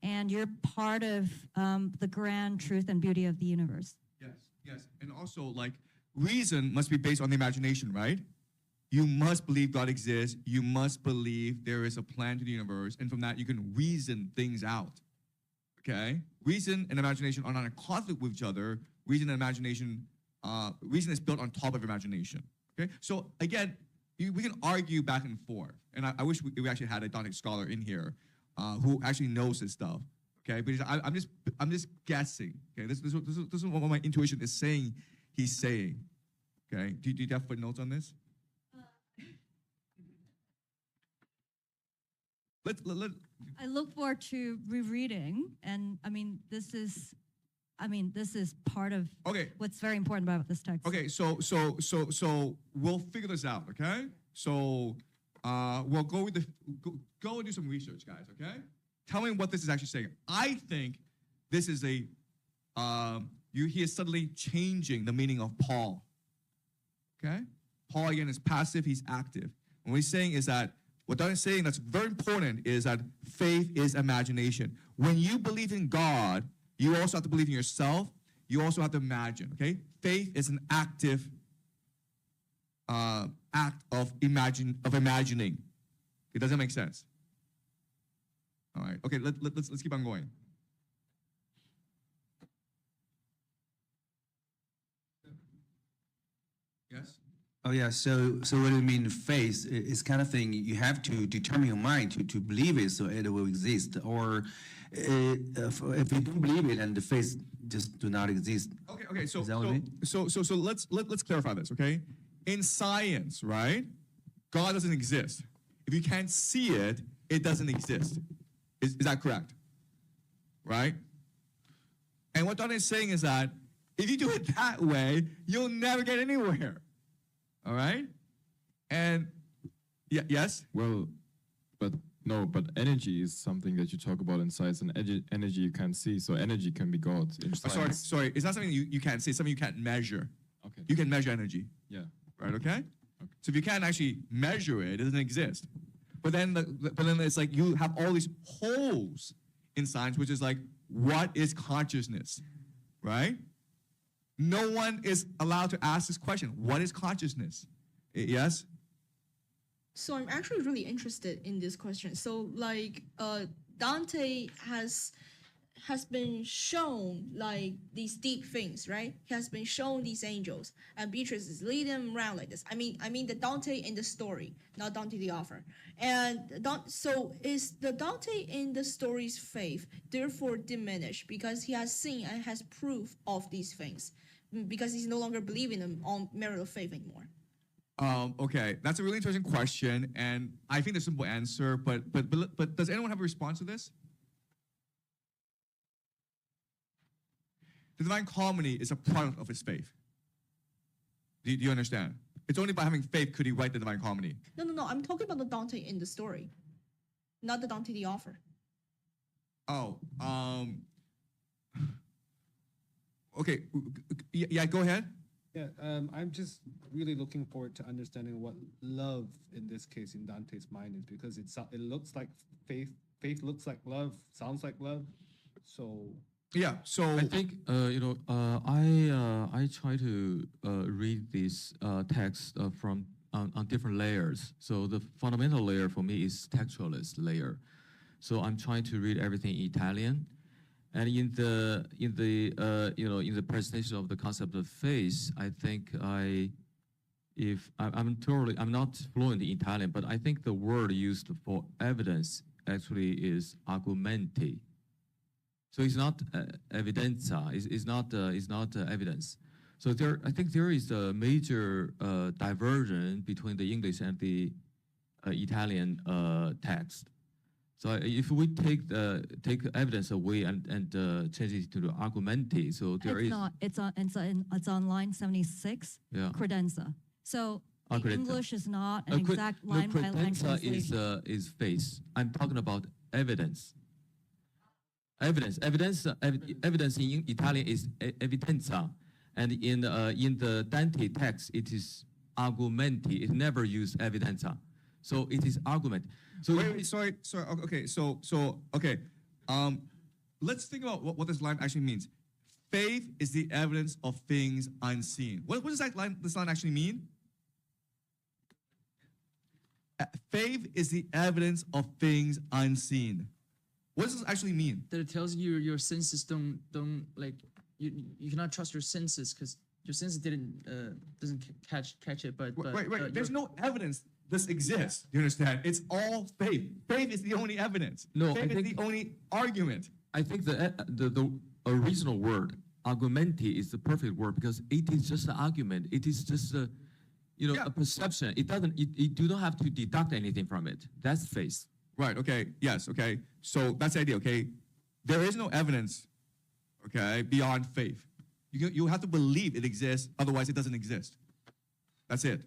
and you're part of the grand truth and beauty of the universe. Yes. And also, like, reason must be based on the imagination, right? You must believe God exists. You must believe there is a plan to the universe. And from that, you can reason things out, okay? Reason and imagination are not in conflict with each other. Reason and imagination, reason is built on top of imagination, okay? So again, we can argue back and forth. And I wish we actually had a Dante scholar in here who actually knows this stuff, okay? Because I'm just guessing, okay? This is what my intuition is saying he's saying, okay? Do you have footnotes on this? I look forward to rereading, and this is part of what's very important about this text. Okay, so we'll figure this out, okay? So we'll go and do some research, guys, okay? Tell me what this is actually saying. I think this is he is suddenly changing the meaning of Paul, okay? Paul, again, is passive, he's active. What he's saying is that, what Dante is saying that's very important is that faith is imagination. When you believe in God, you also have to believe in yourself. You also have to imagine, okay? Faith is an active act of imagining. It doesn't make sense. All right, okay, let's keep on going. Yes? Oh yeah, so what do you mean faith is kind of thing you have to determine your mind to believe it so it will exist, or if you don't believe it and the faith just do not exist. Okay, so is that what you mean? so let's clarify this, okay? In science, right? God doesn't exist. If you can't see it, it doesn't exist. Is that correct? Right? And what Dante is saying is that if you do it that way, you'll never get anywhere. All right? And yes? Well, but energy is something that you talk about in science, and energy you can't see, so energy can be God in science. Sorry, it's not something you can't see, it's something you can't measure. Okay. You can measure energy. Yeah. right? Okay. So if you can't actually measure it, it doesn't exist. But then, it's like you have all these holes in science, which is like, what is consciousness, right? No one is allowed to ask this question. What is consciousness? Yes. So I'm actually really interested in this question. So like Dante has been shown like these deep things, right? He has been shown these angels, and Beatrice is leading him around like this. I mean the Dante in the story, not Dante the author. And so is the Dante in the story's faith therefore diminished because he has seen and has proof of these things, because he's no longer believing them on merit of faith anymore? Okay, that's a really interesting question, and I think the simple answer, but does anyone have a response to this? The Divine Comedy is a product of his faith. Do you understand? It's only by having faith could he write the Divine Comedy. No. I'm talking about the Dante in the story, not the Dante the author. Oh, okay, yeah, go ahead. Yeah, I'm just really looking forward to understanding what love in this case in Dante's mind is, because it looks like faith looks like love, sounds like love. So yeah, so I think I try to read this text from on different layers. So the fundamental layer for me is textualist layer. So I'm trying to read everything in Italian, and in the presentation of the concept of faith, I think I'm not fluent in Italian, but I think the word used for evidence actually is argumenti. So it's not evidenza. It's not evidence. So I think there is a major diversion between the English and the Italian text. So if we take evidence away and change it to the argumenti, so there is not. It's on line 76. Yeah. Credenza. So the Credenza. English is not an exact line by line credenza translation. is faith. I'm talking about evidence. Evidence in Italian is evidenza, and in the Dante text it is argumenti. It never used evidenza, so it is argument. So wait, sorry. Okay, so okay, let's think about what this line actually means. Faith is the evidence of things unseen. What does this line actually mean? Faith is the evidence of things unseen. What does this actually mean? That it tells you your senses don't like you cannot trust your senses because your senses doesn't catch it. But Wait. There's no evidence this exists. You understand? It's all faith. Faith is the only evidence. No, faith is the only argument. I think the original word argumenti is the perfect word because it is just an argument. It is just a perception. It doesn't. You don't have to deduct anything from it. That's faith. Right, okay, yes, okay. So that's the idea, okay? There is no evidence, okay, beyond faith. You have to believe it exists, otherwise it doesn't exist. That's it.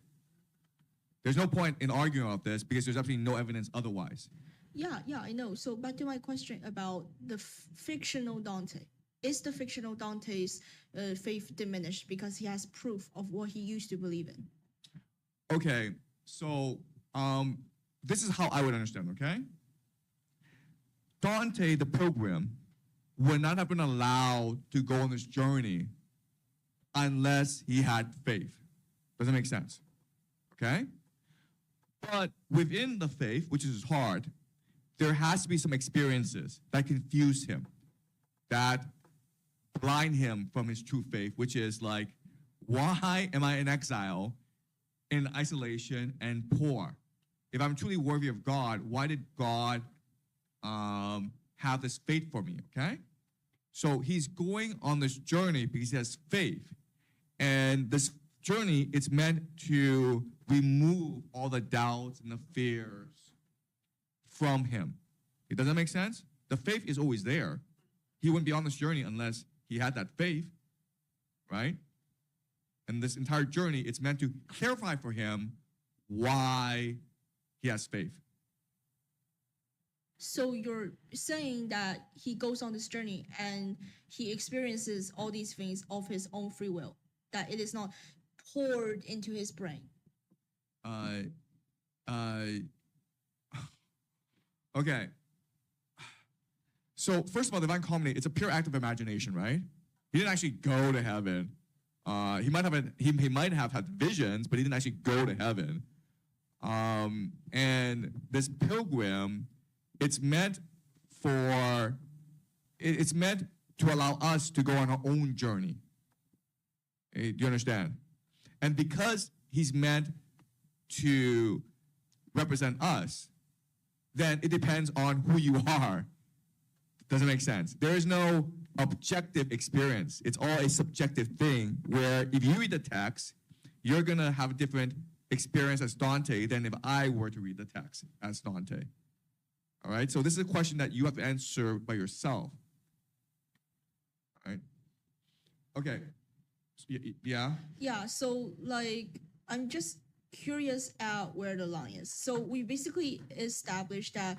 There's no point in arguing about this because there's absolutely no evidence otherwise. Yeah, I know. So back to my question about the fictional Dante. Is the fictional Dante's faith diminished because he has proof of what he used to believe in? Okay, so this is how I would understand, okay? Dante, the pilgrim, would not have been allowed to go on this journey unless he had faith. Does that make sense? Okay? But within the faith, which is hard, there has to be some experiences that confuse him, that blind him from his true faith, which is like, why am I in exile, in isolation, and poor? If I'm truly worthy of God, why did God have this faith for me, okay? So he's going on this journey because he has faith. And this journey, it's meant to remove all the doubts and the fears from him. Does that make sense? The faith is always there. He wouldn't be on this journey unless he had that faith, right? And this entire journey, it's meant to clarify for him why he has faith. So you're saying that he goes on this journey and he experiences all these things of his own free will, that it is not poured into his brain? Uh, uh, okay. So first of all, divine comedy, it's a pure act of imagination, right? He didn't actually go to heaven. He might have had visions, but he didn't actually go to heaven. And this pilgrim, it's meant to allow us to go on our own journey. Do you understand? And because he's meant to represent us, then it depends on who you are. Doesn't make sense. There is no objective experience. It's all a subjective thing where if you read the text, you're going to have a different experience as Dante than if I were to read the text as Dante. All right? So this is a question that you have to answer by yourself. All right? Okay. Yeah? Yeah, so like I'm just curious at where the line is. So we basically established that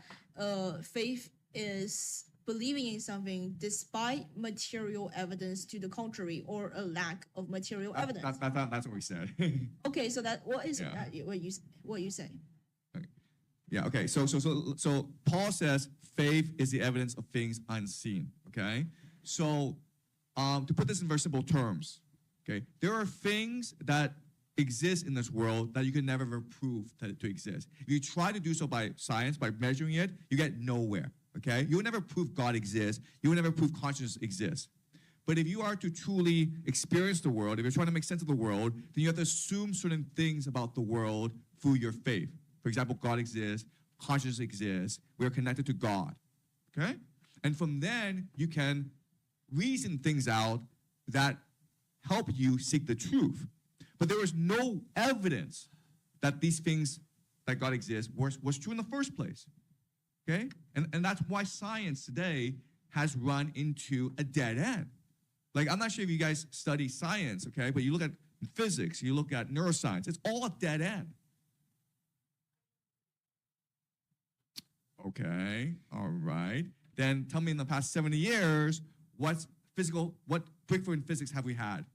faith is believing in something despite material evidence to the contrary or a lack of material evidence. That's what we said. Okay, so what is Yeah. what you say? Yeah, okay. So Paul says faith is the evidence of things unseen. Okay? So to put this in very simple terms, okay, there are things that exist in this world that you can never prove to exist. If you try to do so by science, by measuring it, you get nowhere. Okay? You will never prove God exists. You will never prove consciousness exists. But if you are to truly experience the world, if you're trying to make sense of the world, then you have to assume certain things about the world through your faith. For example, God exists, consciousness exists, we are connected to God. Okay? And from then, you can reason things out that help you seek the truth. But there is no evidence that these things, that God exists, was true in the first place. Okay? And that's why science today has run into a dead end. Like, I'm not sure if you guys study science, okay? But you look at physics, you look at neuroscience, it's all a dead end. Okay, all right. Then tell me in the past 70 years, what breakthrough in physics have we had?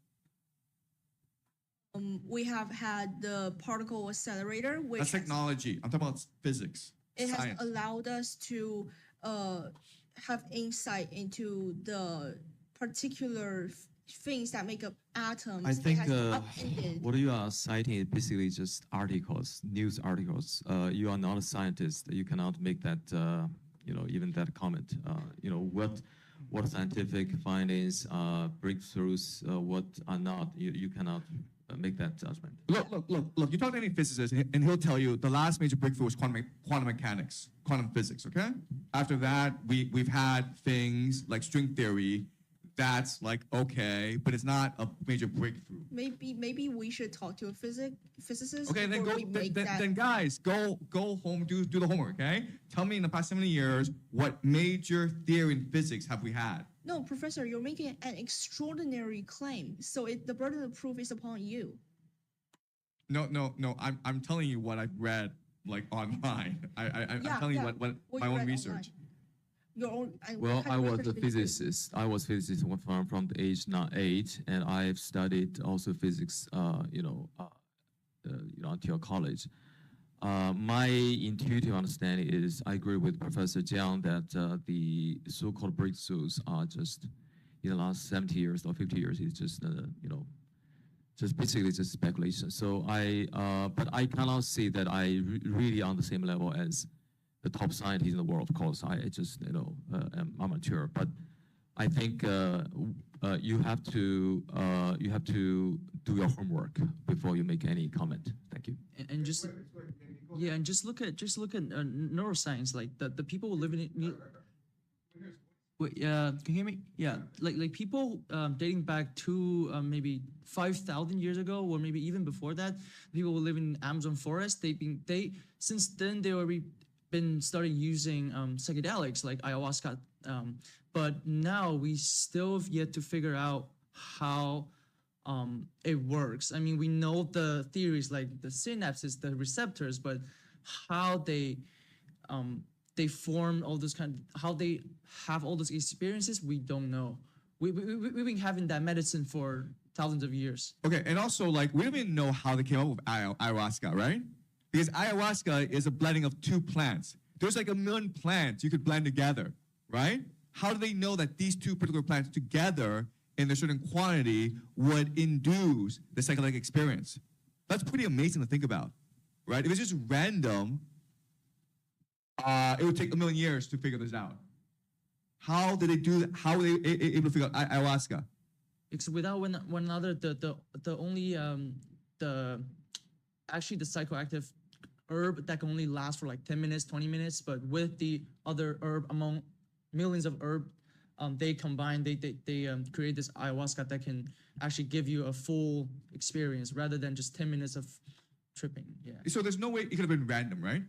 We have had the particle accelerator, which That's technology. I'm talking about physics, it has science. allowed us to have insight into the particular things that make up atoms. I It think has upended. what you are citing is basically just articles, news articles. You are not a scientist. You cannot make that, even that comment. What scientific findings, breakthroughs, what are not. You cannot make that judgment. Look. You talk to any physicist, and he'll tell you the last major breakthrough was quantum mechanics, quantum physics. Okay. After that, we've had things like string theory. That's like okay, but it's not a major breakthrough. Maybe we should talk to a physicist. Okay, then before go. we make that. Then guys, go home, do the homework. Okay. Tell me in the past 70 years what major theory in physics have we had? No, Professor, you're making an extraordinary claim. So the burden of proof is upon you. No. I'm telling you what I've read like online. I'm telling you what my own research. Your own. Well, I was a physicist. I was physicist from the age 8, and I've studied also physics. Until college. My intuitive understanding is I agree with Professor Jiang that the so-called breakthroughs are just in the last 70 years or 50 years. It's just just basically just speculation. So but I cannot say that I really on the same level as the top scientists in the world. Of course, I just am amateur. But I think you have to do your homework before you make any comment. Thank you. And just look at neuroscience, like the people who live in it. Wait, can you hear me? Yeah, like people dating back to maybe 5,000 years ago, or maybe even before that, people who live in Amazon forest. Since then they already been starting using psychedelics like ayahuasca, but now we still have yet to figure out how it works. I mean, we know the theories like the synapses, the receptors, but how they form all those how they have all those experiences, we don't know. We've been having that medicine for thousands of years. Okay, and also like we don't even know how they came up with ayahuasca, right? Because ayahuasca is a blending of two plants. There's like a million plants you could blend together, right? How do they know that these two particular plants together in a certain quantity would induce the psychedelic experience? That's pretty amazing to think about, right? If it's just random, it would take a million years to figure this out. How did they do that? How were they able to figure out ayahuasca? Because without one another, the only the actually the psychoactive herb that can only last for like 10 minutes, 20 minutes, but with the other herb among millions of herb, they combine, they create this ayahuasca that can actually give you a full experience rather than just 10 minutes of tripping. Yeah. So there's no way it could have been random, right?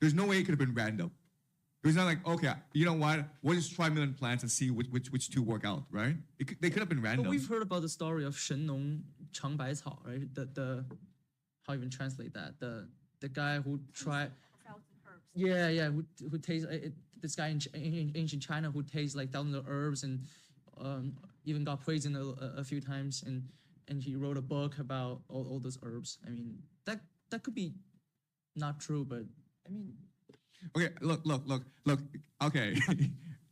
There's no way it could have been random. It was not like, okay, you know what? We'll just try a million plants and see which two work out, right? They could have been random. But we've heard about the story of 神农尝百草, right? The how even translate that? The guy who tried. Yeah, who tastes this guy in ancient China who tastes like thousands of herbs and even got poisoned a few times and he wrote a book about all those herbs. I mean that could be not true, but I mean. Okay, look. Okay,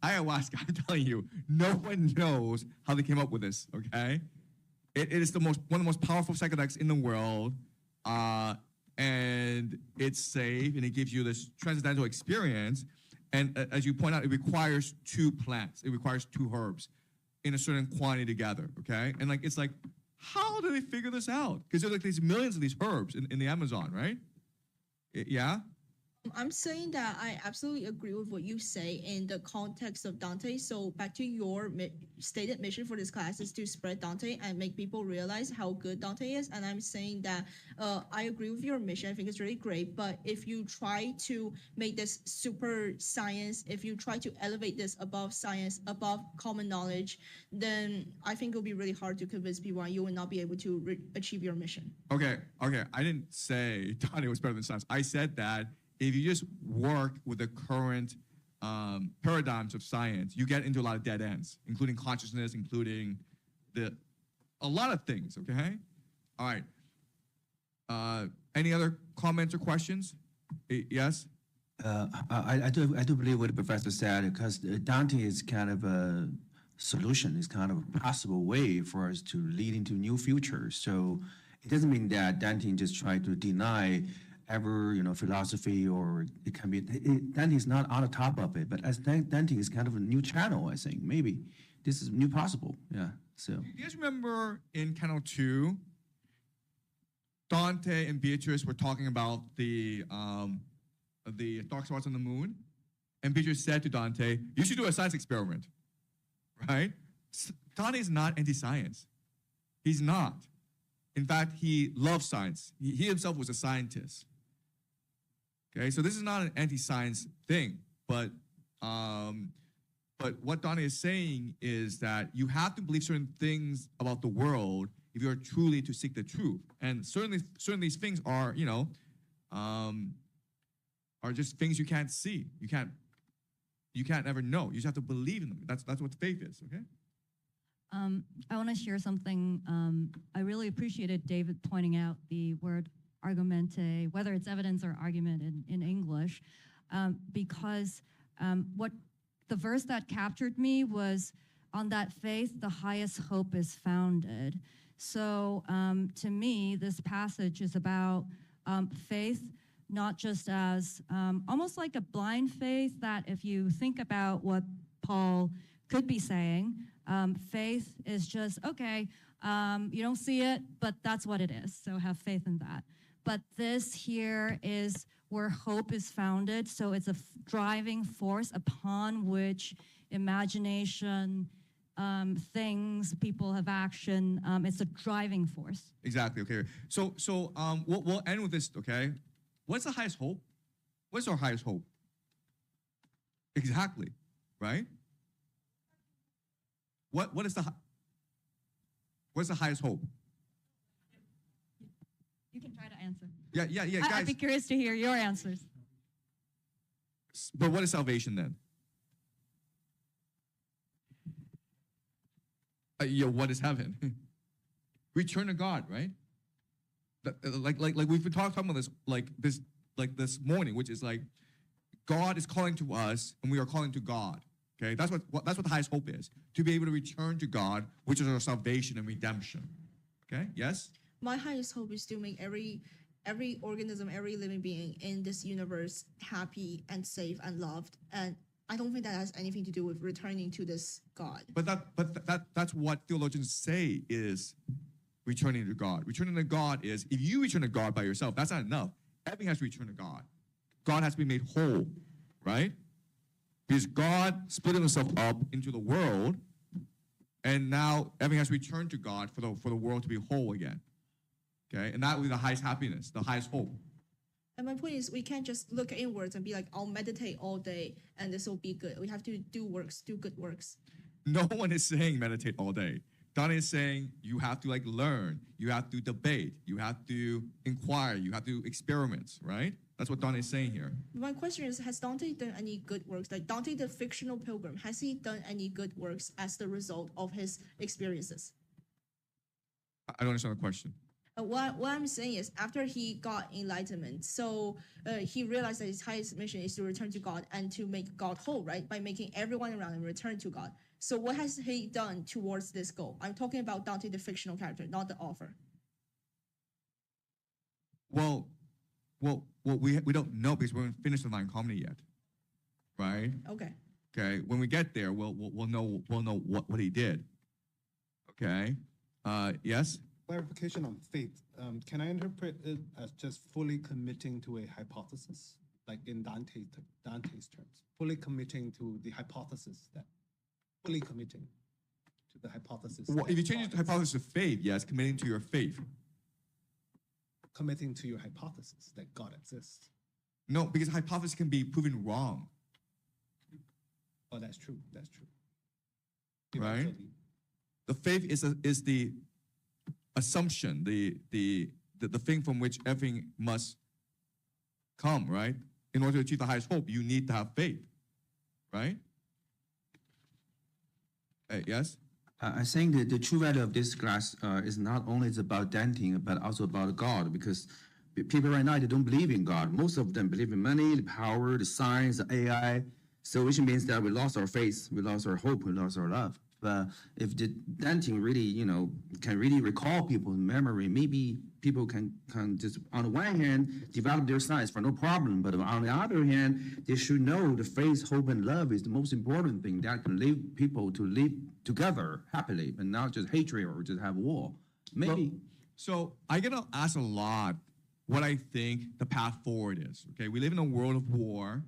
ayahuasca. I'm telling you, no one knows how they came up with this. Okay, it is one of the most powerful psychedelics in the world, and it's safe and it gives you this transcendental experience. And as you point out, it requires two plants. It requires two herbs in a certain quantity together. Okay, and like it's like, how do they figure this out? Because there's like these millions of these herbs in the Amazon, right? Yeah. I'm saying that I absolutely agree with what you say in the context of Dante. So back to your stated mission for this class is to spread Dante and make people realize how good Dante is. And I'm saying that I agree with your mission. I think it's really great. But if you try to make this super science, if you try to elevate this above science, above common knowledge, then I think it'll be really hard to convince people and you will not be able to achieve your mission. Okay. I didn't say Dante was better than science. I said that if you just work with the current paradigms of science, you get into a lot of dead ends, including consciousness, including a lot of things, okay? All right. Any other comments or questions? Yes? I do believe what the professor said, because Dante is kind of a solution, is kind of a possible way for us to lead into new futures. So it doesn't mean that Dante just tried to deny philosophy, or it can be Dante is not on the top of it, but as Dante is kind of a new channel, I think maybe this is new possible. Yeah. So do you guys remember in Canto 2, Dante and Beatrice were talking about the dark spots on the moon, and Beatrice said to Dante, "You should do a science experiment," right? Dante is not anti-science. He's not. In fact, he loves science. He himself was a scientist. Okay, so this is not an anti-science thing, but what Dante is saying is that you have to believe certain things about the world if you are truly to seek the truth. And certainly these things are, are just things you can't see. You can't ever know. You just have to believe in them. That's what faith is. Okay. I want to share something. I really appreciated David pointing out the word argumente, whether it's evidence or argument in English, because what the verse that captured me was, on that faith, the highest hope is founded. So to me, this passage is about faith, not just as almost like a blind faith, that if you think about what Paul could be saying, faith is just, okay, you don't see it, but that's what it is, so have faith in that. But this here is where hope is founded, so it's a driving force upon which imagination, things, people have action, it's a driving force. Exactly, okay. So we'll end with this, okay? What's the highest hope? What's our highest hope? Exactly, right? What's the highest hope? You can try to answer. Yeah, guys. I'd be curious to hear your answers. But what is salvation then? What is heaven? return to God, right? Like we've been talking about this morning, which is like God is calling to us and we are calling to God. Okay, that's what the highest hope is, to be able to return to God, which is our salvation and redemption. Okay, yes. My highest hope is to make every organism, every living being in this universe happy and safe and loved. And I don't think that has anything to do with returning to this God. But that's what theologians say is returning to God. Returning to God is, if you return to God by yourself, that's not enough. Everything has to return to God. God has to be made whole, right? Because God split himself up into the world, and now everything has to return to God for the world to be whole again. Okay, and that will be the highest happiness, the highest hope. And my point is, we can't just look inwards and be like, I'll meditate all day and this will be good. We have to do works, do good works. No one is saying meditate all day. Dante is saying you have to learn, you have to debate, you have to inquire, you have to experiment, right? That's what Dante is saying here. My question is, has Dante done any good works? Like Dante, the fictional pilgrim, has he done any good works as the result of his experiences? I don't understand the question. What I'm saying is, after he got enlightenment, so he realized that his highest mission is to return to God and to make God whole, right? By making everyone around him return to God. So what has he done towards this goal? I'm talking about Dante, the fictional character, not the author. Well, we don't know because we haven't finished the Divine Comedy yet, right? Okay. Okay. When we get there, we'll know what he did. Okay. Yes. Clarification on faith. Can I interpret it as just fully committing to a hypothesis, like in Dante's terms, fully committing to the hypothesis that, fully committing to the hypothesis? Well, if you change the hypothesis to faith, yes, committing to your faith. Committing to your hypothesis that God exists. No, because hypothesis can be proven wrong. Oh, that's true. That's true. Right. Eventually. The faith is the assumption, the thing from which everything must come, right? In order to achieve the highest hope, you need to have faith, right? Yes? I think that the true value of this class is not only about Dante, but also about God, because people right now, they don't believe in God. Most of them believe in money, the power, the science, the AI, so which means that we lost our faith, we lost our hope, we lost our love. But if the Dante really, can really recall people's memory, maybe people can just, on the one hand, develop their science for no problem. But on the other hand, they should know the faith, hope, and love is the most important thing that can lead people to live together happily, and not just hatred or just have war. Maybe. So I get asked a lot what I think the path forward is. Okay, we live in a world of war.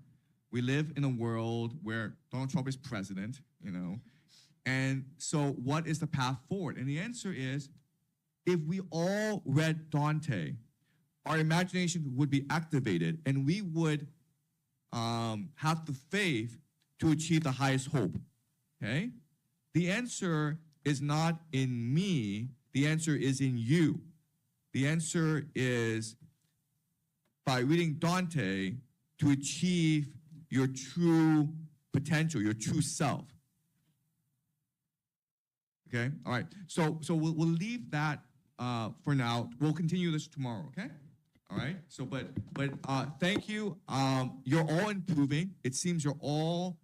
We live in a world where Donald Trump is president, And so what is the path forward? And the answer is, if we all read Dante, our imagination would be activated and we would have the faith to achieve the highest hope, okay? The answer is not in me, the answer is in you. The answer is by reading Dante to achieve your true potential, your true self. Okay, all right. So we'll leave that for now. We'll continue this tomorrow. Okay, all right. So but thank you. You're all improving. It seems you're all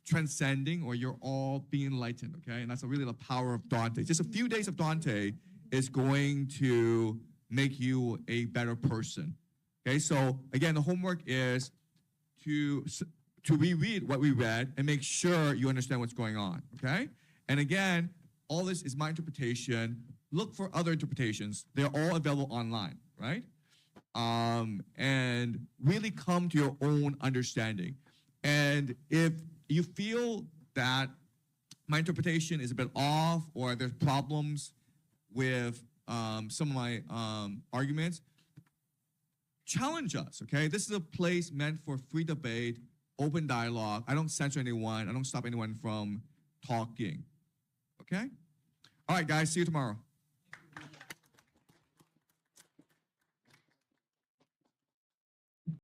transcending, or you're all being enlightened. Okay, and that's really the power of Dante. Just a few days of Dante is going to make you a better person. Okay, so again, the homework is to reread what we read and make sure you understand what's going on. Okay, and again, all this is my interpretation. Look for other interpretations. They're all available online, right? And really come to your own understanding. And if you feel that my interpretation is a bit off, or there's problems with some of my arguments, challenge us, okay? This is a place meant for free debate, open dialogue. I don't censor anyone. I don't stop anyone from talking. Okay? All right, guys, see you tomorrow.